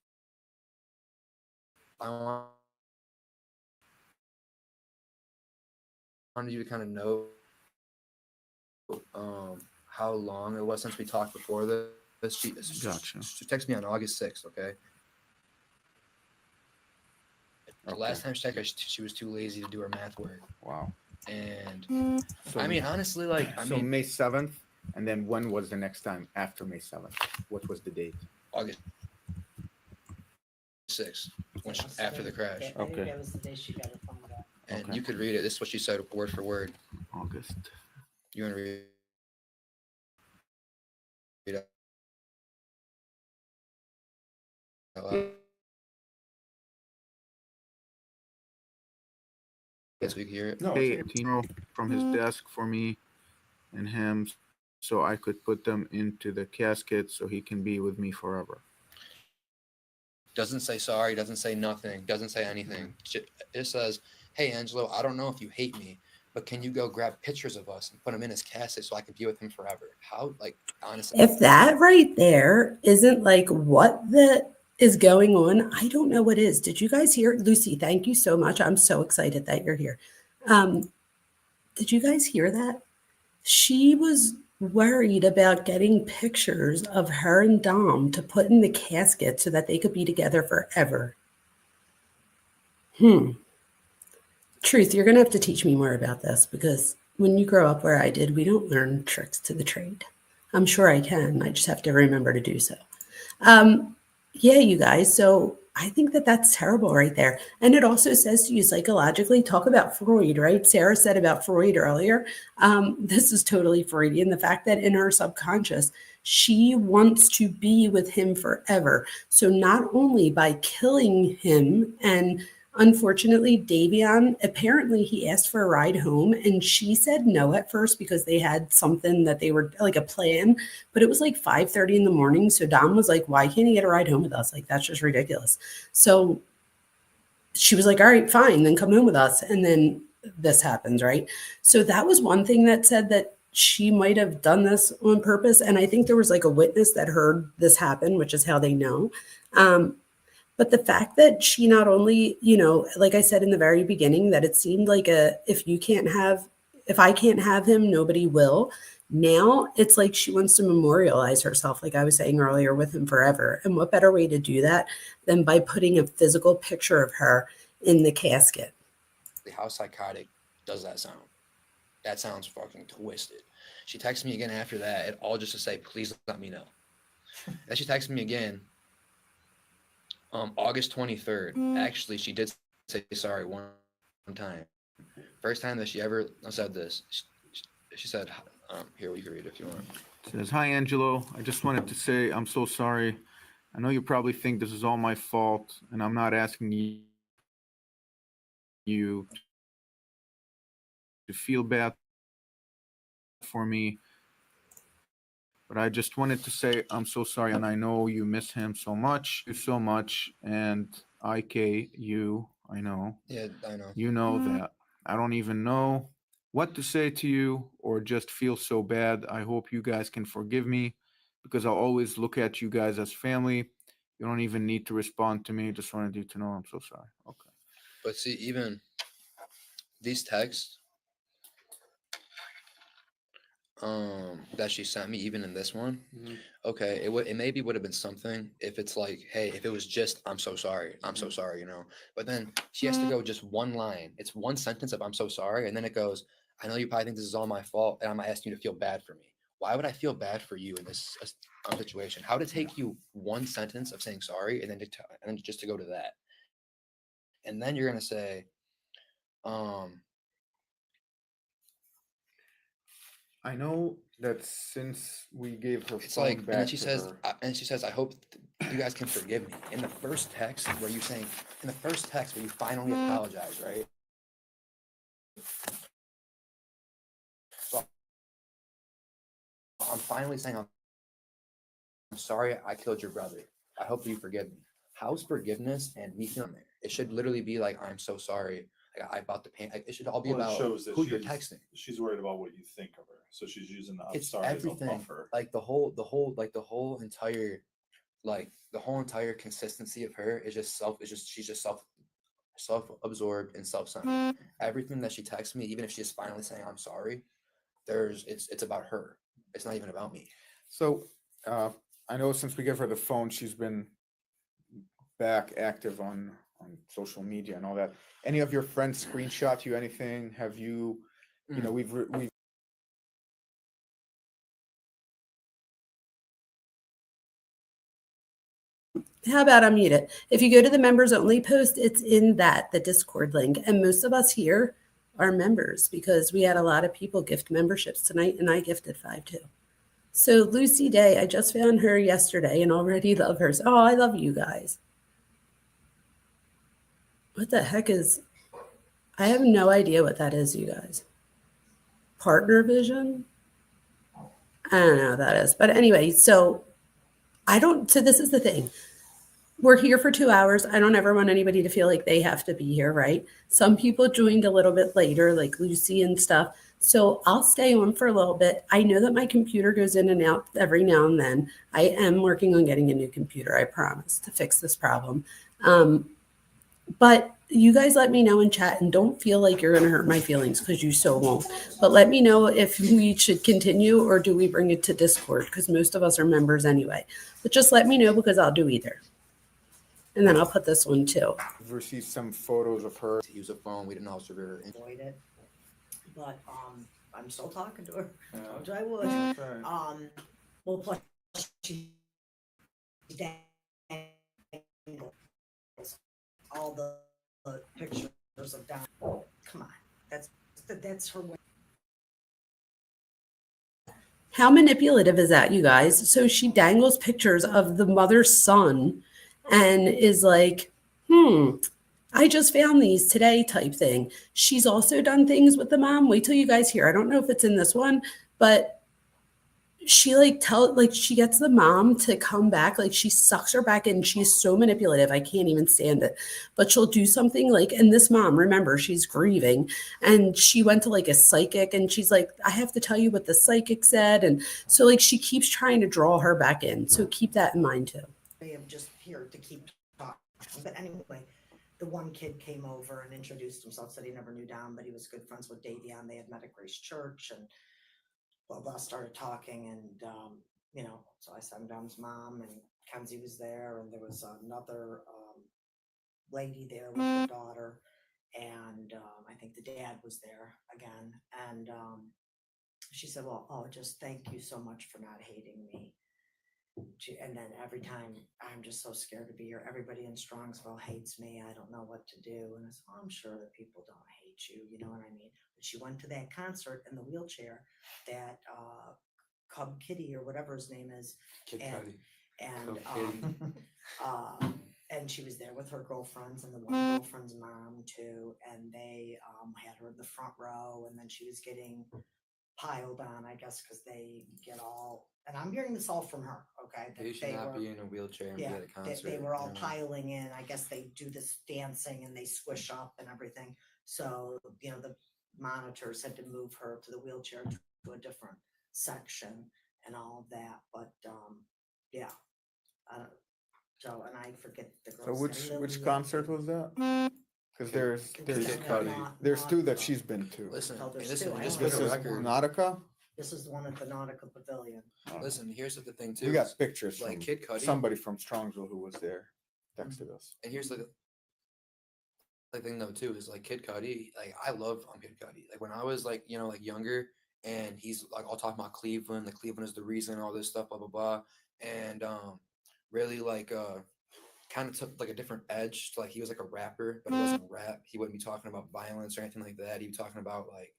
I wanted you to kind of know how long it was since we talked before this. She texted me on August 6th, okay? The last time she texted, she was too lazy to do her math work. Wow. And So, I mean, honestly, like, so May 7th, and then when was the next time after May 7th? What was the date? August 6th, after the crash. I think Okay. that was the day she got her phone back. And Okay. you could read it. This is what she said word for word. August. You want to read it? Out loud? Yes, we can hear it. No, Hey, it's- Tino from his desk for me and him so I could put them into the casket so he can be with me forever. Doesn't say sorry, doesn't say nothing, doesn't say anything. It says, hey, Angelo, I don't know if you hate me, but can you go grab pictures of us and put them in his casket so I can be with him forever? How, like, honestly. If that right there isn't like what the is going on, I don't know what is. Did you guys hear? Lucy, thank you so much. I'm so excited that you're here. Did you guys hear that? She was worried about getting pictures of her and Dom to put in the casket so that they could be together forever. Truth, you're going to have to teach me more about this because when you grow up where I did, we don't learn tricks to the trade. I'm sure I can. I just have to remember to do so. Yeah, you guys. So I think that that's terrible right there. And it also says to you psychologically, talk about Freud, right? Sarah said about Freud earlier. This is totally Freudian. The fact that in her subconscious, she wants to be with him forever. So not only by killing him, and unfortunately, Davion, apparently he asked for a ride home and she said no at first because they had something that they were like a plan, but it was like 5:30 in the morning. So Dom was like, why can't he get a ride home with us? Like, that's just ridiculous. So she was like, all right, fine, then come home with us. And then this happens, right? So that was one thing that said that she might have done this on purpose. And I think there was like a witness that heard this happen, which is how they know. But the fact that she not only, you know, like I said in the very beginning, that it seemed like if I can't have him, nobody will. Now it's like she wants to memorialize herself, like I was saying earlier, with him forever. And what better way to do that than by putting a physical picture of her in the casket? How psychotic does that sound? That sounds fucking twisted. She texted me again after that, and all just to say, please let me know. And she texted me again. August 23rd. Actually, she did say sorry one time. First time that she ever said this. She said, here, we can read it if you want. It says, hi, Angelo. I just wanted to say I'm so sorry. I know you probably think this is all my fault, and I'm not asking you to feel bad for me. But I just wanted to say I'm so sorry, and I know you miss him so much, and IK, you, I know. Yeah, I know. You know that. I don't even know what to say to you or just feel so bad. I hope you guys can forgive me because I'll always look at you guys as family. You don't even need to respond to me. Just wanted you to know I'm so sorry. Okay. But see, even these texts that she sent me, even in this one, okay, it maybe would have been something if it's like, hey, if it was just I'm so sorry, you know. But then she has to go just one line. It's one sentence of I'm so sorry, and then it goes, I know you probably think this is all my fault, and I'm asking you to feel bad for me. Why would I feel bad for you in this situation? How to take you one sentence of saying sorry and then and then just to go to that, and then you're gonna say, I know that since we gave her it's phone like, and back then she to says, her, and she says, I hope you guys can forgive me. In the first text where you saying, in the first text where you finally apologize, right? So I'm finally saying, I'm sorry I killed your brother. I hope you forgive me. How's forgiveness and me feeling there? It should literally be like, I'm so sorry. Like, I bought the pain. Like, it should all be Well, it about shows that who you're texting. she's worried about what you think of her, so she's using the I'm It's sorry as a everything. buffer. Like the whole entire consistency of her is just she's just self-absorbed and self-centered. Everything that she texts me, even if she's finally saying I'm sorry, it's about her. It's not even about me. so I know since we gave her the phone, she's been back active on social media and all that. Any of your friends screenshot you anything? Have you, you know, we've How about unmute it? If you go to the members only post, it's in the Discord link. And most of us here are members because we had a lot of people gift memberships tonight, and I gifted 5 too. So Lucy Day, I just found her yesterday and already love her. So, oh, I love you guys. What the heck is, I have no idea what that is, you guys. Partner vision? I don't know what that is. But anyway, so this is the thing. We're here for 2 hours. I don't ever want anybody to feel like they have to be here, right? Some people joined a little bit later, like Lucy and stuff. So I'll stay on for a little bit. I know that my computer goes in and out every now and then. I am working on getting a new computer, I promise, to fix this problem. But you guys let me know in chat and don't feel like you're going to hurt my feelings because you so won't. But let me know if we should continue or do we bring it to Discord because most of us are members anyway. But just let me know because I'll do either. And then I'll put this one too. We've received some photos of her. To use a phone, we didn't also Avoid it. But I'm still talking to her. Yeah. Told you I would. That's right. Well, plus she all the pictures of Don. Come on, that's her way. How manipulative is that, you guys? So she dangles pictures of the mother's son and is like, I just found these today type thing. She's also done things with the mom. Wait till you guys hear. I don't know if it's in this one, but she she gets the mom to come back. Like she sucks her back in. She's so manipulative. I can't even stand it. But she'll do something like, and this mom, remember, she's grieving and she went to like a psychic and she's like, I have to tell you what the psychic said. And so like she keeps trying to draw her back in. So keep that in mind too. I am just here to keep talking. But anyway, the one kid came over and introduced himself, said he never knew Don, but he was good friends with Davion. They had met at Grace Church and blah, blah, started talking. And, so I said, I'm Don's mom, and Mackenzie was there. And there was another lady there with her daughter. And I think the dad was there again. And she said, just thank you so much for not hating me. And then every time I'm just so scared to be here. Everybody in Strongsville hates me. I don't know what to do. And I said, I'm sure that people don't hate you. You know what I mean? But she went to that concert in the wheelchair that Cub Kitty or whatever his name is. And she was there with her girlfriends and the one girlfriend's mom too. And they had her in the front row. And then she was getting piled on, I guess, because they get all, and I'm hearing this all from her, okay? You should not be in a wheelchair and be at a concert. They were all piling in. I guess they do this dancing and they squish up and everything. So, the monitors had to move her to the wheelchair to a different section and all of that. But, yeah. So, and I forget the So girl's name. which Lily- concert was that? Because there's Kid Cudi. there's two that she's been to. Listen, Oh, there's listen, two. I just only for This the is record. Nautica. This is the one at the Nautica Pavilion. Listen, here's the thing too. We got is, pictures like from Kid Cudi. somebody from Strongsville who was there. Texted us. And here's the thing though too is like Kid Cudi. Like I love Kid Cudi. Like when I was like like younger, and he's like all talking about Cleveland. Like Cleveland is the reason, all this stuff, blah blah blah. And really like kind of took like a different edge to, like he was like a rapper, but it wasn't rap. He wouldn't be talking about violence or anything like that. He'd be talking about like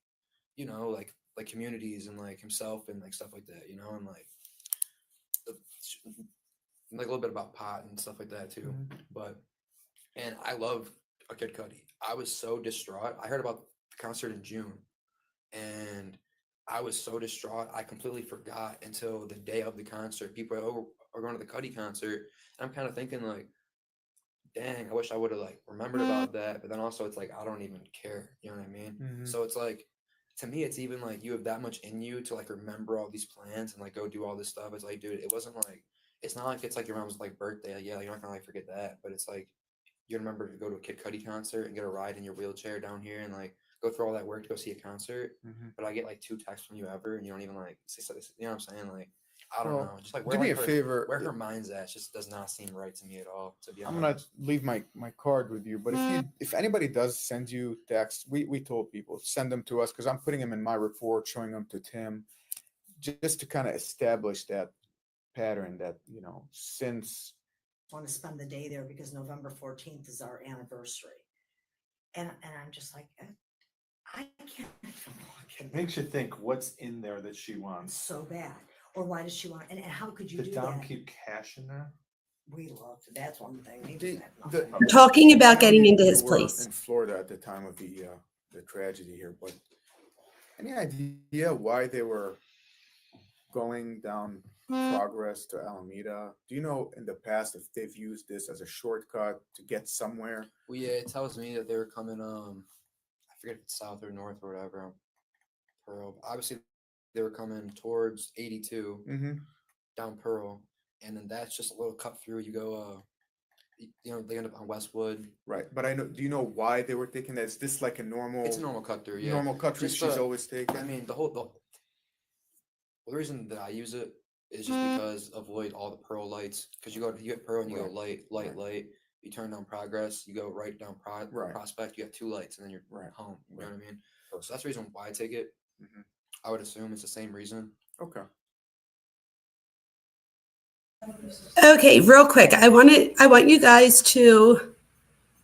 like communities and like himself and like stuff like that, and like a little bit about pot and stuff like that too. And I love a Kid Cudi. I was so distraught. I heard about the concert in June, and I was so distraught. I completely forgot until the day of the concert. People are going to the Cudi concert, and I'm kind of thinking like, dang, I wish I would have like remembered about that. But then also it's like I don't even care. You know what I mean? So it's like, to me, it's even like you have that much in you to like remember all these plans and like go do all this stuff. It's like, dude, it wasn't like, it's not like it's like your mom's like birthday. Like, yeah, you're not gonna like forget that. But it's like you remember to go to a Kid Cudi concert and get a ride in your wheelchair down here and like go through all that work to go see a concert. But I get like 2 texts from you ever, and you don't even like say something. You know what I'm saying? Like, I don't know. Just like do me a favor. Where her mind's at just does not seem right to me at all. To be honest, I'm gonna leave my card with you, but if anybody does send you texts, we told people send them to us because I'm putting them in my report, showing them to Tim, just to kind of establish that pattern that since. Want to spend the day there because November 14th is our anniversary. And I'm just like, I can't walk in there Makes you think what's in there that she wants. so bad. Or why does she want, and how could you Did do Dom that? keep cash in there? We looked, that's one thing. He The- doesn't have the- nothing. Talking about getting into You his were place. in Florida at the time of the tragedy here, but any idea why they were going down Progress to Alameda? Do you know in the past if they've used this as a shortcut to get somewhere? well, yeah, it tells me that they were coming. I forget if it's south or north or whatever. Pearl. Obviously, they were coming towards 82 down Pearl, and then that's just a little cut through. You go, they end up on Westwood. Right, but I know. Do you know why they were taking that? Is this like a normal? It's a normal cut through. Yeah, normal cut through. Just, She's always taken. I mean, the reason that I use it is just because avoid all the Pearl lights. Because you hit Pearl and you go light. You turn down Progress, you go right down Prospect. You got 2 lights, and then you're home. You know what I mean? So that's the reason why I take it. I would assume it's the same reason. Okay. Okay, real quick. I want you guys to.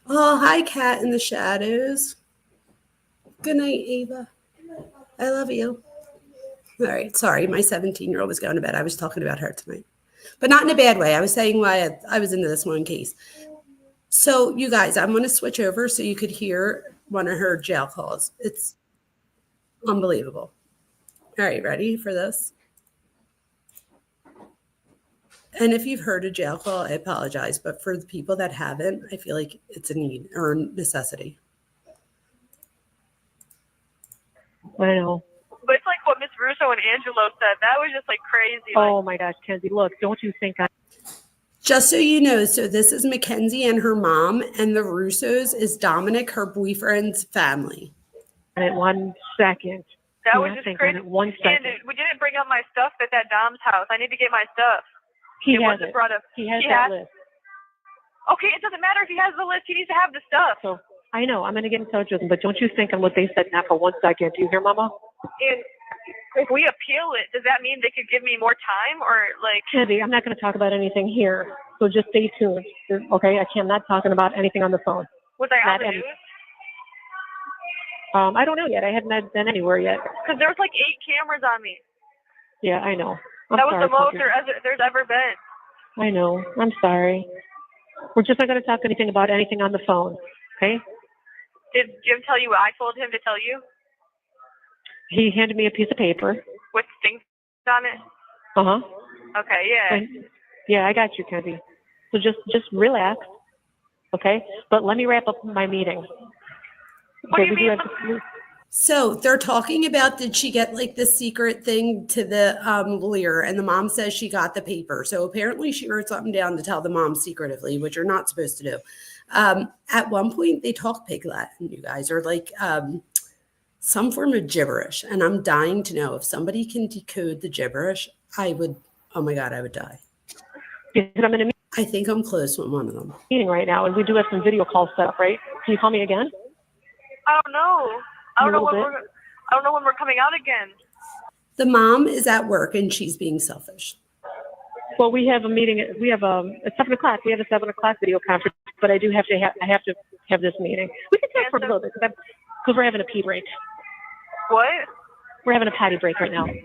Oh, hi, cat in the shadows. Good night, Ava. I love you. All right, sorry, my 17-year-old was going to bed. I was talking about her tonight, but not in a bad way. I was saying why I was into this one case. So, you guys, I'm going to switch over so you could hear one of her jail calls. It's unbelievable. All right, ready for this? And if you've heard a jail call, I apologize. But for the people that haven't, I feel like it's a need or a necessity. I know. But it's like what Miss Russo and Angelo said. That was just like crazy. Oh my gosh, Kenzie, look, don't you think Just so you know, so this is Mackenzie and her mom, and the Russos is Dominic, her boyfriend's family. in 1 second? That You was know, just think crazy. in 1 And second. we didn't bring up my stuff at that Dom's house. I need to get my stuff. He It has wasn't it. brought up. He has He that has- list. Okay, it doesn't matter if he has the list. He needs to have the stuff. So I know, I'm going to get in touch with him, but don't you think on what they said now for 1 second? Do you hear, Mama? And if we appeal it, does that mean they could give me more time or like? Kenzie, I'm not going to talk about anything here, so just stay tuned. Okay, I'm not talking about anything on the phone. Was I on Not the any- news? I don't know yet. I haven't been anywhere yet. Because there was like 8 cameras on me. Yeah, I know. I'm That was sorry, the most Kenzie. there's ever been. I know. I'm sorry. We're just not going to talk anything about anything on the phone, okay? Did Jim tell you what I told him to tell you He handed me a piece of paper. with things on it? Uh-huh. Okay, yeah. Yeah, I got you, Kenzie. So just relax, okay? But let me wrap up my meeting. What do you mean? So they're talking about, did she get like the secret thing to the lawyer? And the mom says she got the paper. So apparently she wrote something down to tell the mom secretively, which you're not supposed to do. At one point they talk Pig Latin, you guys, or like some form of gibberish. And I'm dying to know if somebody can decode the gibberish, I would, oh my God, I would die. I'm in a I think I'm close with one of them. meeting right now, and we do have some video calls set up, right? Can you call me again? I don't know. I don't know when little bit. I don't know when we're coming out again. The mom is at work and she's being selfish. Well, we have a meeting. We have at 7 o'clock. We have a 7 o'clock video conference, but I do have to. I have to have this meeting. We can talk for a little bit because we're having a pee break. What? We're having a potty break right now. Okay.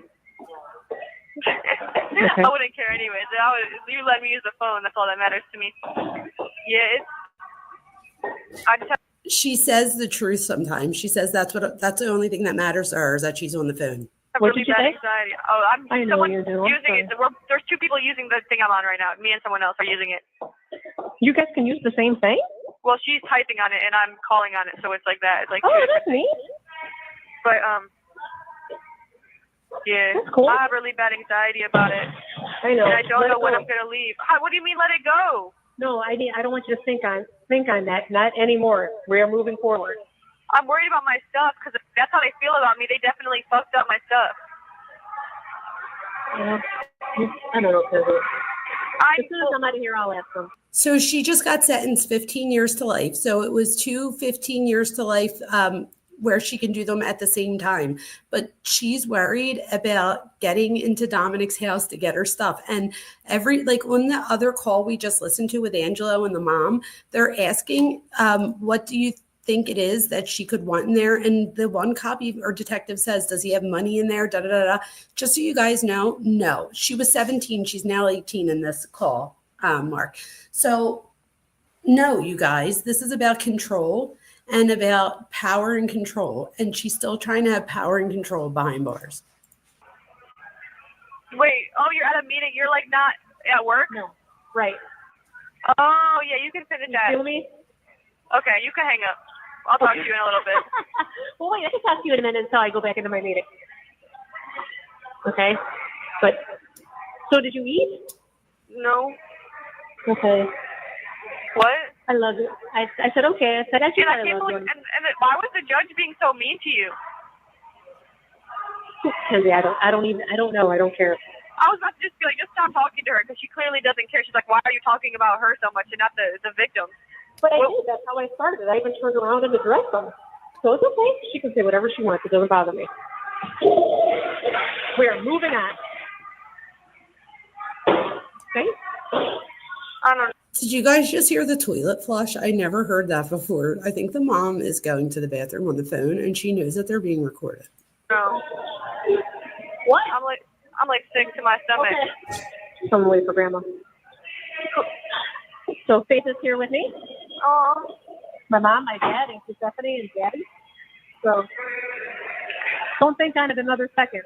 I wouldn't care anyways. You let me use the phone. That's all that matters to me. Yeah, I just have She says the truth sometimes. She says that's the only thing that matters to her is that she's on the phone. What really did you bad say? anxiety. Oh, I know someone you're doing. using it. There's two people using the thing I'm on right now. Me and someone else are using it. You guys can use the same thing? Well, she's typing on it and I'm calling on it, so it's like that. It's like Oh, that's neat. But yeah, That's cool. I have really bad anxiety about it. I know. And I don't Let know it when go. I'm gonna leave. What do you mean, let it go? No, I don't want you to think on that. Not anymore. We are moving forward. I'm worried about my stuff because if that's how they feel about me. They definitely fucked up my stuff. I don't know. As soon as I'm out of here, I'll ask them. So she just got sentenced 15 years to life. So it was 15 years to life where she can do them at the same time. But she's worried about getting into Dominic's house to get her stuff. And like on the other call we just listened to with Angelo and the mom, they're asking, what do you think it is that she could want in there? And the one copy or detective says, does he have money in there? Da, da, da, da. Just so you guys know, no. She was 17. She's now 18 in this call, Mark. So no, you guys, this is about control and about power and control. And she's still trying to have power and control behind bars. Wait, you're at a meeting. You're like not at work? No. Right. Oh, yeah, you can finish that. You feel me? Okay, you can hang up. I'll talk to you in a little bit. Well, wait, I can talk to you in a minute until I go back into my meeting. Okay? But, so did you eat? No. Okay. What? I love it. I said, okay. I said, actually, And I I can't love believe, you. and why was the judge being so mean to you? Mackenzie, I don't know. I don't care. I was about to just be like, just stop talking to her because she clearly doesn't care. She's like, why are you talking about her so much and not the victim? But I did. That's how I started. I even turned around and addressed them. So it's okay. She can say whatever she wants. It doesn't bother me. We are moving on. Okay? I don't know. Did you guys just hear the toilet flush? I never heard that before. I think the mom is going to the bathroom on the phone and she knows that they're being recorded. No. What? I'm like sick to my stomach. Okay. So I'm waiting for Grandma. So Faith is here with me. Oh. My mom, my dad, and Stephanie and Daddy. So don't think on it another second.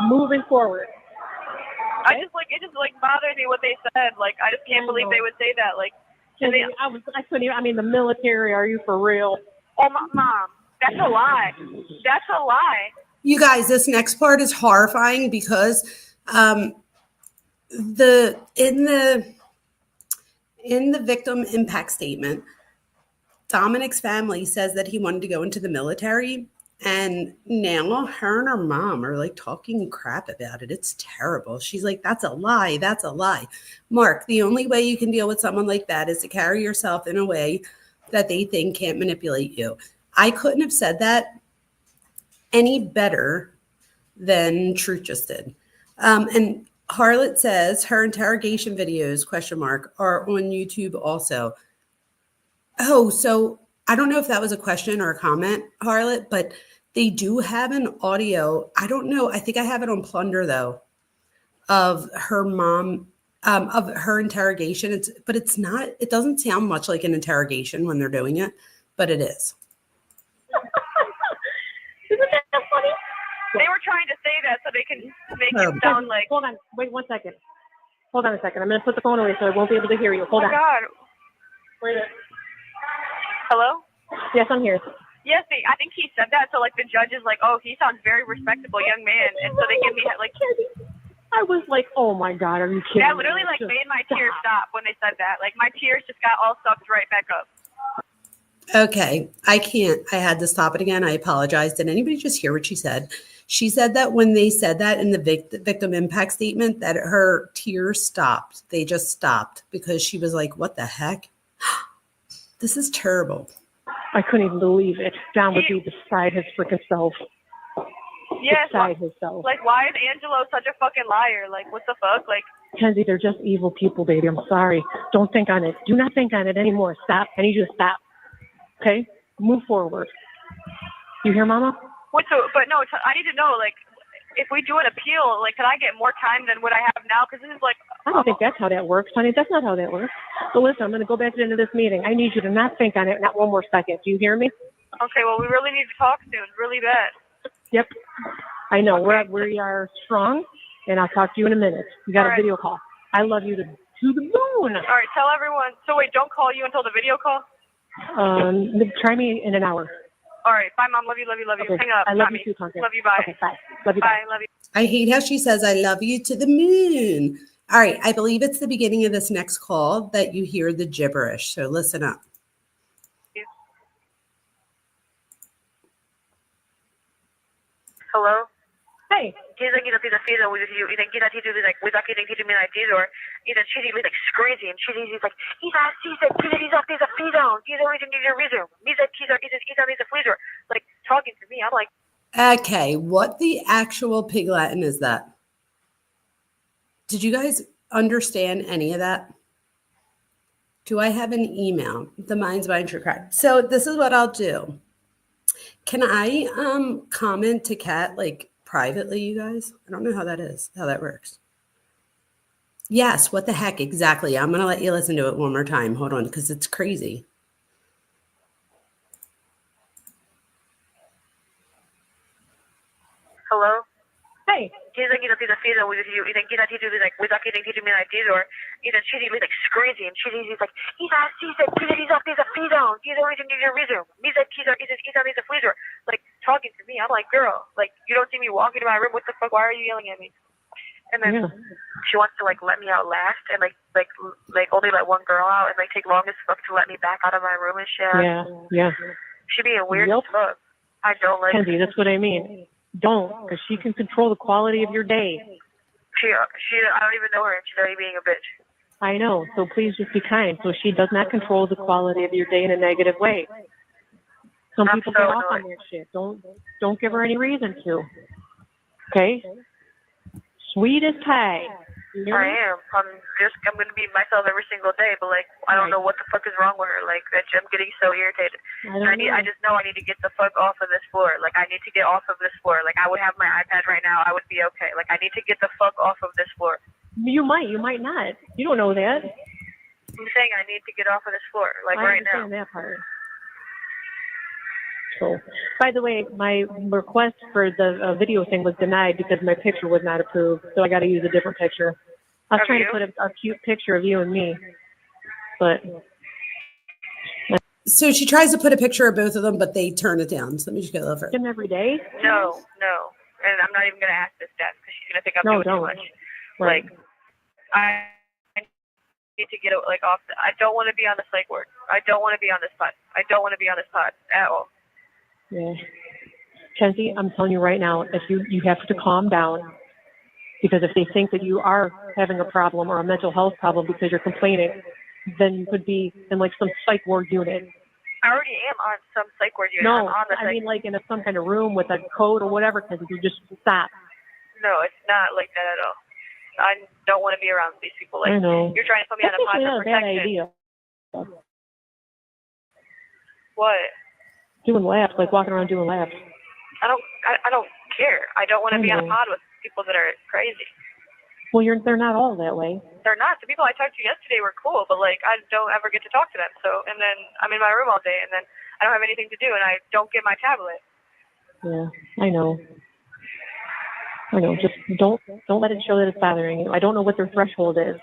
Moving forward. It just bothers me what they said. Like, I just can't believe they would say that. Like, I couldn't even, the military, are you for real? Oh, Mom, that's a lie. That's a lie. You guys, this next part is horrifying because in the victim impact statement, Dominic's family says that he wanted to go into the military. And now her and her mom are like talking crap about it. It's terrible. She's like, that's a lie. That's a lie. Mark, the only way you can deal with someone like that is to carry yourself in a way that they think can't manipulate you. I couldn't have said that any better than Truth just did. And Harlot says her interrogation videos, are on YouTube also. Oh, so I don't know if that was a question or a comment, Harlot, but they do have an audio. I don't know. I think I have it on Plunder, though, of her mom, of her interrogation. It doesn't sound much like an interrogation when they're doing it, but it is. Isn't that funny? They were trying to say that so they can make it sound like. Hold on. Wait 1 second. Hold on a second. I'm going to put the phone away so I won't be able to hear you. Hold on. God. Wait a minute. Hello? Yes, I'm here. Yes, I think he said that. So like the judge is like, oh, he sounds very respectable young man, and so they give me like. I was like, oh my God, are you kidding That me? literally like Just made my tears stop when they said that. Like my tears just got all sucked right back up. Okay, I can't. I had to stop it again. I apologize. Did anybody just hear what she said? She said that when they said that in the victim impact statement, that her tears stopped. They just stopped because she was like, what the heck? This is terrible. I couldn't even believe it. Don would be beside his freaking self. Yes. Beside himself. Like, why is Angelo such a fucking liar? Like, what the fuck? Like, Kenzie, they're just evil people, baby. I'm sorry. Don't think on it. Do not think on it anymore. Stop. I need you to stop. Okay? Move forward. You hear, Mama? but no, I need to know, like, if we do an appeal, like, can I get more time than what I have now? Because this is like. I don't think that's how that works, honey. That's not how that works. So listen, I'm going to go back into this meeting. I need you to not think on it, not one more second. Do you hear me? Okay, well, we really need to talk soon, really bad. Yep. I know. We are strong, and I'll talk to you in a minute. You got a video call. I love you to the moon. All right, tell everyone. So wait, don't call you until the video call? Try me in an hour. All right, bye, Mom. Love you. Okay. Hang up. I love you too, Constance. Love you, bye. Okay, bye. Love you, bye. Love you. I hate how she says, I love you to the moon. All right, I believe it's the beginning of this next call that you hear the gibberish. So listen up. Hello? Hey. Quizá que pida fida with you, and get to do like without getting to me like this, or either Chidi like screaming, Chidi is like, he's a feed down, he's already need a reason. He's a freezer. Like talking to me. I'm like, Okay, what the actual pig Latin is that? Did you guys understand any of that? Do I have an email? The mind's mind your crack. So this is what I'll do. Can I comment to Kat like privately, you guys? I don't know how that works. Yes, what the heck, exactly. I'm gonna let you listen to it one more time. Hold on, because it's crazy. hello? Hey. Quizá que pida fida with you, and get to do like without getting to me like this, or either Chidi like screaming, Chidi is like, he's a feed down, he's already need a reason. He's a freezer. Like talking to me. I'm like, girl, like you don't see me walking to my room. What the fuck? Why are you yelling at me? And then she wants to like let me out last, and like only let one girl out, and like take long as fuck to let me back out of my room and shit. Yeah. She being weird as fuck. I don't like. Kenzie, that's what I mean. Don't, because she can control the quality of your day. She I don't even know her, and she's already being a bitch. I know, so please just be kind. So she does not control the quality of your day in a negative way. Some people get off on that shit. Don't give her any reason to. Okay? Sweet as pie. I am. I'm gonna be myself every single day, but like I don't know what the fuck is wrong with her. Like I'm getting so irritated. I just know I need to get the fuck off of this floor. Like I need to get off of this floor. Like I would have my iPad right now. I would be okay. Like I need to get the fuck off of this floor. You might not. You don't know that. I'm saying I need to get off of this floor. Like right now. I understand that part. So, by the way, my request for the video thing was denied because my picture was not approved, so I got to use a different picture. I was trying to put a cute picture of you and me, but... So she tries to put a picture of both of them, but they turn it down. So let me just go over. Them every day? No. And I'm not even going to ask this Dad because she's going to think I'm doing too much. Right. Like, I need to get it like off. I don't want to be on the psych ward. I don't want to be on this pod. I don't want to be on this pod at all. Yeah. Kenzie, I'm telling you right now, if you have to calm down, because if they think that you are having a problem or a mental health problem because you're complaining, then you could be in like some psych ward unit. I already am on some psych ward unit. No, I'm on the I mean like in some kind of room with a code or whatever, because you just stop. No, it's not like that at all. I don't want to be around these people. Like, I know. You're trying to put me on a pod for protection. Bad idea. What? Doing laps, like walking around doing laps. I don't care. I don't want to be on a pod with people that are crazy. Well, they're not all that way. They're not. The people I talked to yesterday were cool, but like I don't ever get to talk to them. So, and then I'm in my room all day, and then I don't have anything to do, and I don't get my tablet. Yeah, I know. Just don't let it show that it's bothering you. I don't know what their threshold is.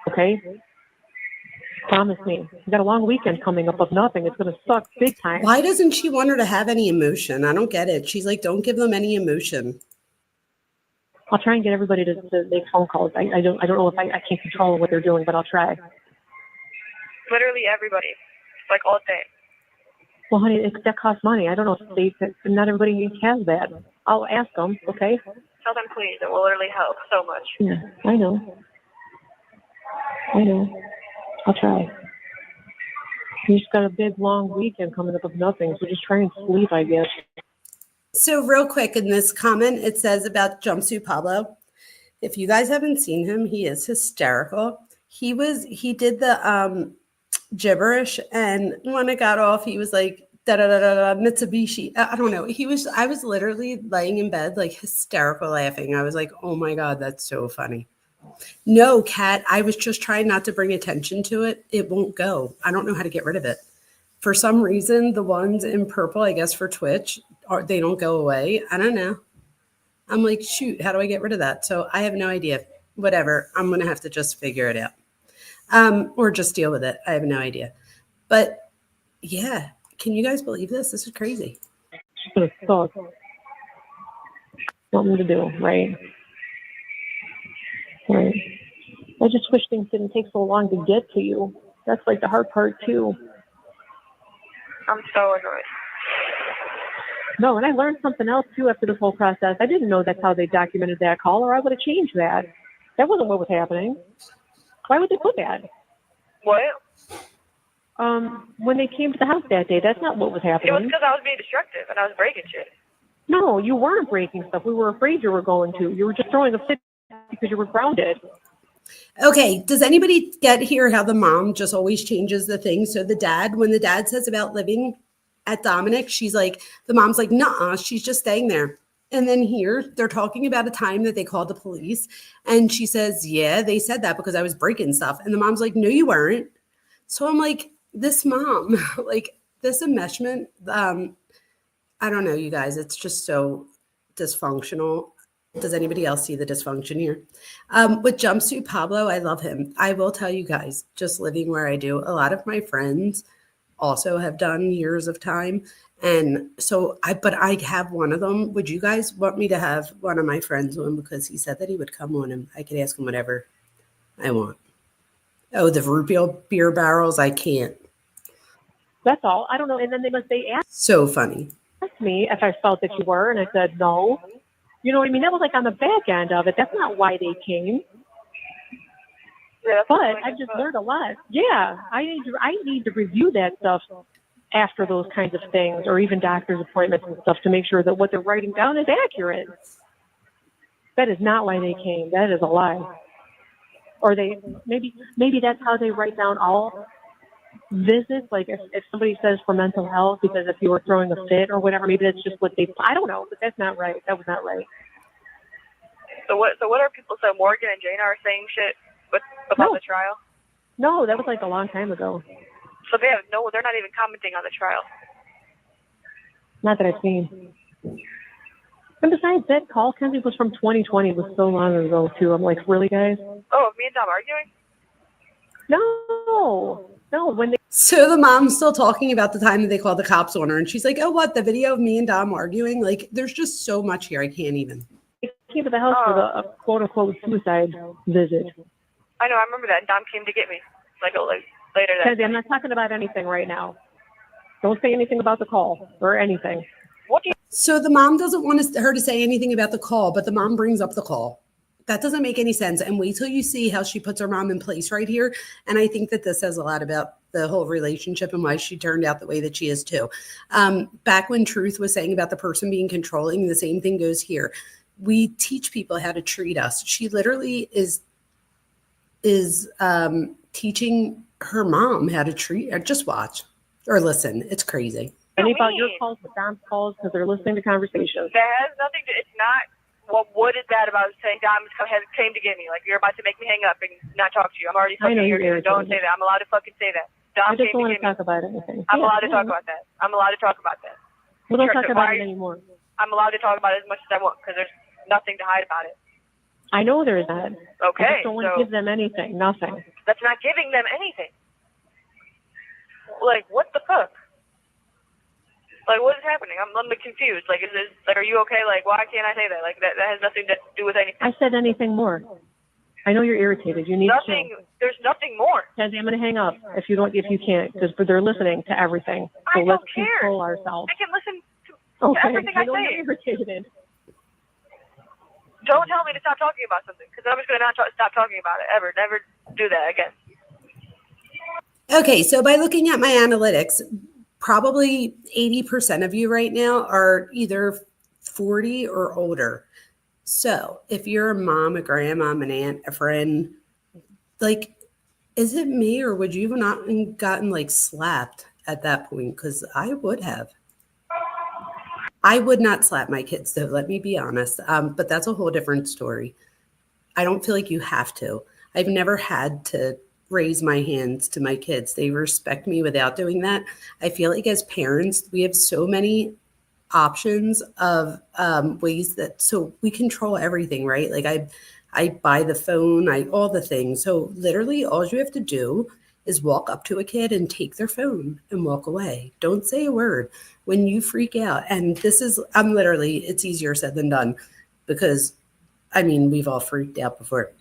Okay? Promise me. You got a long weekend coming up of nothing. It's going to suck big time. Why doesn't she want her to have any emotion? I don't get it. She's like, don't give them any emotion. I'll try and get everybody to make phone calls. I don't know if I can't control what they're doing, but I'll try. Literally everybody, like all day. Well, honey, that costs money. I don't know if not everybody has that. I'll ask them, okay? Tell them please. It will literally help so much. Yeah, I know. I'll try. You just got a big, long weekend coming up of nothing, so just try and sleep, I guess. So real quick in this comment, it says about Jumpsuit Pablo. If you guys haven't seen him, he is hysterical. He did the gibberish, and when it got off, he was like da da da da da Mitsubishi. I don't know. I was literally laying in bed like hysterical laughing. I was like, oh my God, that's so funny. No, Kat, I was just trying not to bring attention to it. It won't go. I don't know how to get rid of it. For some reason, the ones in purple, I guess for Twitch, they don't go away. I don't know. I'm like, shoot, how do I get rid of that? So I have no idea. Whatever. I'm going to have to just figure it out. Or just deal with it. I have no idea. But yeah, can you guys believe this? This is crazy. She's going to suck. Something to do, right? Right. I just wish things didn't take so long to get to you. That's like the hard part too. I'm so annoyed. No, and I learned something else too after this whole process. I didn't know that's how they documented that call, or I would have changed that. That wasn't what was happening. Why would they put that? What? When they came to the house that day, that's not what was happening. It was because I was being destructive and I was breaking shit. No, you weren't breaking stuff. We were afraid you were going to. You were just throwing a fit because you were grounded. Okay, does anybody get here how the mom just always changes the thing? So the dad, when the dad says about living at Dominic, she's like, the mom's like, nah, she's just staying there. And then here they're talking about a time that they called the police. And she says, yeah, they said that because I was breaking stuff. And the mom's like, no, you weren't. So I'm like, this mom, like this enmeshment, I don't know, you guys, it's just so dysfunctional. Does anybody else see the dysfunction here? With Jumpsuit Pablo, I love him. I will tell you guys, just living where I do, a lot of my friends also have done years of time. And so but I have one of them. Would you guys want me to have one of my friends on, because he said that he would come on and I could ask him whatever I want. Oh, the root beer barrels, I can't. That's all. I don't know. And then they asked So funny. me if I felt that you were, and I said no. You know what I mean? That was like on the back end of it. That's not why they came. Yeah, but I just learned a lot. Yeah, I need to review that stuff after those kinds of things, or even doctor's appointments and stuff, to make sure that what they're writing down is accurate. That is not why they came. That is a lie. Or they maybe that's how they write down all visits. Like if somebody says for mental health, because if you were throwing a fit or whatever, maybe that's just what they. I don't know, but that's not right. That was not right. So what are people? So Morgan and Jane are saying shit about the trial? No, that was like a long time ago. So they're not even commenting on the trial. Not that I've seen. And besides, that call, Kenzie, was from 2020. It was so long ago, too. I'm like, really, guys? Oh, me and Dom arguing? No. When they So the mom's still talking about the time that they called the cops on her, and she's like, oh, what, the video of me and Dom arguing? Like, there's just so much here. I can't even. came to the house for the quote-unquote suicide visit. I know, I remember that. And Dom came to get me, like later that Kenzie, I'm not talking about anything right now. Don't say anything about the call or anything. So the mom doesn't want her to say anything about the call, but the mom brings up the call. That doesn't make any sense. And wait till you see how she puts her mom in place right here. And I think that this says a lot about the whole relationship and why she turned out the way that she is too. Back when Truth was saying about the person being controlling, the same thing goes here. We teach people how to treat us. She literally is teaching her mom how to treat her. Just watch or listen. It's crazy. Any about your calls, but Dom's calls, because they're listening to conversations. That has nothing to, it's not, well, what is that about saying Dom came to get me? Like, you're about to make me hang up and not talk to you. I'm already fucking irritated. Don't say that. I'm allowed to fucking say that. Dom I just came don't to want to get talk about anything. I'm allowed to talk about that. I'm allowed to talk about that. We don't talk about it anymore. I'm allowed to talk about it as much as I want because there's nothing to hide about it. I know there's not. Okay. I just don't want to give them anything. Nothing. That's not giving them anything. Like, what the fuck? Like, what is happening? I'm confused. Like, is this, like, are you okay? Like, why can't I say that? Like, that has nothing to do with anything. I said anything more. I know you're irritated. You need Nothing. There's nothing more. Kenzie, I'm going to hang up if you can't, because they're listening to everything. So I let's don't care. control ourselves. I can listen to everything I know say. you're irritated. Don't tell me to stop talking about something, because I'm just going to not stop talking about it ever. Never do that again. Okay, so by looking at my analytics, probably 80% of you right now are either 40 or older. So if you're a mom, a grandmom, an aunt, a friend, like, is it me, or would you have not gotten like slapped at that point? Because I would have. I would not slap my kids, though, let me be honest. But that's a whole different story. I don't feel like you have to. I've never had to raise my hands to my kids. They respect me without doing that. I feel like as parents, we have so many options of ways that, so we control everything, right? Like I buy the phone, all the things. So literally all you have to do is walk up to a kid and take their phone and walk away. Don't say a word when you freak out. And this is, it's easier said than done, because I mean, we've all freaked out before.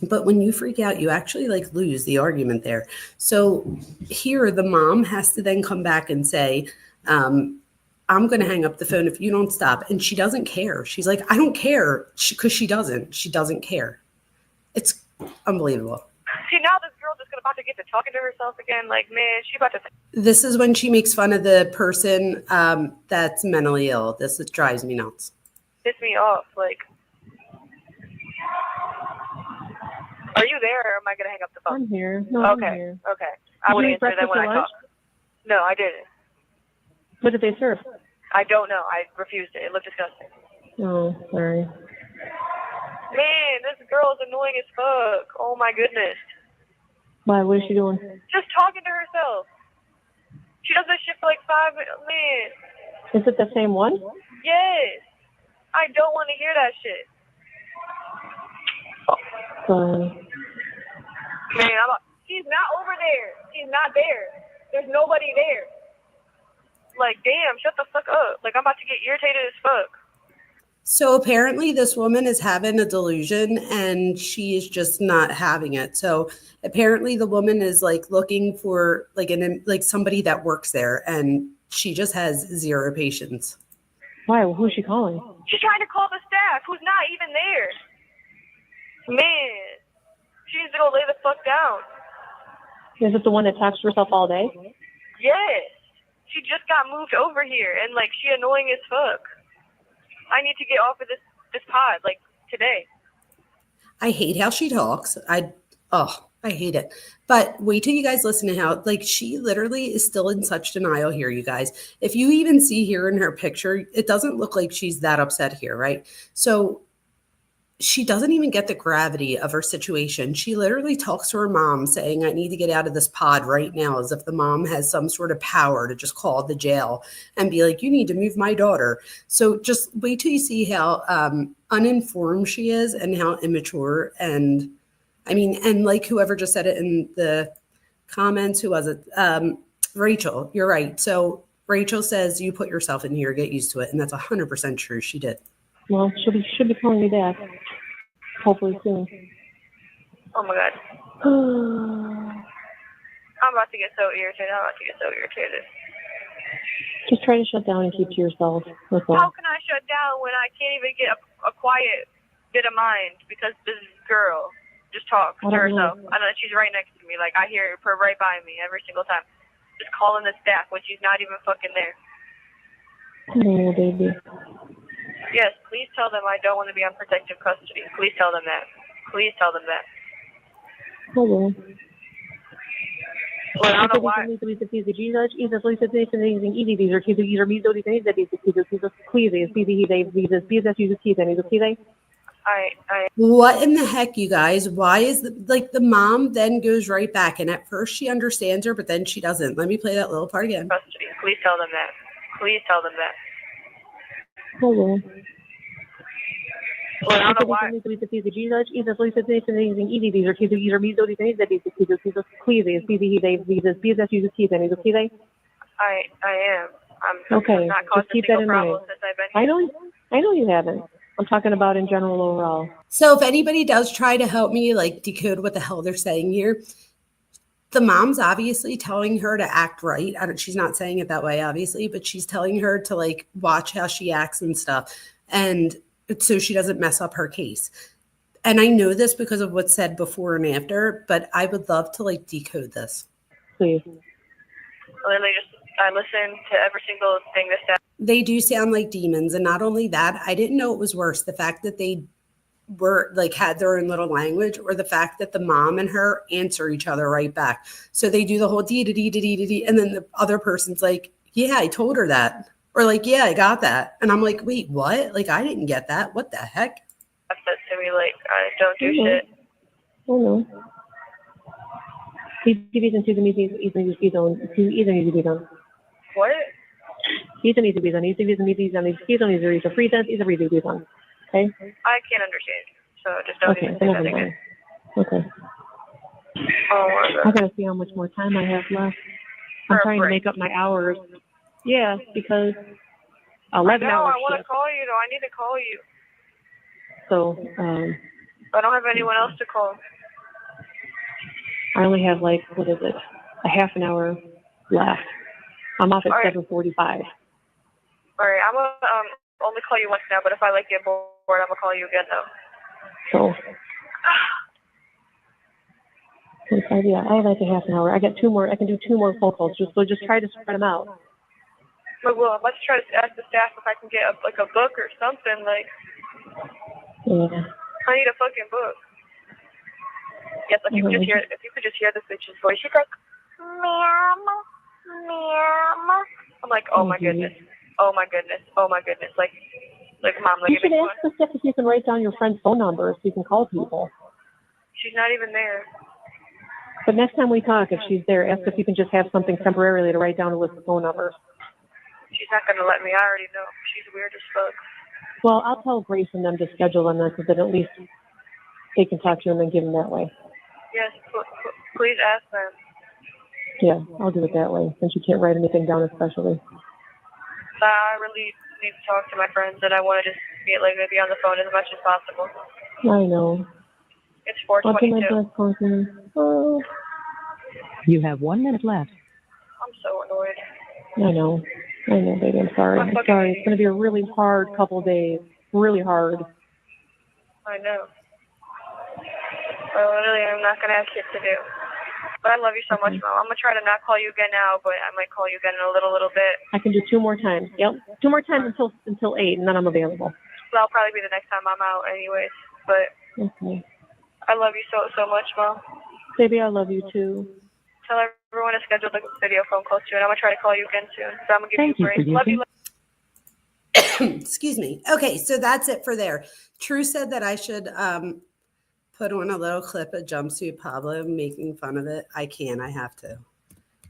But when you freak out, you actually like lose the argument there. So here the mom has to then come back and say, I'm going to hang up the phone if you don't stop. And she doesn't care. She's like, I don't care, because she doesn't care. It's unbelievable. See, now this girl just about to get to talking to herself again. Like, man, she about to. This is when she makes fun of the person that's mentally ill. This drives me nuts. Piss me off. Like, are you there, or am I going to hang up the phone? I'm here. No, okay. I'm here. Okay. I would Did you answer eat that when I breakfast talk. No, I didn't. What did they serve? I don't know. I refused it. It looked disgusting. Oh, sorry. Man, this girl is annoying as fuck. Oh my goodness. Why? What is she doing? Just talking to herself. She does this shit for like 5 minutes. Man. Is it the same one? Yes. I don't want to hear that shit. Man, she's not over there. She's not there. There's nobody there. Like, damn, shut the fuck up. Like, I'm about to get irritated as fuck. So apparently this woman is having a delusion and she is just not having it. So apparently the woman is like looking for like somebody that works there, and she just has zero patience. Why? Who's she calling? She's trying to call the staff who's not even there. Man, she needs to go lay the fuck down. Is it the one that talks to herself all day? Yes. She just got moved over here, and like, she annoying as fuck. I need to get off of this pod, like, today. I hate how she talks. I hate it. But wait till you guys listen to how, like, she literally is still in such denial here, you guys. If you even see here in her picture, it doesn't look like she's that upset here, right? So she doesn't even get the gravity of her situation. She literally talks to her mom saying, I need to get out of this pod right now, as if the mom has some sort of power to just call the jail and be like, you need to move my daughter. So just wait till you see how uninformed she is and how immature. And I mean, and like whoever just said it in the comments, who was it? Rachel, you're right. So Rachel says, you put yourself in here, get used to it. And that's 100% true. She did. Well, she'll be calling me back. Hopefully soon. Oh my god. I'm about to get so irritated. Just try to shut down and keep to yourself. That's all. How can I shut down when I can't even get a quiet bit of mind because this girl just talks to herself? I know she's right next to me. Like, I hear her right by me every single time. Just calling the staff when she's not even fucking there. Oh, baby. Yes, please tell them I don't want to be on protective custody. Please tell them that. Please tell them that. Hello. Well, I don't know why. What in the heck, you guys? Why is the mom then goes right back, and at first she understands her, but then she doesn't. Let me play that little part again. Custody. Please tell them that. Please tell them that. Hello. Well, I don't know why. I am. I'm Okay, not just caused a keep that single in mind. problem since I've been here. I know you haven't. I'm talking about in general overall. So if anybody does try to help me like decode what the hell they're saying here, the mom's obviously telling her to act right. She's not saying it that way, obviously, but she's telling her to like watch how she acts and stuff. And so she doesn't mess up her case. And I know this because of what's said before and after, but I would love to like decode this. Please. Literally I listen to every single thing that says. They do sound like demons. And not only that, I didn't know it was worse. The fact that they were like had their own little language, or the fact that the mom and her answer each other right back. So they do the whole dee dee dee dee dee dee, and then the other person's like, yeah, I told her that. Or like, yeah, I got that. And I'm like, wait, what? Like, I didn't get that. What the heck? Says to me like, I don't do shit. Oh no. What? Okay? I can't understand. So just don't Okay, even so say never that again. mind. Okay. Oh my I god. gotta see how much more time I have left. I'm trying to make up my hours. Yeah, because 11 I know, hours I want to shift. call you though. I need to call you. So, I don't have anyone else to call. I only have like, what is it? A half an hour left. I'm off at All right. 7:45. Alright, I'm gonna only call you once now, but if I like get bored, I'm gonna call you again though. So, 45, yeah, I have like a half an hour. I got 2 more. I can do 2 more phone calls. Just try to spread them out. But well, let's try to ask the staff if I can get like a book or something. Like, Yeah. I need a fucking book. Yes, if you could just hear this bitch's voice, she's like, ma'am, ma'am. I'm like, oh my goodness, oh my goodness, oh my goodness. Like mom, like You it should makes ask the staff if you can write down your friend's phone number so you can call people. She's not even there. But next time we talk, if she's there, ask if you can just have something temporarily to write down a list of phone numbers. She's not gonna let me. I already know. She's weird as fuck. Well, I'll tell Grace and them to schedule them then, so that at least they can talk to them and give them that way. Yes, please ask them. Yeah, I'll do it that way, since you can't write anything down especially. I really need to talk to my friends, and I want to just be on the phone as much as possible. I know. It's I'll do my 4:22. best, partner. Oh. You have 1 minute left. I'm so annoyed. I know, baby. I'm sorry. I'm sorry. It's going to be a really hard couple of days. Really hard. I know. I literally am not gonna have shit to do. But I love you so much, Mom. I'm gonna try to not call you again now, but I might call you again in a little bit. I can do 2 more times. Yep, 2 more times until 8, and then I'm available. That'll probably be the next time I'm out, anyways. But Okay. I love you so much, Mom. Baby, I love you too. Tell everyone to schedule the video phone call soon. I'm gonna try to call you again soon. So I'm gonna give Thank you you a for break. Love you. Excuse me. Okay, so that's it for there. True said that I should put on a little clip of Jumpsuit Pablo making fun of it. I have to.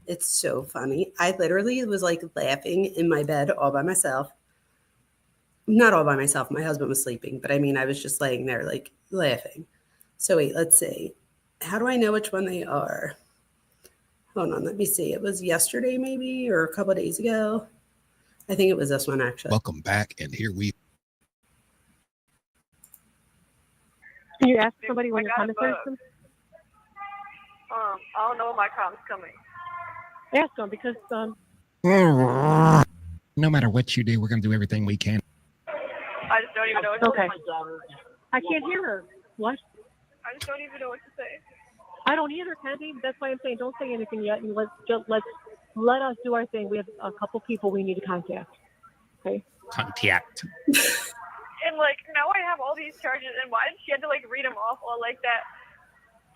It's so funny. I literally was like laughing in my bed all by myself. Not all by myself. My husband was sleeping, but I mean, I was just laying there like laughing. So wait, let's see. How do I know which one they are? Hold on, let me see. It was yesterday maybe, or a couple of days ago. I think it was this one actually. Welcome back, and here we. Can you ask somebody when your comment is? I don't know when my com's coming. Ask them because No matter what you do, we're going to do everything we can. I just don't even know what to Okay. say. I can't hear her. What? I just don't even know what to say. I don't either, Kenzie. That's why I'm saying don't say anything yet, and let us do our thing. We have a couple people we need to contact. Okay. Contact. And like now I have all these charges, and why did she have to like read them off all like that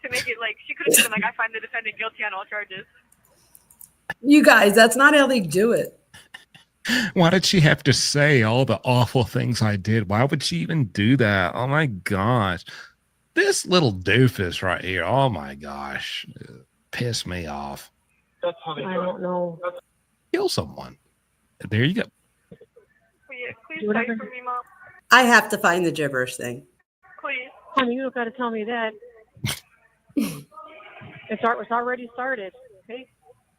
to make it like she could have just been like, I find the defendant guilty on all charges. You guys, that's not how they do it. Why did she have to say all the awful things I did? Why would she even do that? Oh my gosh. This little doofus right here. Oh my gosh. Piss me off. I don't know. Kill someone. There you go. Will you please Do whatever. fight for me, Mom? I have to find the gibberish thing. Please. Honey, you don't got to tell me that. It's already started. Okay.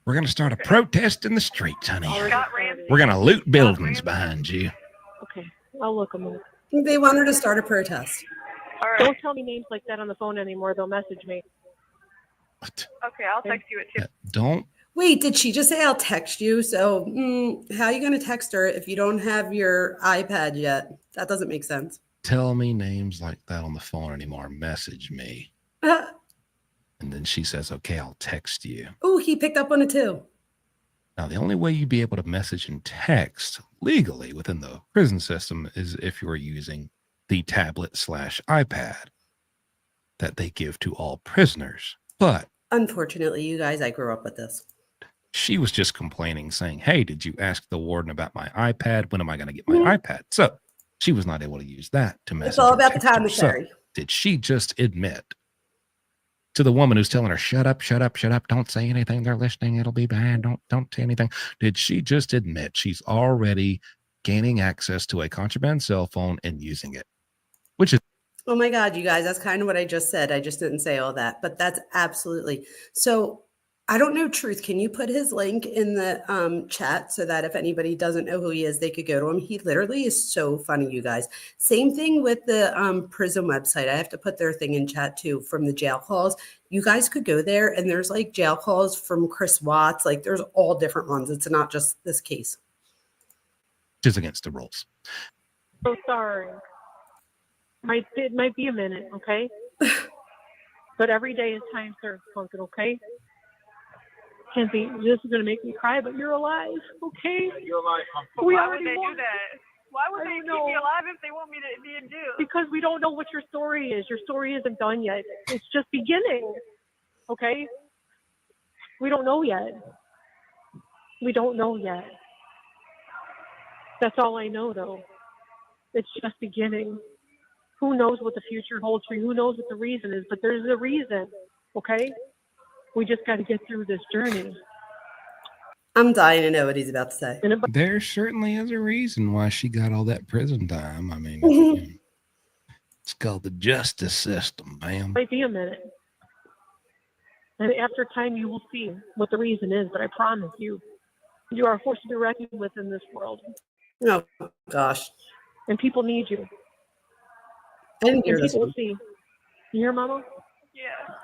We're gonna start a protest in the streets, honey. Scott Ramsey. We're gonna loot buildings behind you. Okay. I'll look them up. They want her to start a protest. All right. Don't tell me names like that on the phone anymore. They'll message me. Okay, I'll text you it too. Don't. Wait, did she just say I'll text you? So how are you going to text her if you don't have your iPad yet? That doesn't make sense. Tell me names like that on the phone anymore. Message me. And then she says, okay, I'll text you. Oh, he picked up on it too. Now, the only way you'd be able to message and text legally within the prison system is if you're using the tablet/iPad that they give to all prisoners. But unfortunately, you guys, I grew up with this. She was just complaining, saying, hey, did you ask the warden about my iPad? When am I going to get my iPad? So she was not able to use that to message. It's all about the her. So commentary. did she just admit to the woman who's telling her, shut up, shut up, shut up, don't say anything, they're listening, it'll be bad, don't say anything? Did she just admit she's already gaining access to a contraband cell phone and using it? Which is, oh my God, you guys, that's kind of what I just said. I just didn't say all that, but that's absolutely. So I don't know, Truth, can you put his link in the chat so that if anybody doesn't know who he is, they could go to him? He literally is so funny, you guys. Same thing with the prison website. I have to put their thing in chat too, from the jail calls. You guys could go there and there's like jail calls from Chris Watts. Like there's all different ones. It's not just this case. which is against the rules. So sorry. It might be a minute, okay? But every day is time served, Pumpkin, okay? Kenzie, this is going to make me cry, but you're alive, okay? You're alive. Why would they do that? Why would they keep me alive if they want me to be in jail? Because we don't know what your story is. Your story isn't done yet. It's just beginning, okay? We don't know yet. We don't know yet. That's all I know, though. It's just beginning. Who knows what the future holds for you? Who knows what the reason is? But there's a reason, okay? We just got to get through this journey. I'm dying to know what he's about to say. There certainly is a reason why she got all that prison time. I mean, it's called the justice system, ma'am. Might be a minute. And after time, you will see what the reason is. But I promise you, you are a force to be reckoned with in this world. Oh, gosh. And people need you. I didn't hear and this people one. see. You hear, Mama? Yeah.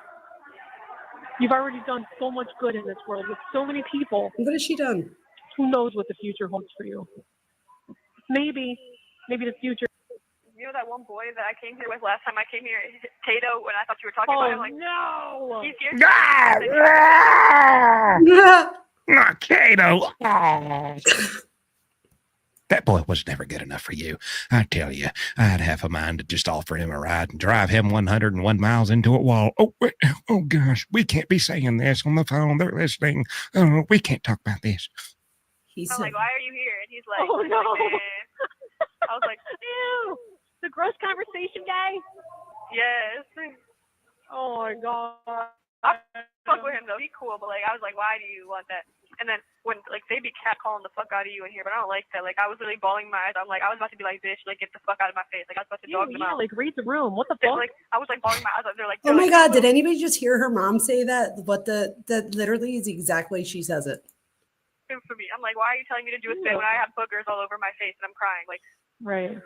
You've already done so much good in this world with so many people. What has she done? Who knows what the future holds for you? Maybe the future. You know that one boy that I came here with last time I came here, Tato, when I thought you were talking about him? Like, no! He's here. Not Kato. That boy was never good enough for you. I tell you, I'd have a mind to just offer him a ride and drive him 101 miles into a wall. Oh, wait. Oh gosh, we can't be saying this on the phone. They're listening. Oh, we can't talk about this. I'm like, why are you here? And he's like, oh no. Like, I was like, ew, the gross conversation guy? yes. Oh my God. I fuck with him though. He's cool, but like, I was like, why do you want that? And then when like they be catcalling the fuck out of you in here, but I don't like that. Like I was literally bawling my eyes. I'm like, I was about to be like, bitch, like get the fuck out of my face. Like I was about to dog them out. Like read the room. What the fuck? Like I was like bawling my eyes out. They're like, Oh my God, did anybody just hear her mom say that? That literally is the exact way she says it. For me, I'm like, why are you telling me to do a spin when I have boogers all over my face and I'm crying? Like, right.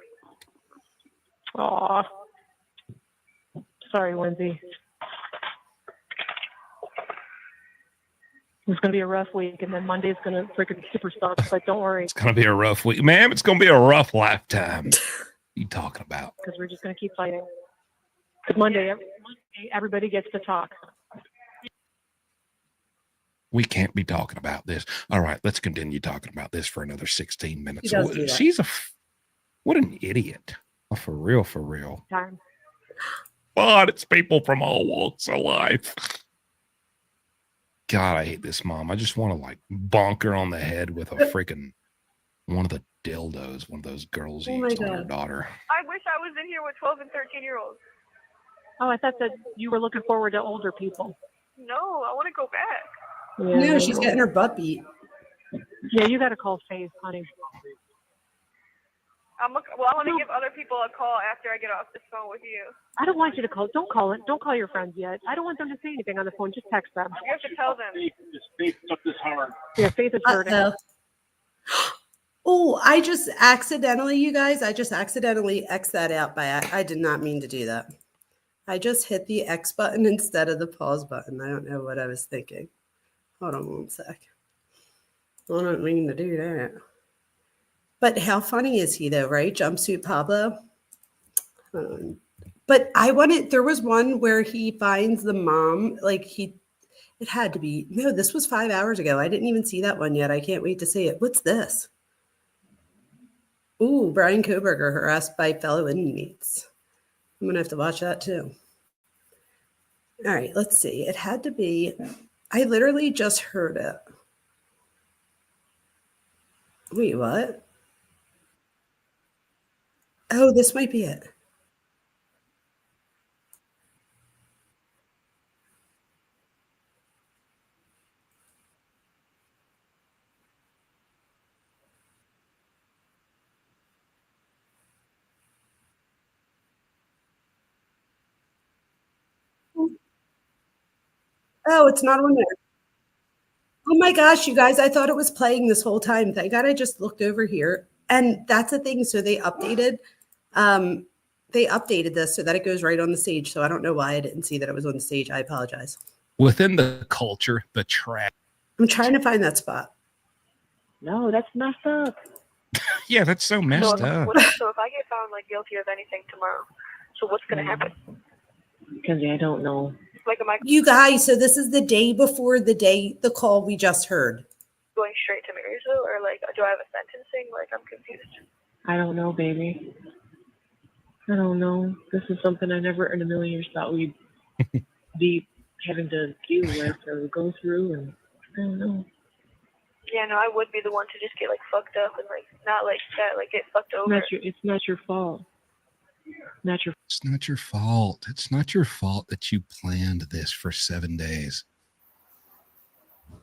Aw. Sorry, Lindsay. It's going to be a rough week, and then Monday's going to freaking super suck, but don't worry. It's going to be a rough week. Ma'am, it's going to be a rough lifetime. What are you talking about? Because we're just going to keep fighting. Because Monday, everybody gets to talk. We can't be talking about this. All right, let's continue talking about this for another 16 minutes. He does do that. She's what an idiot. Oh, for real, for real. Time. But it's people from all walks of life. God, I hate this mom. I just want to like bonk her on the head with a freaking one of the dildos one of those girls used on her daughter. I wish I was in here with 12 and 13-year-olds. Oh, I thought that you were looking forward to older people. No, I want to go back. Yeah, No, she's getting her butt beat. Yeah, you got to call Faith, honey. I'm gonna give other people a call after I get off this phone with you. I don't want you to call. Don't call it. Don't call your friends yet. I don't want them to say anything on the phone. Just text them. You have to tell them. Faith took this hard. Yeah, Faith is hurting. Oh, I just accidentally, you guys, I just accidentally X that out I did not mean to do that. I just hit the X button instead of the pause button. I don't know what I was thinking. Hold on one sec. I don't mean to do that. But how funny is he though, right? Jumpsuit Pablo. But there was one where he finds the mom, it had to be, no, this was 5 hours ago. I didn't even see that one yet. I can't wait to see it. What's this? Ooh, Bryan Kohberger harassed by fellow inmates. I'm going to have to watch that too. All right, let's see. It had to be, I literally just heard it. Wait, what? Oh, this might be it. Oh, it's not on there. Oh my gosh, you guys, I thought it was playing this whole time. Thank God I just looked over here. And that's the thing. So they updated this so that it goes right on the stage. So I don't know why I didn't see that it was on the stage. I apologize. Within the culture, the trash. I'm trying to find that spot. No, that's messed up. Yeah, that's so messed up. So if I get found guilty of anything tomorrow, so what's gonna happen? Mackenzie, I don't know. You guys, so this is the day before the call we just heard. Going straight to Marysville, or do I have a sentencing? I'm confused. I don't know, baby. I don't know. This is something I never in a million years thought we'd be having to deal with or go through, and I don't know. Yeah, no, I would be the one to just get fucked up and not that, get fucked over. It's not your fault. It's not your fault. It's not your fault that you planned this for 7 days.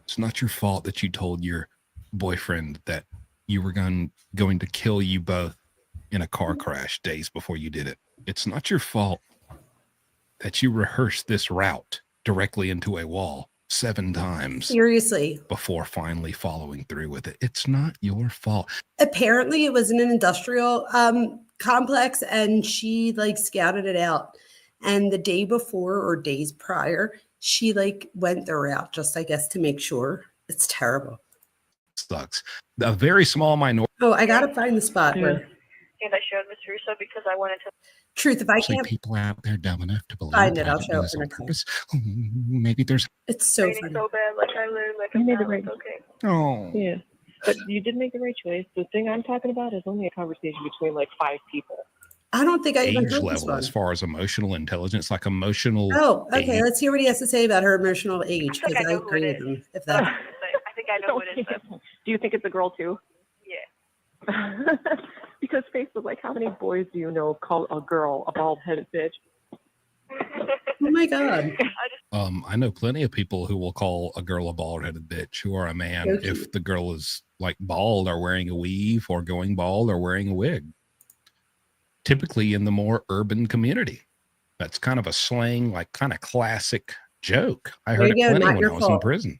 It's not your fault that you told your boyfriend that you were going to kill you both in a car crash days before you did it. It's not your fault that you rehearsed this route directly into a wall 7 times. Seriously. Before finally following through with it. It's not your fault. Apparently it was in an industrial complex and she scouted it out. And the day before or days prior, she went the route just, I guess, to make sure. It's terrible. Sucks. A very small minority. Oh, I got to find the spot. And I showed Miss Russo because I wanted to. Truth, if I Actually, can't people out there dumb enough to believe find it, I I'll didn't show do it this in a on purpose. Maybe there's. It's so funny. So bad, I learned You made the right. okay. Oh. Yeah, but you did make the right choice. The thing I'm talking about is only a conversation between 5 people. I don't think I even Age heard this level one. as far as emotional intelligence, emotional. Oh, okay. age. Let's hear what he has to say about her emotional age because I know who agree it with him. If that. I think I know who it is. Do you think it's a girl too? Yeah. Because Faith was like, how many boys do you know call a girl a bald-headed bitch? Oh my God. I know plenty of people who will call a girl a bald-headed bitch who are a man Okay. if the girl is bald or wearing a weave or going bald or wearing a wig. Typically in the more urban community. That's kind of a slang, kind of classic joke. I heard it plenty when I was in prison.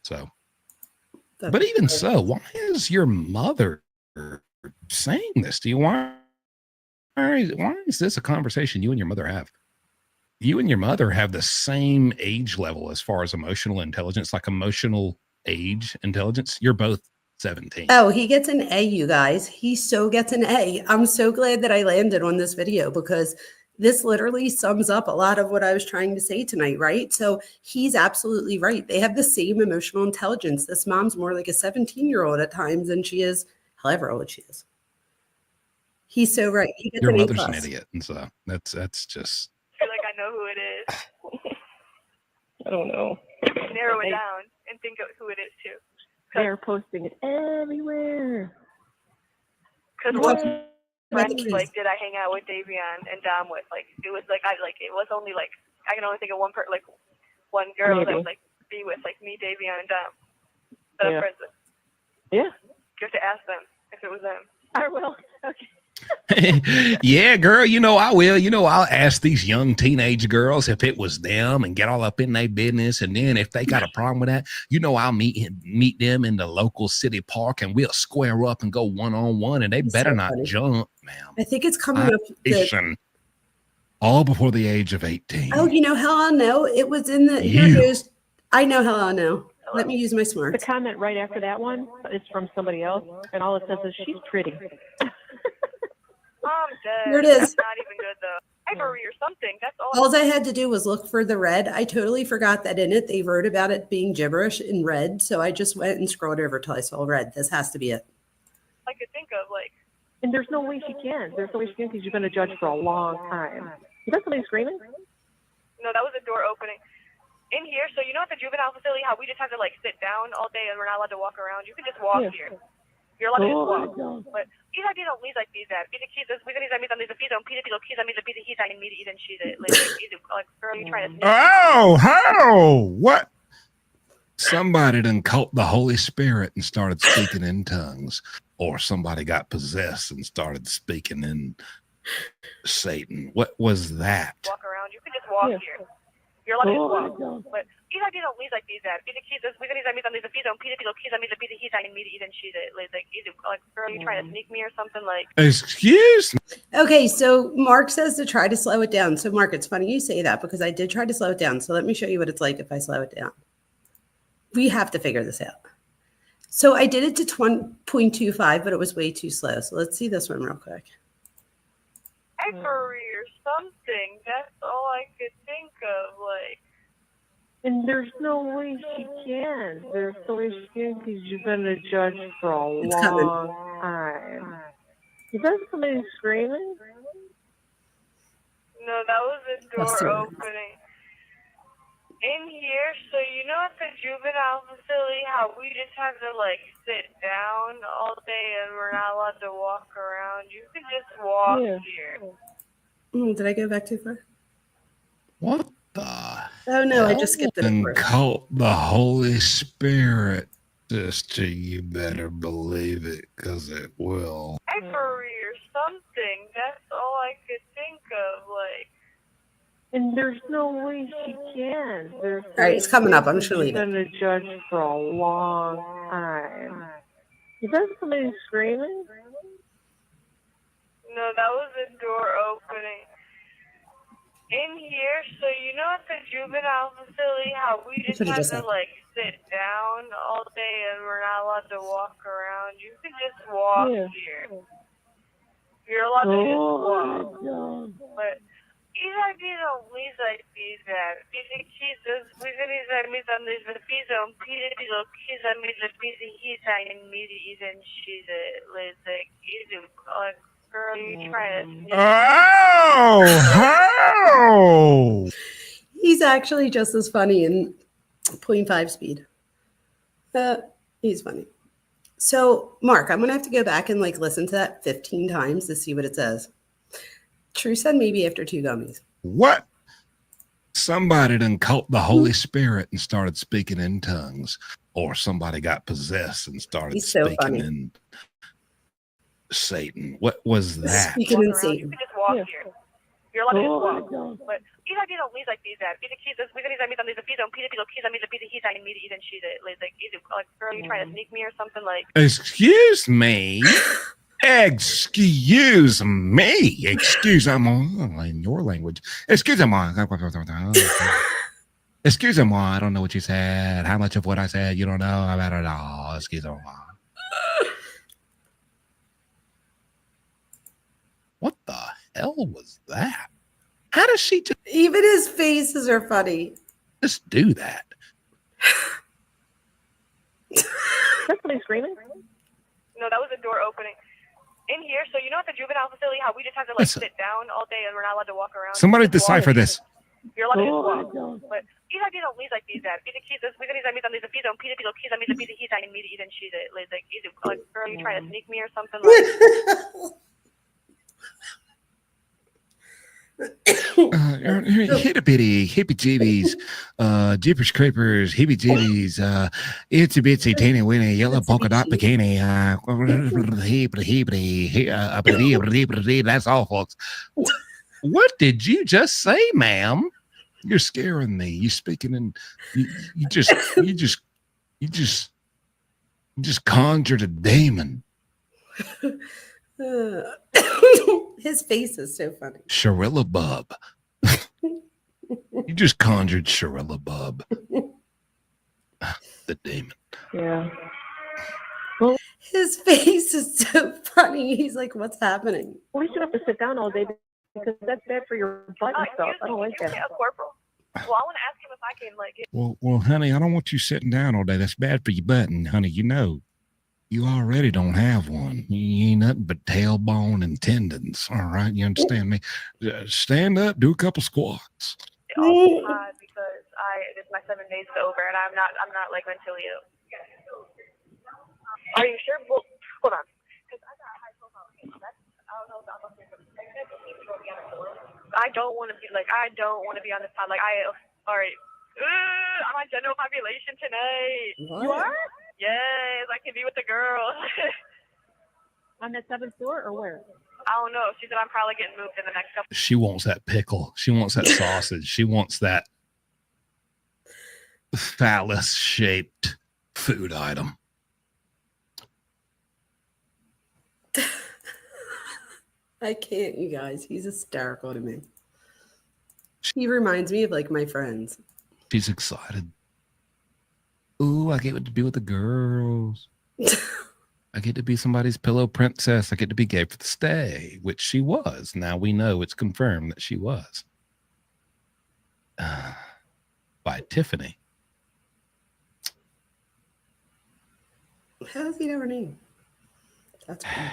So, but even so, why is your mother saying this to you? Why is this a conversation you and your mother have? You and your mother have the same age level as far as emotional intelligence, emotional age intelligence. You're both 17. Oh, he gets an A, you guys. He so gets an A. I'm so glad that I landed on this video because this literally sums up a lot of what I was trying to say tonight, right? So he's absolutely right. They have the same emotional intelligence. This mom's more like a 17-year-old at times than she is, however old she is. He's so right. He gets Your an mother's A+. an idiot. And so that's just. I feel like I know who it is. I don't know. Narrow it down and think of who it is too. They're posting it everywhere. Because what friends did I hang out with Davion and Dom with? It was it was only I can only think of one one girl Maybe. that would be with me, Davion, and Dom. That I'm Yeah. friends with. Yeah. You have to ask them if it was them. I will. Okay. Yeah, girl, I will. I'll ask these young teenage girls if it was them and get all up in their business. And then if they got a problem with that, I'll meet them in the local city park and we'll square up and go one-on-one. And they It's better so not funny. jump, ma'am. I think it's coming up. Listen, all before the age of 18. Oh, you know how I'll know? It was in the. Here it is. I know how I'll know. Let me use my The smarts. comment right after that one is from somebody else, and all it says is she's pretty. I'm dead. Here it is. That's not even good though. Ivory or something. That's all. All I had to do was look for the red. I totally forgot that in it they wrote about it being gibberish in red, so I just went and scrolled over till I saw red. This has to be it. I could think of like. And there's no way she can. There's no way she can because you've been a judge for a long time. Is that somebody screaming? No, that was a door opening. In here, so at the juvenile facility, how we just have to like sit down all day and we're not allowed to walk around. You can just walk here. You're allowed to just walk. But these ideas don't lead like these that. These kids, we can these ideas the fees on Peter Pilo kids. I mean the Peter he's I mean and she's like girl, you trying to. Oh, what? Somebody done caught the Holy Spirit and started speaking in tongues, or somebody got possessed and started speaking in Satan. What was that? Walk around. You can just walk here. You're allowed to just walk. But these ideas don't lead like these that. These kids, we can these ideas the fees on Peter Pilo kids. I mean the Peter he's I mean and she's like girl, you trying to sneak me or something like. Excuse me. Okay, so Mark says to try to slow it down. So Mark, it's funny you say that because I did try to slow it down. So let me show you what it's like if I slow it down. We have to figure this out. So I did it to 1.25, but it was way too slow. So let's see this one real quick. Ivory or something. That's all I could think of. Like. And there's no way she can. There's no way she can because you've been a judge for a long time. Is that somebody screaming? No, that was a door opening. In here, so at the juvenile facility, how we just have to like sit down all day and we're not allowed to walk around. You can just walk here. Did I go back too far? What the? Oh no, I just skipped it. And caught the Holy Spirit, sister. You better believe it, because it will. Ivory or something. That's all I could think of. Like. And there's no way she can. All right, it's coming up. I'm just going to leave it. Been a judge for a long time. Is that somebody screaming? No, that was a door opening. In here, so at the juvenile facility, how we just have to like sit down all day and we're not allowed to walk around. You can just walk here. You're allowed to just walk. But these ideas don't lead like these that. These kids, we can these ideas on these fees on Peter little kids. I mean the busy he's I and me even she's like either girl you trying to. Oh! He's actually just as funny in 0.5 speed. He's funny. So Mark, I'm gonna have to go back and like listen to that 15 times to see what it says. True said maybe after 2 gummies. What? Somebody done caught the Holy Spirit and started speaking in tongues, or somebody got possessed and started speaking in Satan. What was that? Speaking in Satan. You can just walk here. You're allowed to just walk. But these ideas don't lead like these that. These kids, we can these ideas on these fees on Peter Pilo kids. I mean the Peter he's I and me even she's like girl, you trying to sneak me or something like. Excuse me. Excuse me. Excuse me in your language. Excuse me. Excuse me. I don't know what you said. How much of what I said you don't know about it all. Excuse me. What the hell was that? How does she just even his faces are funny? Just do that. That's somebody screaming? No, that was a door opening. In here, so at the juvenile facility, how we just have to like sit down all day and we're not allowed to walk around. Somebody decipher this. You're allowed to just walk. But these ideas don't lead like these that. These kids, we can these ideas on these fees on Peter Pilo kids. I mean the Peter he's I and me even she's like girl, you trying to sneak me or something like. Hitty-bitty, hippy-jeebies, jeepers creepers, heebie-jeebies, itsy-bitsy, teeny-weeny, yellow polka dot bikini. That's all, folks. What did you just say, ma'am? You're scaring me. You speaking in you just conjured a demon. His face is so funny. Shrilla Bub. You just conjured Shrilla Bub. The demon. Yeah. His face is so funny. He's like, what's happening? Well, you should have to sit down all day because that's bad for your butt and stuff. I don't like that. Corporal. Well, I want to ask him if I can like. Well, honey, I don't want you sitting down all day. That's bad for your butt, and honey, you know, you already don't have one. You ain't nothing but tailbone and tendons. All right, you understand me? Stand up, do a couple squats. Because it's my 7 days is over, and I'm not like mentally ill. Are you sure? Well, hold on. Because I got a high profile case. I don't know if I'm going to be on the floor. I don't want to be on the spot. Like, all right. I'm on general population tonight. What? You are? Yes, I can be with the girls. On that 7th floor or where? I don't know. She said I'm probably getting moved in the next couple. She wants that pickle. She wants that sausage. She wants that phallus-shaped food item. I can't, you guys. He's hysterical to me. He reminds me of like my friends. She's excited. Ooh, I get to be with the girls. I get to be somebody's pillow princess. I get to be gay for the stay, which she was. Now we know it's confirmed that she was. By Tiffany. How does he know her name? That's weird.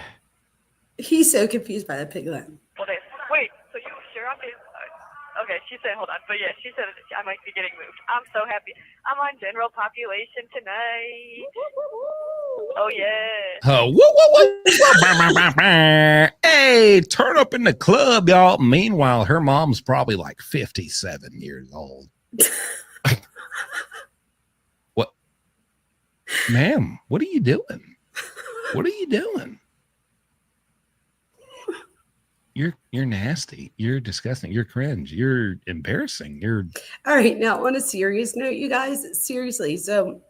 He's so confused by that piglet. Wait, so you sure I'm being... Okay, she said, hold on. But yeah, she said I might be getting moved. I'm so happy. I'm on general population tonight. Oh, yeah. Hey, turn up in the club, y'all. Meanwhile, her mom's probably like 57 years old. What? Ma'am, what are you doing? What are you doing? You're nasty. You're disgusting. You're cringe. You're embarrassing. You're all right. Now, on a serious note, you guys, seriously. So,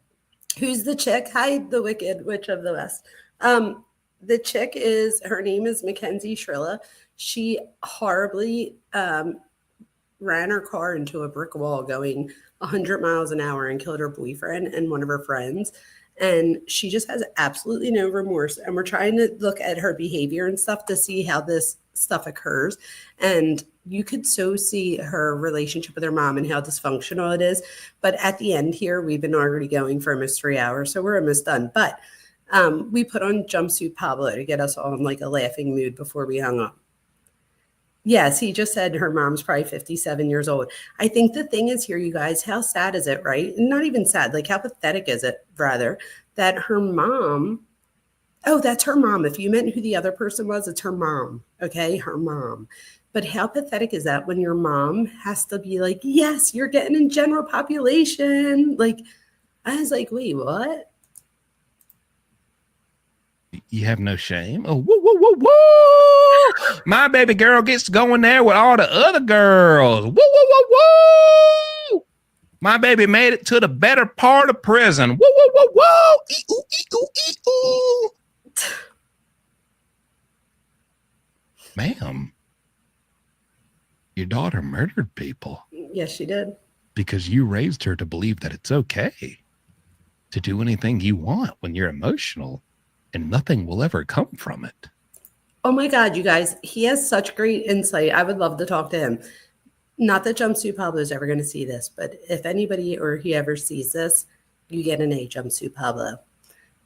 who's the chick? Hi, the Wicked Witch of the West. The chick her name is Mackenzie Shrilla. She horribly ran her car into a brick wall going 100 miles an hour and killed her boyfriend and one of her friends. And she just has absolutely no remorse. And we're trying to look at her behavior and stuff to see how this stuff occurs. And you could so see her relationship with her mom and how dysfunctional it is. But at the end here, we've been already going for almost 3 hours. So we're almost done. But we put on Jumpsuit Pablo to get us all in like a laughing mood before we hung up. Yes, he just said her mom's probably 57 years old. I think the thing is here, you guys, how sad is it, right? Not even sad, like how pathetic is it, rather, that her mom, oh, that's her mom. If you meant who the other person was, it's her mom, okay? Her mom. But how pathetic is that when your mom has to be like, yes, you're getting in general population. Like, I was like, wait, what? You have no shame. Oh, woo, woo, woo, woo! My baby girl gets to go in there with all the other girls. Woo, woo, woo, woo! My baby made it to the better part of prison. Woo, woo, woo, woo! Ee-oo, ee-oo, ee-oo. Ma'am, your daughter murdered people. Yes, she did. Because you raised her to believe that it's okay to do anything you want when you're emotional. And nothing will ever come from it. Oh my God, you guys, he has such great insight. I would love to talk to him. Not that Jumpsuit Pablo is ever going to see this, but if anybody or he ever sees this, you get an A, Jumpsuit Pablo.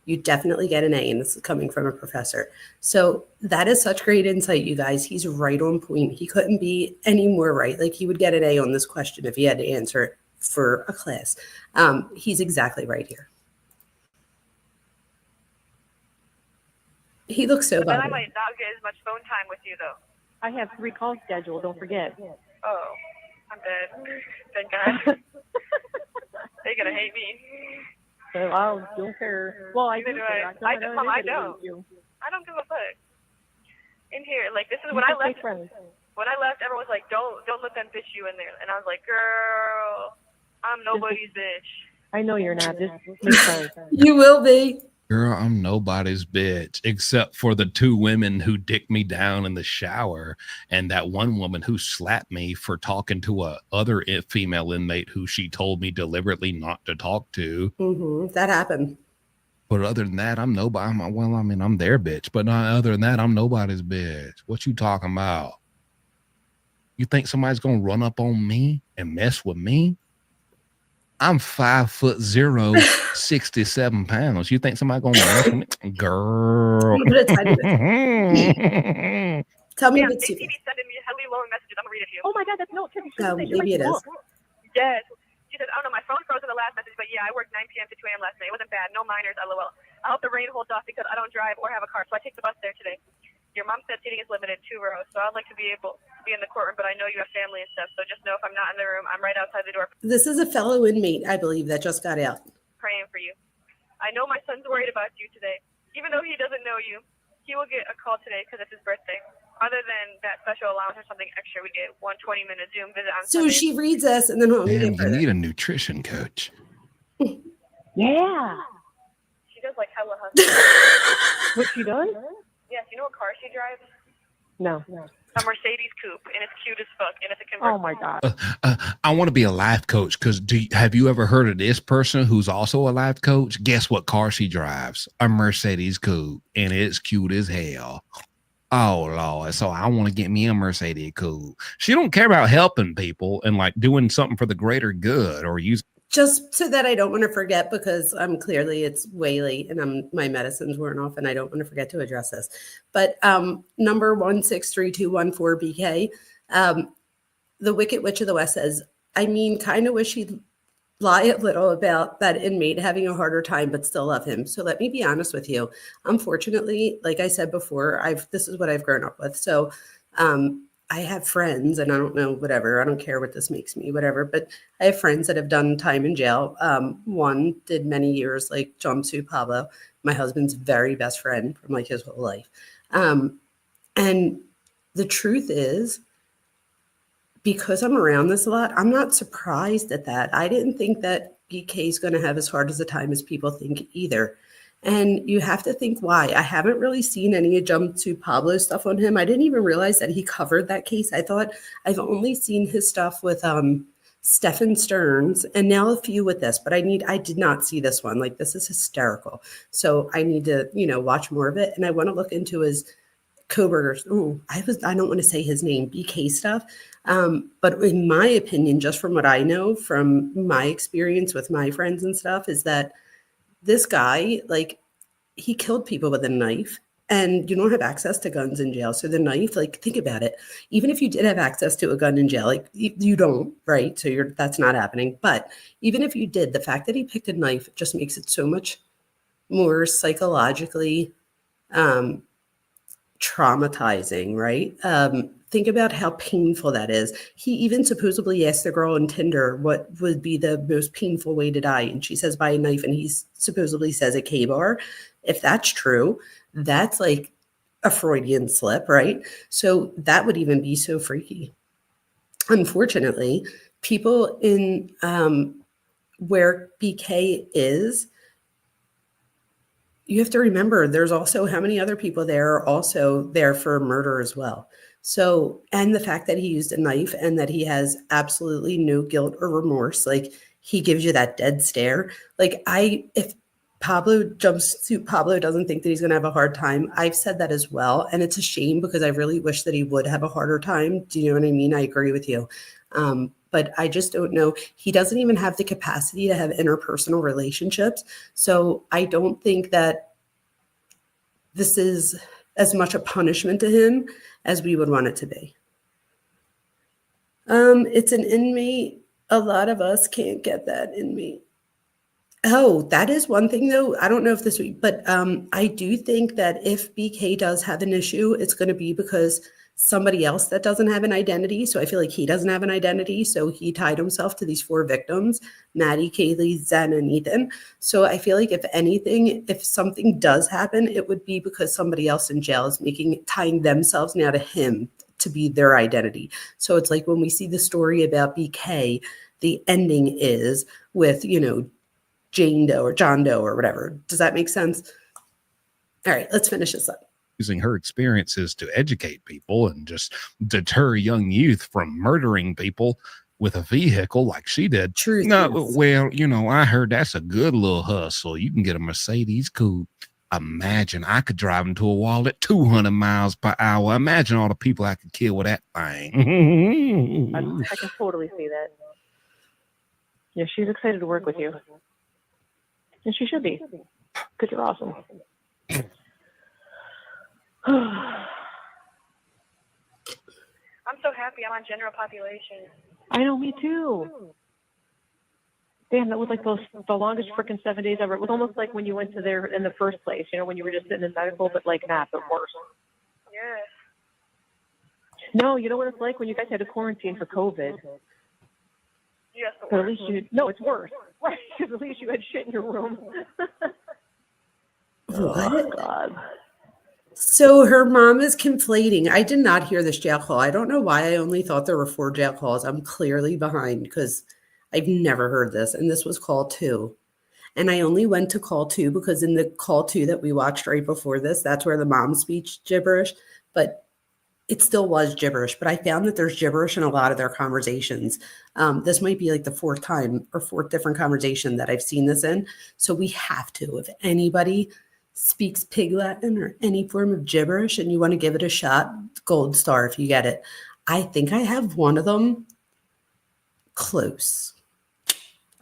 You definitely get an A, and this is coming from a professor. So that is such great insight, you guys. He's right on point. He couldn't be any more right. Like he would get an A on this question if he had to answer it for a class. He's exactly right here. He looks so But then I bad. might not get as much phone time with you, though. I have 3 calls scheduled. Don't forget. Oh, I'm dead. Thank God. They're gonna hate me. So I don't care. Well, I do Neither do care. I. Mom, I don't. I don't give a fuck. In here, like this is when I left. When I left, everyone was like, "Don't let them bitch you in there," and I was like, "Girl, I'm nobody's bitch." I know you're not. Just make friends. You will be. Girl, I'm nobody's bitch, except for the 2 women who dicked me down in the shower and that one woman who slapped me for talking to a other female inmate who she told me deliberately not to talk to. That happened. But other than that, I'm nobody. I'm their bitch. But other than that, I'm nobody's bitch. What you talking about? You think somebody's going to run up on me and mess with me? I'm 5'0", 67 pounds. You think somebody gonna mess with me? Girl. Tell me yeah, what's ATV sending me hella long messages. I'm gonna read it to you. Oh my God, that's no. maybe it is. Yes. She says, "Oh no, my phone froze in the last message, but yeah, I worked 9 p.m. to 2 a.m. last night. It wasn't bad. No minors, LOL. I hope the rain holds off because I don't drive or have a car, so I take the bus there today. Your mom said seating is limited 2 rows, so I'd like to be able to be in the courtroom, but I know you have family and stuff, so just know if I'm not in the room, I'm right outside the door This is a fellow inmate, I believe, that just got out. praying for you. I know my son's worried about you today. Even though he doesn't know you, he will get a call today because it's his birthday. Other than that special allowance or something extra, we get 120-minute Zoom visit on So Sundays. she reads us, and then hold on, Man, you need a nutrition coach. Yeah. She does like hella hustling. What she does? Yes, you know what car she drives? No. A Mercedes coupe, and it's cute as fuck, and it's a convertible. Oh my God. I want to be a life coach because have you ever heard of this person who's also a life coach? Guess what car she drives? A Mercedes coupe, and it's cute as hell. Oh Lord! So I want to get me a Mercedes coupe. She don't care about helping people and like doing something for the greater good or use. Just so that I don't want to forget, because clearly it's way late and my medicines weren't off and I don't want to forget to address this. But number 163214 BK, the Wicked Witch of the West says, I mean, kind of wish he'd lie a little about that inmate having a harder time, but still love him. So let me be honest with you. Unfortunately, like I said before, this is what I've grown up with. So I have friends, and I don't know, whatever. I don't care what this makes me, whatever. But I have friends that have done time in jail. One did many years, like Jumpsuit Pablo, my husband's very best friend from like his whole life. And the truth is, because I'm around this a lot, I'm not surprised at that. I didn't think that BK is going to have as hard as a time as people think either. And you have to think why. I haven't really seen any Jumpsuit Pablo stuff on him. I didn't even realize that he covered that case. I thought I've only seen his stuff with Stephen Stearns and now a few with this, but I did not see this one. Like, this is hysterical. So I need to, watch more of it. And I want to look into his Kohberger's. I don't want to say his name, BK stuff. But in my opinion, just from what I know from my experience with my friends and stuff, is that this guy, like, he killed people with a knife, and you don't have access to guns in jail. So the knife, like, think about it. Even if you did have access to a gun in jail, like, you don't, right? So that's not happening. But even if you did, the fact that he picked a knife just makes it so much more psychologically traumatizing, right? Think about how painful that is. He even supposedly asked the girl on Tinder what would be the most painful way to die. And she says by a knife, and he supposedly says a K-bar. If that's true, that's like a Freudian slip, right? So that would even be so freaky. Unfortunately, people in where BK is, you have to remember there's also how many other people there are also there for murder as well. So, and the fact that he used a knife and that he has absolutely no guilt or remorse, like, he gives you that dead stare. Like, if Jumpsuit Pablo doesn't think that he's going to have a hard time, I've said that as well. And it's a shame because I really wish that he would have a harder time. Do you know what I mean? I agree with you. But I just don't know. He doesn't even have the capacity to have interpersonal relationships. So I don't think that this is as much a punishment to him as we would want it to be. It's an inmate. A lot of us can't get that inmate. Oh, that is one thing though. I don't know if but I do think that if BK does have an issue, it's going to be because somebody else that doesn't have an identity. So I feel like he doesn't have an identity. So he tied himself to these 4 victims, Maddie, Kaylee, Zen, and Ethan. So I feel like if anything, if something does happen, it would be because somebody else in jail is tying themselves now to him to be their identity. So it's like when we see the story about BK, the ending is with, Jane Doe or John Doe or whatever. Does that make sense? All right, let's finish this up. Using her experiences to educate people and just deter young youth from murdering people with a vehicle like she did. Truth. No, Yes. well, I heard that's a good little hustle. You can get a Mercedes coupe. Imagine I could drive into a wall at 200 miles per hour. Imagine all the people I could kill with that thing. I can totally see that. Yeah, she's excited to work with you. And she should be. Because you're awesome. I'm so happy I'm on general population. I know, me too. Damn, that was like the longest freaking 7 days ever. It was almost like when you went to there in the first place, when you were just sitting in medical, but like not, but worse. Yes. No, you know what it's like when you guys had to quarantine for COVID? Yes, But at least no, it's worse. Right, because at least you had shit in your room. What? Oh, God. So her mom is conflating. I did not hear this jail call. I don't know why I only thought there were 4 jail calls. I'm clearly behind because I've never heard this. And this was call 2. And I only went to call 2 because in the call 2 that we watched right before this, that's where the mom speaks gibberish. But it still was gibberish. But I found that there's gibberish in a lot of their conversations. This might be like the 4th time or 4th different conversation that I've seen this in. So we have to, if anybody speaks Pig Latin or any form of gibberish and you want to give it a shot, gold star if you get it. I think I have one of them close.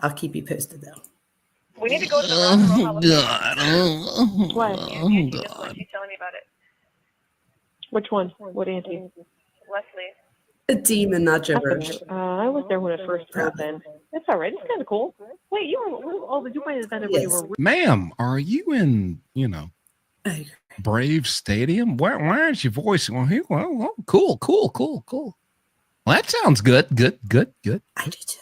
I'll keep you posted though. We need to go to the Rock and Roll Hall of Fame. Why? Auntie just went. She's telling me about it. Which one? What auntie? Leslie. A demon, not gibberish. I was there when it first opened. It's all right. It's kind of cool. Wait, you might have been there when you were. Ma'am, are you in, Brave Stadium? Why aren't you voicing? Well, cool. Well, that sounds good. Good. I do too.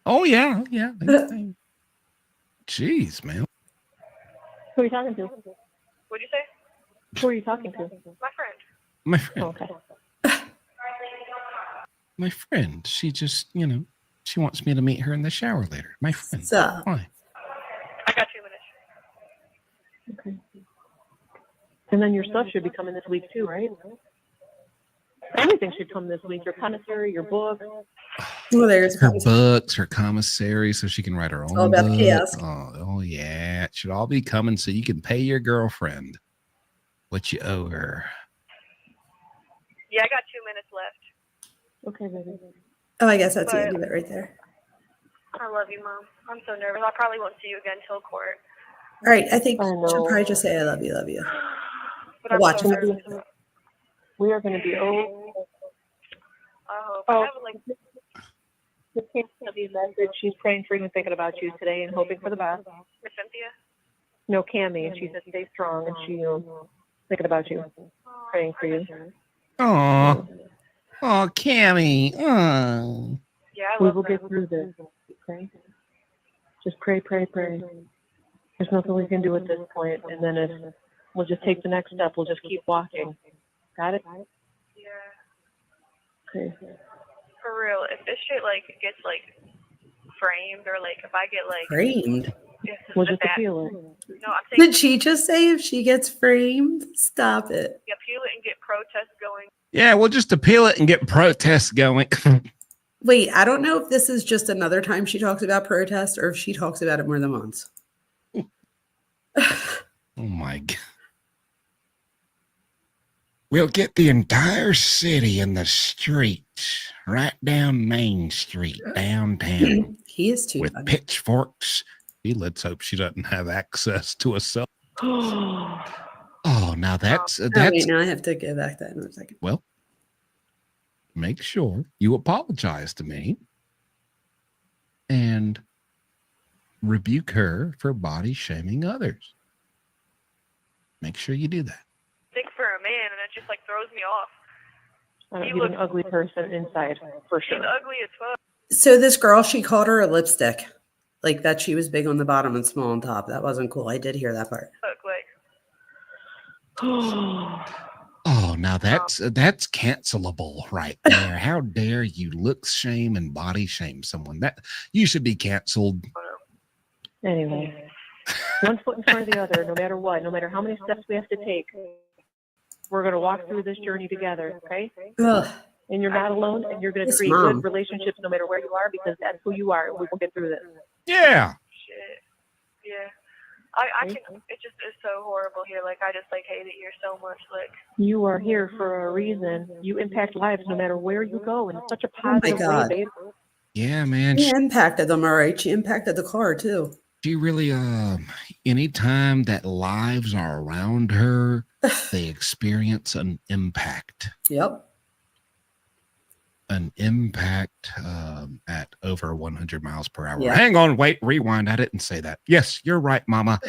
Oh, yeah. Jeez, man. Who are you talking to? What'd you say? Who are you talking to? My friend. My friend. Oh, okay. My friend. She just, she wants me to meet her in the shower later. My friend. So, Why? I got 2 minutes. Okay. And then your stuff should be coming this week too, right? Everything should come this week. Your commissary, your book. well, there's Her books, her commissary, so she can write her own all about the book. chaos. Oh, yeah. It should all be coming so you can pay your girlfriend what you owe her. Yeah, I got 2 minutes left. Okay, baby. Oh, I guess that's the end of it right there. I love you, Mom. I'm so nervous. I probably won't see you again till court. All right, I think I she'll know. probably just say I love you. But I'm Watch so it. nervous. We are going to be I hope. I have like. Miss Cammie message. She's praying for you and thinking about you today and hoping for the best. Miss Cynthia. No, Cammie, and she said stay strong, and she thinking about you, praying for you. Oh, Cammie. Oh. Yeah, I We love will her. get through this. Okay. Just pray. There's nothing we can do at this point, and then if we'll just take the next step, we'll just keep walking. Got it? Yeah. Okay. For real, if this shit gets framed or if I get Framed? We'll just appeal it. No, I'm saying Did she just say if she gets framed? Stop it. appeal it and get protests going. Yeah, we'll just appeal it and get protests going. Wait, I don't know if this is just another time she talks about protest or if she talks about it more than once. Oh, my God. We'll get the entire city in the streets, right down Main Street, downtown. He is too with funny. pitchforks. Let's hope she doesn't have access to a cell. Oh, now that's Wait, now I have to go back to that in a second. Well, make sure you apologize to me and rebuke her for body shaming others. Make sure you do that. Think for a man in a just like throws me off. He's an ugly person inside, for sure. He's ugly as fuck. So this girl, she called her a lipstick. Like that she was big on the bottom and small on top. That wasn't cool. I did hear that part. Oh, now that's cancelable right there. How dare you look shame and body shame someone? That you should be canceled. Anyway, one foot in front of the other, no matter what, no matter how many steps we have to take, we're going to walk through this journey together, okay? Ugh. And you're not alone, and you're going to Yes, create Mom. good relationships no matter where you are, because that's who you are, and we will get through this. Yeah. Shit. Yeah. I can. It just is so horrible here. Like I just like hate it here so much. Like You are here for a reason. You impact lives no matter where you go in such a Oh my positive way, God. babe. Yeah, man. She impacted them, all right. She impacted the car too. She really anytime that lives are around her, they experience an impact. Yep. An impact at over 100 miles per hour. Yeah. Hang on, wait, rewind. I didn't say that. Yes, you're right, Mama.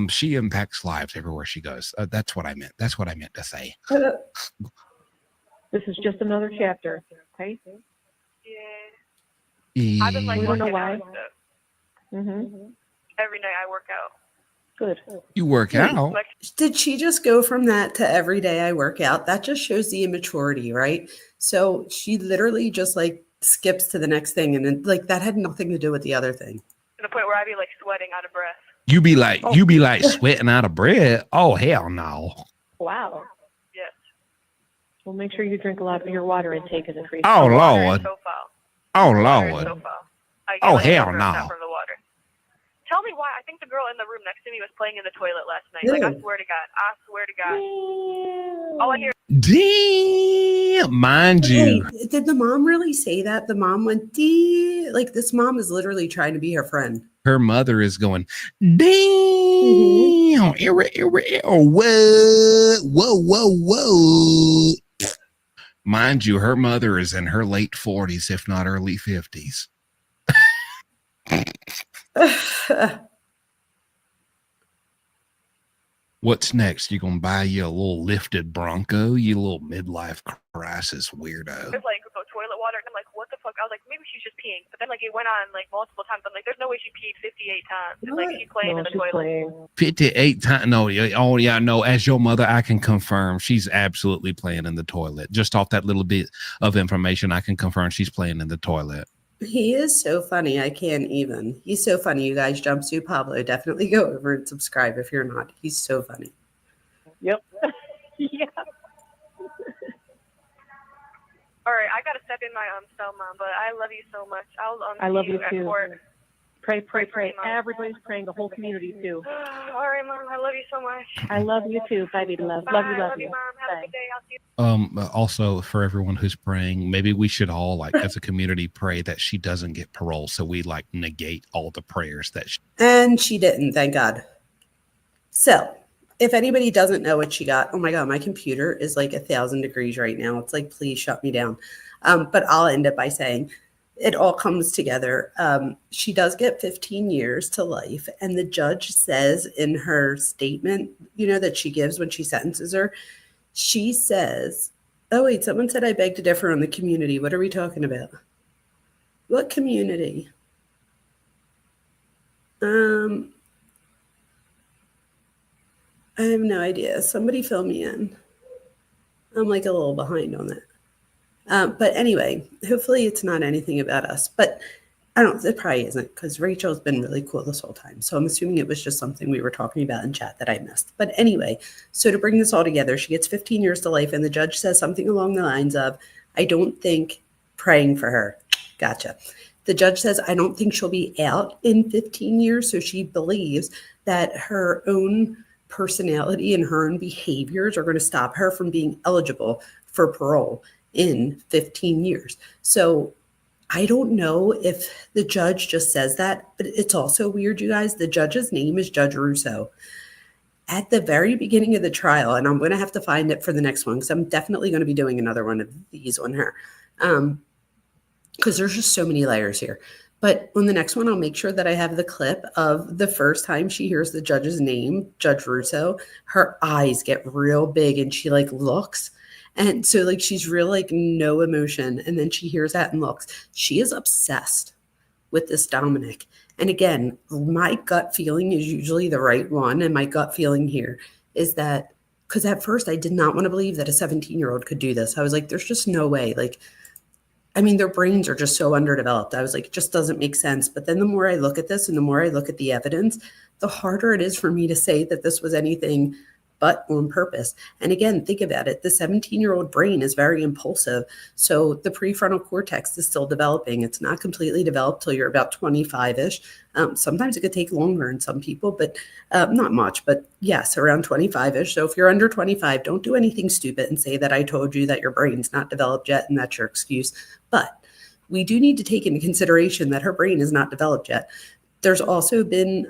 She impacts lives everywhere she goes. That's what I meant. That's what I meant to say. This is just another chapter, okay? yeah. I've been like We don't know working why. out and stuff. Mm-hmm. Every night I work out. Good. You work out. Like Did she just go from that to every day I work out? That just shows the immaturity, right? So she literally just like skips to the next thing. And then like that had nothing to do with the other thing. to the point where I'd be like sweating out of breath. You be like sweating out of breath. Oh hell no. Wow. Yes. Well, make sure you drink a lot of your water intake is increased. Oh Lord. So foul. Oh Water is Lord. so foul. I get Oh like hell 100% no. from the water. Tell me why. I think the girl in the room next to me was playing in the toilet last night. Like I Ew. swear to God. I swear to God. All I hear. Damn, mind you. Hey, did the mom really say that? The mom went, "Dee." Like this mom is literally trying to be her friend. Her mother is going, damn, whoa. Mind you, her mother is in her late 40s, if not early 50s. What's next? You gonna buy you a little lifted Bronco, you little midlife crisis weirdo? There's like toilet water, and I'm like, what the fuck? I was like, maybe she's just peeing. But then like it went on like multiple times. I'm like, there's no way she peed 58 times. And like she's playing in the toilet. 58 times. No, oh yeah, no. As your mother, I can confirm she's absolutely playing in the toilet. Just off that little bit of information, I can confirm she's playing in the toilet. He is so funny. I can't even. He's so funny. You guys, Jumpsuit Pablo, definitely go over and subscribe if you're not. He's so funny. Yep. Yeah. All right, I gotta step in my cell, Mom. But I love you so much. I'll I love you at too. court. Pray. Mom. Everybody's praying, the whole community too. All right, Mom. I love you so much. I love you too, baby. Love Bye. you. Love you, Mom. Have a good day. I'll see you. Also for everyone who's praying, maybe we should all like as a community pray that she doesn't get parole, so we like negate all the prayers that she. And she didn't, thank God. So, if anybody doesn't know what she got, oh my God, my computer is like 1,000 degrees right now. It's like, please shut me down. But I'll end it by saying it all comes together. She does get 15 years to life. And the judge says in her statement, that she gives when she sentences her, she says, oh, wait, someone said I beg to differ on the community. What are we talking about? What community? I have no idea. Somebody fill me in. I'm like a little behind on that. But anyway, hopefully it's not anything about us. But it probably isn't because Rachel's been really cool this whole time. So I'm assuming it was just something we were talking about in chat that I missed. But anyway, so to bring this all together, she gets 15 years to life and the judge says something along the lines of, I don't think praying for her. Gotcha. The judge says, I don't think she'll be out in 15 years. So she believes that her own personality and her own behaviors are going to stop her from being eligible for parole in 15 years. So I don't know if the judge just says that, but it's also weird, you guys. The judge's name is Judge Russo. At the very beginning of the trial, and I'm going to have to find it for the next one because I'm definitely going to be doing another one of these on her because there's just so many layers here. But on the next one, I'll make sure that I have the clip of the first time she hears the judge's name, Judge Russo. Her eyes get real big and she like looks. And so like she's real like no emotion. And then she hears that and looks. She is obsessed with this Dominic. And again, my gut feeling is usually the right one. And my gut feeling here is that because at first I did not want to believe that a 17-year-old could do this. I was like, there's just no way. Like, I mean, their brains are just so underdeveloped. I was like, it just doesn't make sense. But then the more I look at this and the more I look at the evidence, the harder it is for me to say that this was anything but on purpose. And again, think about it. The 17-year-old brain is very impulsive. So the prefrontal cortex is still developing. It's not completely developed till you're about 25-ish. Sometimes it could take longer in some people, but not much. But yes, around 25-ish. So if you're under 25, don't do anything stupid and say that I told you that your brain's not developed yet and that's your excuse. But we do need to take into consideration that her brain is not developed yet. There's also been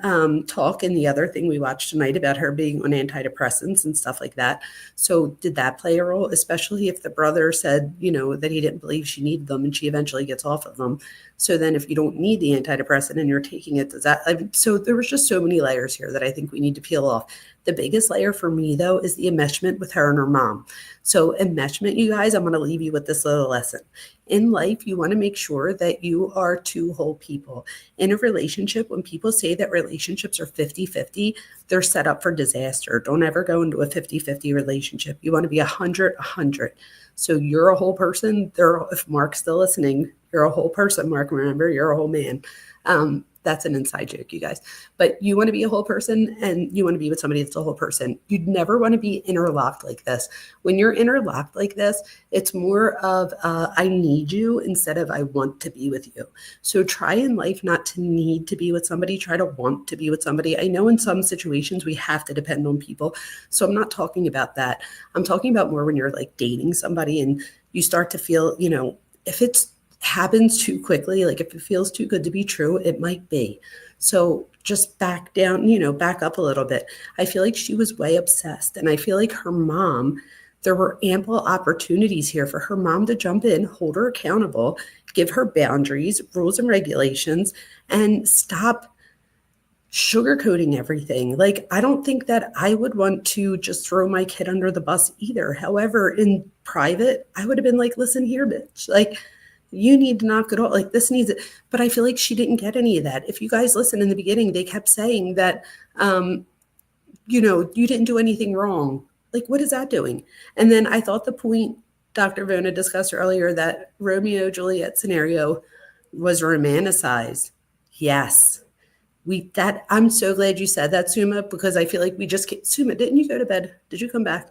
talk in the other thing we watched tonight about her being on antidepressants and stuff like that. So did that play a role, especially if the brother said, you know, that he didn't believe she needed them and she eventually gets off of them. So then if you don't need the antidepressant and you're taking it, does that, so there was just so many layers here that I think we need to peel off. The biggest layer for me, though, is the enmeshment with her and her mom. So enmeshment, you guys, I'm going to leave you with this little lesson. In life, you want to make sure that you are two whole people. In a relationship, when people say that relationships are 50-50, they're set up for disaster. Don't ever go into a 50-50 relationship. You want to be 100-100. So you're a whole person. If Mark's still listening, you're a whole person, Mark. Remember, you're a whole man. That's an inside joke, you guys. But you want to be a whole person and you want to be with somebody that's a whole person. You'd never want to be interlocked like this. When you're interlocked like this, it's more of I need you instead of I want to be with you. So try in life not to need to be with somebody. Try to want to be with somebody. I know in some situations we have to depend on people. So I'm not talking about that. I'm talking about more when you're like dating somebody and you start to feel, you know, if it's happens too quickly, like if it feels too good to be true, it might be. So just back down, you know, back up a little bit. I feel like she was way obsessed. And I feel like her mom, there were ample opportunities here for her mom to jump in, hold her accountable, give her boundaries, rules and regulations, and stop sugarcoating everything. Like, I don't think that I would want to just throw my kid under the bus either. However, in private, I would have been like, listen here, bitch. Like, you need to knock it off. Like, this needs it. But I feel like she didn't get any of that. If you guys listen in the beginning, they kept saying that, you know, you didn't do anything wrong. Like, what is that doing? And then I thought the point Dr. Vona discussed earlier, that Romeo-Juliet scenario was romanticized. Yes. I'm so glad you said that, Suma, because I feel like we just Suma, didn't you go to bed? Did you come back?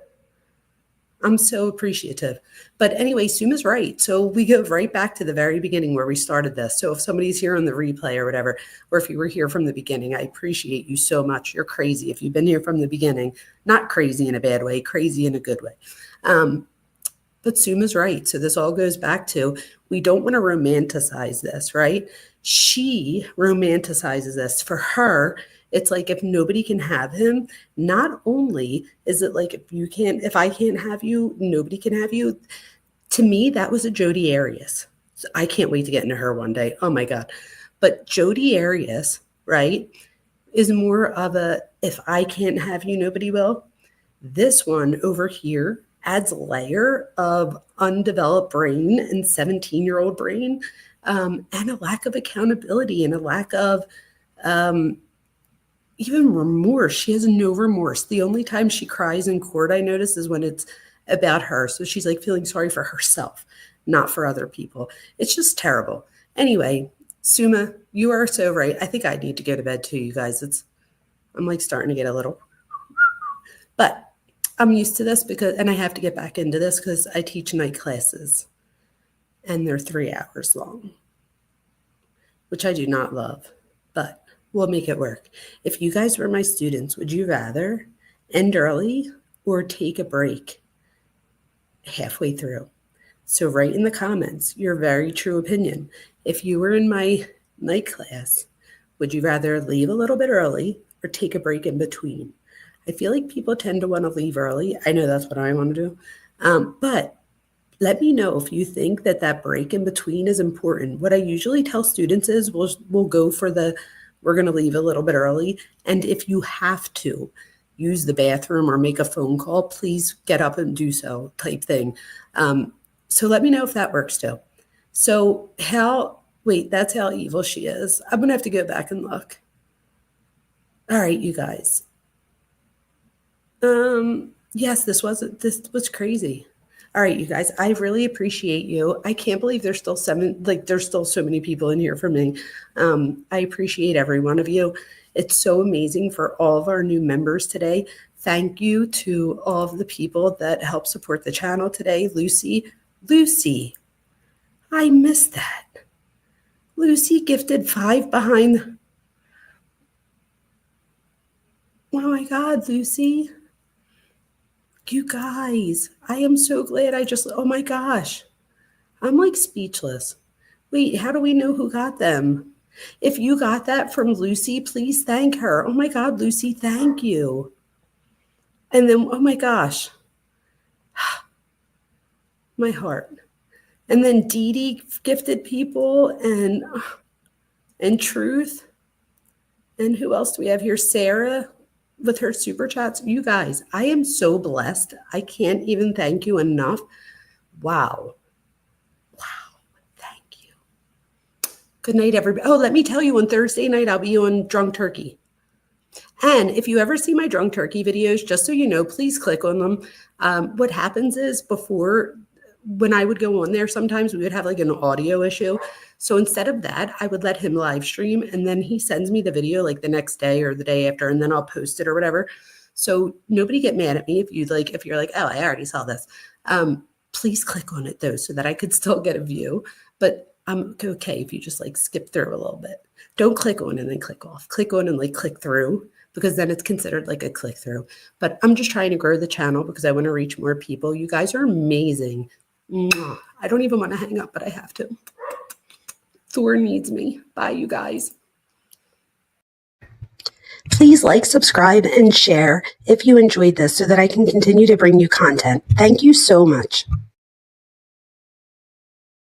I'm so appreciative. But anyway, Suma's right. So we go right back to the very beginning where we started this. So if somebody's here on the replay or whatever, or if you were here from the beginning, I appreciate you so much. You're crazy. If you've been here from the beginning, not crazy in a bad way, crazy in a good way. But Suma's right. So this all goes back to, we don't want to romanticize this, right? She romanticizes this. For her, it's like, if nobody can have him, not only is it like, if I can't have you, nobody can have you. To me, that was a Jodi Arias. So I can't wait to get into her one day. Oh my God. But Jodi Arias, right, is more of a, if I can't have you, nobody will. This one over here adds a layer of undeveloped brain and 17-year-old brain, and a lack of accountability and a lack of even remorse. She has no remorse. The only time she cries in court, I notice, is when it's about her. So she's like feeling sorry for herself, not for other people. It's just terrible. Anyway, Suma, you are so right. I think I need to go to bed too, you guys. I'm like starting to get a little, but I'm used to this and I have to get back into this because I teach night classes and they're 3 hours long, which I do not love, but we'll make it work. If you guys were my students, would you rather end early or take a break halfway through? So write in the comments your very true opinion. If you were in my night class, would you rather leave a little bit early or take a break in between? I feel like people tend to want to leave early. I know that's what I want to do. But let me know if you think that that break in between is important. What I usually tell students is we'll go for we're going to leave a little bit early. And if you have to use the bathroom or make a phone call, please get up and do so type thing. So let me know if that works too. So wait, that's how evil she is. I'm going to have to go back and look. All right, you guys. Yes, this was crazy. All right, you guys, I really appreciate you. I can't believe there's still there's still so many people in here for me. I appreciate every one of you. It's so amazing for all of our new members today. Thank you to all of the people that help support the channel today. Lucy, I missed that. Lucy gifted 5 behind. Oh my God, Lucy. You guys, I am so glad oh my gosh. I'm like speechless. Wait, how do we know who got them? If you got that from Lucy, please thank her. Oh my God, Lucy, thank you. And then, oh my gosh, my heart. And then Dee Dee gifted people and Truth. And who else do we have here? Sarah with her super chats. You guys, I am so blessed. I can't even thank you enough. Wow. Thank you. Good night, everybody. Oh, let me tell you, on Thursday night, I'll be on Drunk Turkey. And if you ever see my Drunk Turkey videos, just so you know, please click on them. What happens is when I would go on there, sometimes we would have like an audio issue. So instead of that, I would let him live stream, and then he sends me the video like the next day or the day after, and then I'll post it or whatever. So nobody get mad at me if you're like, oh, I already saw this. Please click on it though, so that I could still get a view. But I'm okay if you just like skip through a little bit. Don't click on and then click off. Click on and like click through, because then it's considered like a click through. But I'm just trying to grow the channel because I want to reach more people. You guys are amazing. Mwah. I don't even want to hang up, but I have to. Thor needs me. Bye, you guys. Please like, subscribe, and share if you enjoyed this so that I can continue to bring you content. Thank you so much.